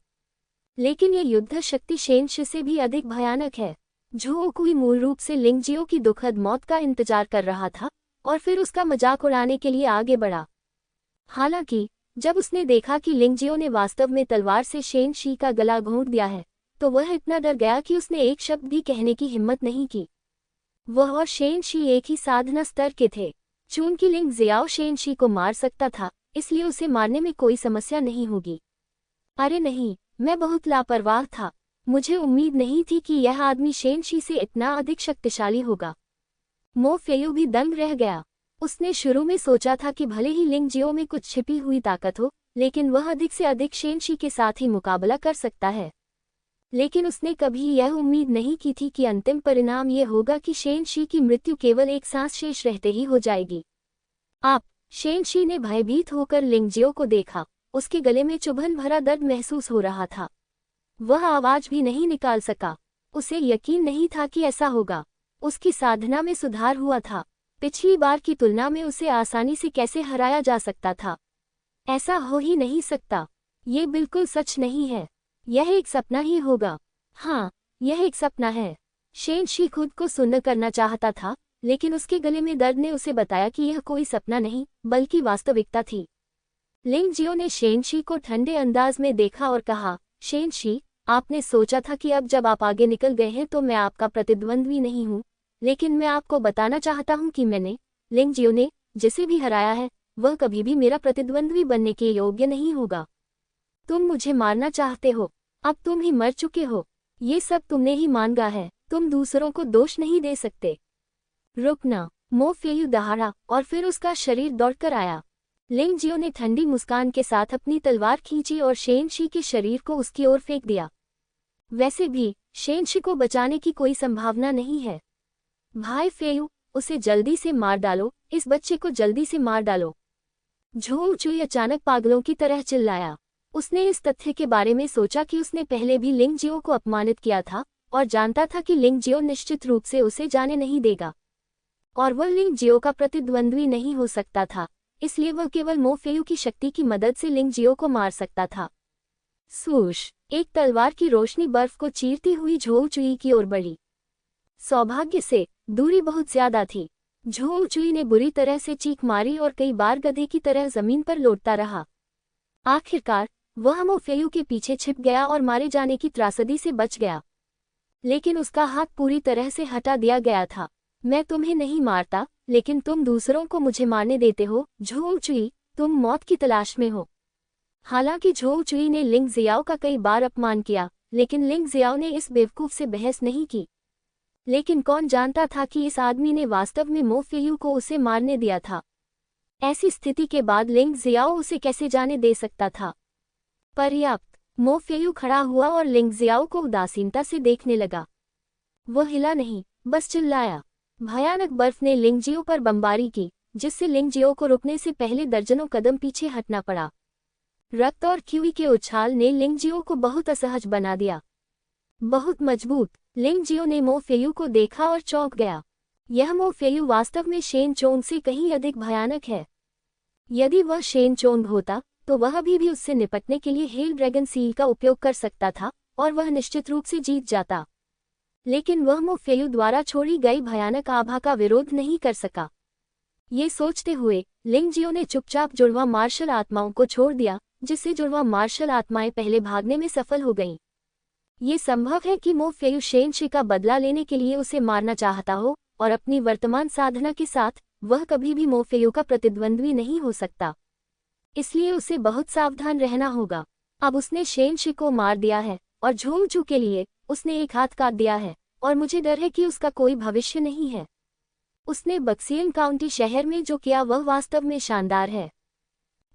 लेकिन ये युद्ध शक्ति शेनशी से भी अधिक भयानक है। झोंगकुई मूल रूप से लिंग जियो की दुखद मौत का इंतजार कर रहा था और फिर उसका मजाक उड़ाने के लिए आगे बढ़ा। हालांकि जब उसने देखा कि लिंग जियो ने वास्तव में तलवार से शेनशी का गला घोंट दिया है, तो वह इतना डर गया कि उसने एक शब्द भी कहने की हिम्मत नहीं की। वह और शेनशी एक ही साधना स्तर के थे। चूंकि लिंग जियाओ शेनशी को मार सकता था, इसलिए उसे मारने में कोई समस्या नहीं होगी। अरे नहीं, मैं बहुत लापरवाह था। मुझे उम्मीद नहीं थी कि यह आदमी शेनशी से इतना अधिक शक्तिशाली होगा। मो फेयू भी दंग रह गया। उसने शुरू में सोचा था कि भले ही लिंग जियो में कुछ छिपी हुई ताकत हो, लेकिन वह अधिक से अधिक शेनशी के साथ ही मुकाबला कर सकता है। लेकिन उसने कभी यह उम्मीद नहीं की थी कि अंतिम परिणाम ये होगा कि शेनशी की मृत्यु केवल एक सांस शेष रहते ही हो जाएगी। शेनशी ने भयभीत होकर लिंग जियो को देखा। उसके गले में चुभन भरा दर्द महसूस हो रहा था। वह आवाज भी नहीं निकाल सका। उसे यकीन नहीं था कि ऐसा होगा। उसकी साधना में सुधार हुआ था। पिछली बार की तुलना में उसे आसानी से कैसे हराया जा सकता था? ऐसा हो ही नहीं सकता। ये बिल्कुल सच नहीं है। यह एक सपना ही होगा। हाँ, यह एक सपना है। शेनशी खुद को सुन्न करना चाहता था, लेकिन उसके गले में दर्द ने उसे बताया कि यह कोई सपना नहीं, बल्कि वास्तविकता थी। लिंग जियो ने शेनशी को ठंडे अंदाज में देखा और कहा, शेनशी, आपने सोचा था कि अब जब आप आगे निकल गए हैं तो मैं आपका प्रतिद्वंद्वी नहीं हूँ, लेकिन मैं आपको बताना चाहता हूँ कि मैंने, लिंग जियो ने, जिसे भी हराया है, वह कभी भी मेरा प्रतिद्वंद्वी बनने के योग्य नहीं होगा। तुम मुझे मारना चाहते हो। अब तुम ही मर चुके हो। ये सब तुमने ही मांगा है। तुम दूसरों को दोष नहीं दे सकते। रुकना। मो फेयू दहाड़ा और फिर उसका शरीर दौड़कर आया। लिंग जियो ने ठंडी मुस्कान के साथ अपनी तलवार खींची और शेनशी के शरीर को उसकी ओर फेंक दिया। वैसे भी शेनशी को बचाने की कोई संभावना नहीं है। भाई फेयू, उसे जल्दी से मार डालो। इस बच्चे को जल्दी से मार डालो। झोंगचुई अचानक पागलों की तरह चिल्लाया। उसने इस तथ्य के बारे में सोचा कि उसने पहले भी लिंग जियो को अपमानित किया था और जानता था कि लिंग जियो निश्चित रूप से उसे जाने नहीं देगा और वह लिंग जियो का प्रतिद्वंद्वी नहीं हो सकता था, इसलिए वह केवल मो फेयू की शक्ति की मदद से लिंग जियो को मार सकता था। स्वूश! एक तलवार की रोशनी बर्फ को चीरती हुई झोंगचुई की ओर बढ़ी। सौभाग्य से दूरी बहुत ज्यादा थी। झोंग चुई ने बुरी तरह से चीख मारी और कई बार गधे की तरह जमीन पर लौटता रहा। आखिरकार वह मो फेयू के पीछे छिप गया और मारे जाने की त्रासदी से बच गया, लेकिन उसका हाथ पूरी तरह से हटा दिया गया था। मैं तुम्हें नहीं मारता, लेकिन तुम दूसरों को मुझे मारने देते हो। झोंग चुई, तुम मौत की तलाश में हो। हालांकि झोंग चुई ने लिंग जियाओ का कई बार अपमान किया, लेकिन लिंग जियाओ ने इस बेवकूफ से बहस नहीं की। लेकिन कौन जानता था कि इस आदमी ने वास्तव में मो फेयू को उसे मारने दिया था। ऐसी स्थिति के बाद लिंग जियाओ उसे कैसे जाने दे सकता था। पर्याप्त। मो फेयू खड़ा हुआ और लिंग जियाओ को उदासीनता से देखने लगा। वह हिला नहीं, बस चिल्लाया। भयानक बर्फ ने लिंगजियो पर बमबारी की, जिससे लिंगजियो को रुकने से पहले दर्जनों कदम पीछे हटना पड़ा। रक्त और ख्यूई के उछाल ने लिंगजियो को बहुत असहज बना दिया। बहुत मजबूत। लिंगजियो ने मो फेयू को देखा और चौंक गया। यह मो फेयू वास्तव में शेन चोंग से कहीं अधिक भयानक है। यदि वह शेन चोंग होता तो वह भी उससे निपटने के लिए हेल ड्रैगन सील का उपयोग कर सकता था और वह निश्चित रूप से जीत जाता। लेकिन वह मो फेयू द्वारा छोड़ी गई भयानक आभा का विरोध नहीं कर सका। ये सोचते हुए लिंगजियो ने चुपचाप जुड़वा मार्शल आत्माओं को छोड़ दिया, जिससे जुड़वा मार्शल आत्माएं पहले भागने में सफल हो गईं। ये संभव है कि मो फेयू शेनशी का बदला लेने के लिए उसे मारना चाहता हो, और अपनी वर्तमान साधना के साथ वह कभी भी मो फेयू का प्रतिद्वंद्वी नहीं हो सकता। इसलिए उसे बहुत सावधान रहना होगा। अब उसने शेनशी को मार दिया है और झोंगचू के लिए उसने एक हाथ काट दिया है, और मुझे डर है कि उसका कोई भविष्य नहीं है। उसने बक्सियन काउंटी शहर में जो किया वह वास्तव में शानदार है।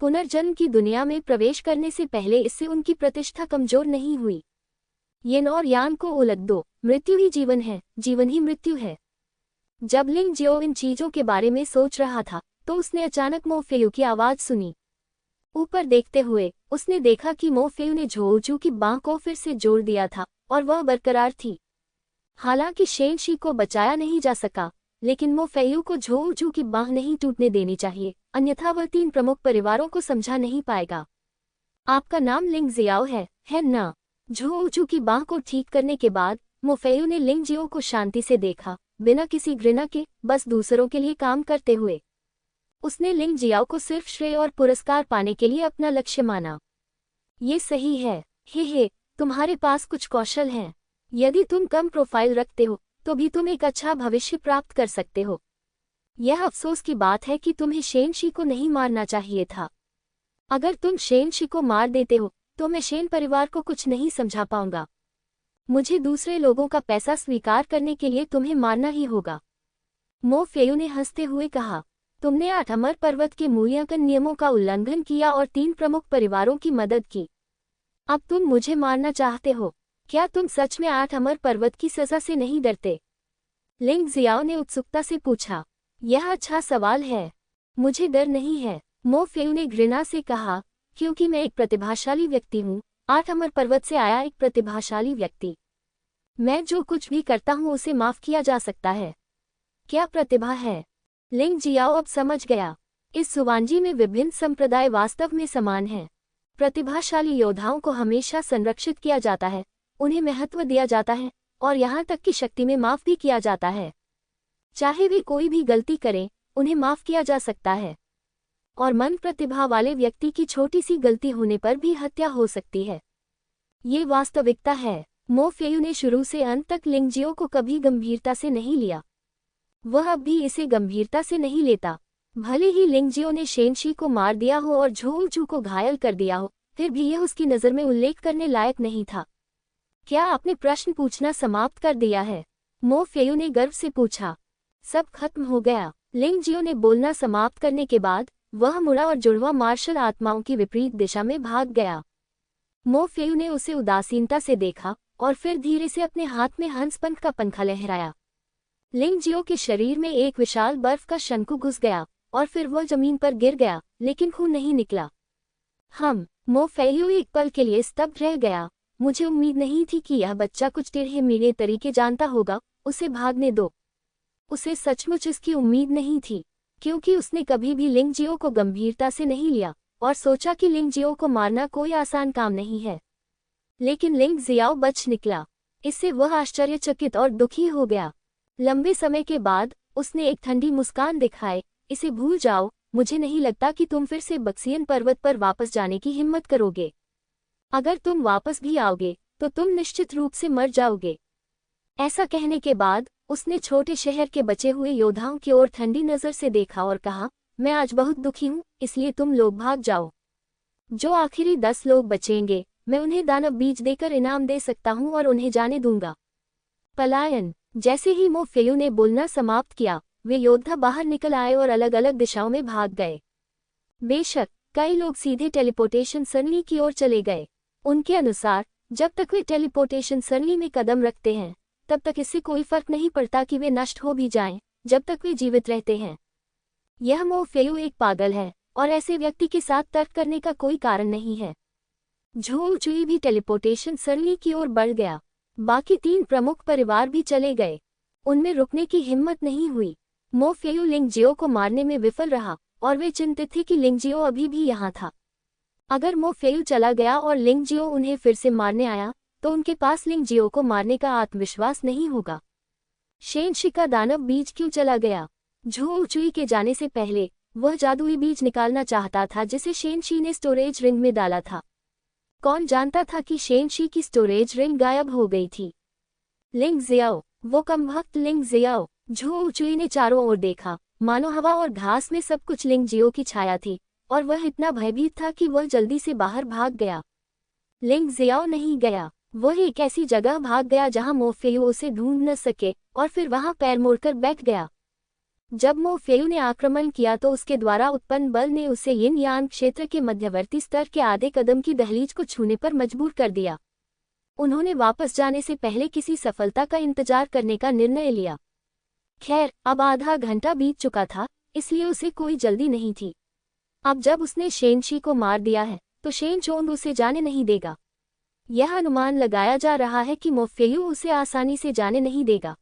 पुनर्जन्म की दुनिया में प्रवेश करने से पहले इससे उनकी प्रतिष्ठा कमजोर नहीं हुई। येन और यान को उलट दो, मृत्यु ही जीवन है, जीवन ही मृत्यु है। जब लिंगजियो इन चीजों के बारे में सोच रहा था तो उसने अचानक मो फेयू की आवाज सुनी। ऊपर देखते हुए उसने देखा कि मो फेयू ने झोंगचू की बांह को फिर से जोड़ दिया था और वह बरकरार थी। हालांकि शेनशी को बचाया नहीं जा सका, लेकिन मो फेयू को झोंगचू की बांह नहीं टूटने देनी चाहिए, अन्यथा वह 3 प्रमुख परिवारों को समझा नहीं पाएगा। आपका नाम लिंग जियाओ है ना? झोंगचू की बांह को ठीक करने के बाद मो फेयू ने लिंगजियो को शांति से देखा, बिना किसी घृणा के, बस दूसरों के लिए काम करते हुए। उसने लिंगजियाओ को सिर्फ श्रेय और पुरस्कार पाने के लिए अपना लक्ष्य माना। ये सही है। हे, तुम्हारे पास कुछ कौशल हैं। यदि तुम कम प्रोफाइल रखते हो तो भी तुम एक अच्छा भविष्य प्राप्त कर सकते हो। यह अफसोस की बात है कि तुम्हें शेनशी को नहीं मारना चाहिए था। अगर तुम शेनशी को मार देते हो तो मैं शेन परिवार को कुछ नहीं समझा पाऊंगा। मुझे दूसरे लोगों का पैसा स्वीकार करने के लिए तुम्हें मारना ही होगा। मो फेयू ने हंसते हुए कहा, तुमने 8 अमर पर्वत के मूल्यांकन नियमों का उल्लंघन किया और 3 प्रमुख परिवारों की मदद की। अब तुम मुझे मारना चाहते हो? क्या तुम सच में 8 अमर पर्वत की सजा से नहीं डरते? लिंग जियाओ ने उत्सुकता से पूछा। यह अच्छा सवाल है। मुझे डर नहीं है, मो फेयू ने घृणा से कहा, क्योंकि मैं एक प्रतिभाशाली व्यक्ति हूँ, 8 अमर पर्वत से आया एक प्रतिभाशाली व्यक्ति। मैं जो कुछ भी करता हूँ उसे माफ किया जा सकता है। क्या प्रतिभा है? लिंग जियाओ अब समझ गया। इस सुवांजी में विभिन्न संप्रदाय वास्तव में समान हैं। प्रतिभाशाली योद्धाओं को हमेशा संरक्षित किया जाता है, उन्हें महत्व दिया जाता है और यहाँ तक कि शक्ति में माफ भी किया जाता है। चाहे वे कोई भी गलती करें, उन्हें माफ किया जा सकता है। और मन प्रतिभा वाले व्यक्ति की छोटी सी गलती होने पर भी हत्या हो सकती है। ये वास्तविकता है। मो फेयू ने शुरू से अंत तक लिंगजियो को कभी गंभीरता से नहीं लिया। वह अब भी इसे गंभीरता से नहीं लेता। भले ही लिंगजियो ने शेनशी को मार दिया हो और झोंगचू को घायल कर दिया हो, फिर भी यह उसकी नज़र में उल्लेख करने लायक नहीं था। क्या आपने प्रश्न पूछना समाप्त कर दिया है? मो फेयू ने गर्व से पूछा। सब खत्म हो गया। लिंगजियो ने बोलना समाप्त करने के बाद वह मुड़ा और जुड़वा मार्शल आत्माओं की विपरीत दिशा में भाग गया। मो फेयू ने उसे उदासीनता से देखा और फिर धीरे से अपने हाथ में हंसपंख का पंखा लहराया। लिंगजियो के शरीर में एक विशाल बर्फ का शंकु घुस गया और फिर वह जमीन पर गिर गया, लेकिन खून नहीं निकला। मो फेयू एक पल के लिए स्तब्ध रह गया। मुझे उम्मीद नहीं थी कि यह बच्चा कुछ टेढ़े मेढ़े तरीके जानता होगा। उसे भागने दो। उसे सचमुच इसकी उम्मीद नहीं थी, क्योंकि उसने कभी भी लिंगजियो को गंभीरता से नहीं लिया और सोचा कि लिंगजियो को मारना कोई आसान काम नहीं है। लेकिन लिंग जियाओ बच निकला। इससे वह आश्चर्यचकित और दुखी हो गया। लंबे समय के बाद उसने एक ठंडी मुस्कान दिखाए, इसे भूल जाओ, मुझे नहीं लगता कि तुम फिर से बक्सियन पर्वत पर वापस जाने की हिम्मत करोगे। अगर तुम वापस भी आओगे तो तुम निश्चित रूप से मर जाओगे। ऐसा कहने के बाद उसने छोटे शहर के बचे हुए योद्धाओं की ओर ठंडी नज़र से देखा और कहा, मैं आज बहुत दुखी हूँ, इसलिए तुम लोग भाग जाओ। जो आखिरी 10 लोग बचेंगे मैं उन्हें दानव बीज देकर इनाम दे सकता हूँ और उन्हें जाने दूंगा। पलायन। जैसे ही मो फेयू ने बोलना समाप्त किया, वे योद्धा बाहर निकल आए और अलग अलग दिशाओं में भाग गए। बेशक कई लोग सीधे टेलीपोर्टेशन सरणी की ओर चले गए। उनके अनुसार जब तक वे टेलीपोर्टेशन सरणी में कदम रखते हैं तब तक इससे कोई फर्क नहीं पड़ता कि वे नष्ट हो भी जाएं, जब तक वे जीवित रहते हैं। यह मो फेयू एक पागल है और ऐसे व्यक्ति के साथ तर्क करने का कोई कारण नहीं है। झोउ चुई भी टेलीपोर्टेशन सरणी की ओर बढ़ गया। बाकी 3 प्रमुख परिवार भी चले गए। उनमें रुकने की हिम्मत नहीं हुई। मो फेयू लिंगजियो को मारने में विफल रहा और वे चिंतित थे कि लिंगजियो अभी भी यहाँ था। अगर मो फेयू चला गया और लिंगजियो उन्हें फिर से मारने आया तो उनके पास लिंगजियो को मारने का आत्मविश्वास नहीं होगा। शेनशी का दानव बीज क्यों चला गया? झोउ चुई के जाने से पहले वह जादुई बीज निकालना चाहता था जिसे शेनशी ने स्टोरेज रिंग में डाला था। कौन जानता था कि शेनशी की स्टोरेज रिंग गायब हो गई थी। लिंग जियाओ, वो कमबख्त लिंग जियाओ। झोउ चुई ने चारों ओर देखा, मानो हवा और घास में सब कुछ लिंगजियो की छाया थी और वह इतना भयभीत था कि वह जल्दी से बाहर भाग गया। लिंग जियाओ नहीं गया, वह एक ऐसी जगह भाग गया जहां मो फेयू उसे ढूंढ न सके और फिर वहां पैर मोड़कर बैठ गया। जब मो फेयू ने आक्रमण किया तो उसके द्वारा उत्पन्न बल ने उसे यिन यान क्षेत्र के मध्यवर्ती स्तर के आधे कदम की दहलीज को छूने पर मजबूर कर दिया। उन्होंने वापस जाने से पहले किसी सफलता का इंतजार करने का निर्णय लिया। खैर, अब आधा घंटा बीत चुका था, इसलिए उसे कोई जल्दी नहीं थी। अब जब उसने शेनशी को मार दिया है तो शेनचोंग उसे जाने नहीं देगा। यह अनुमान लगाया जा रहा है कि मो फेयू उसे आसानी से जाने नहीं देगा।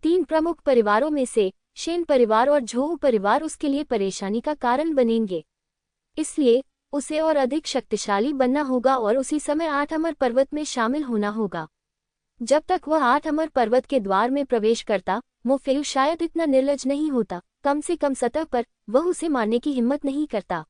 3 प्रमुख परिवारों में से शेन परिवार और झोउ परिवार उसके लिए परेशानी का कारण बनेंगे। इसलिए उसे और अधिक शक्तिशाली बनना होगा और उसी समय 8 अमर पर्वत में शामिल होना होगा। जब तक वह 8 अमर पर्वत के द्वार में प्रवेश करता, मो फेयू शायद इतना निर्लज नहीं होता। कम से कम सतह पर वह उसे मारने की हिम्मत नहीं करता।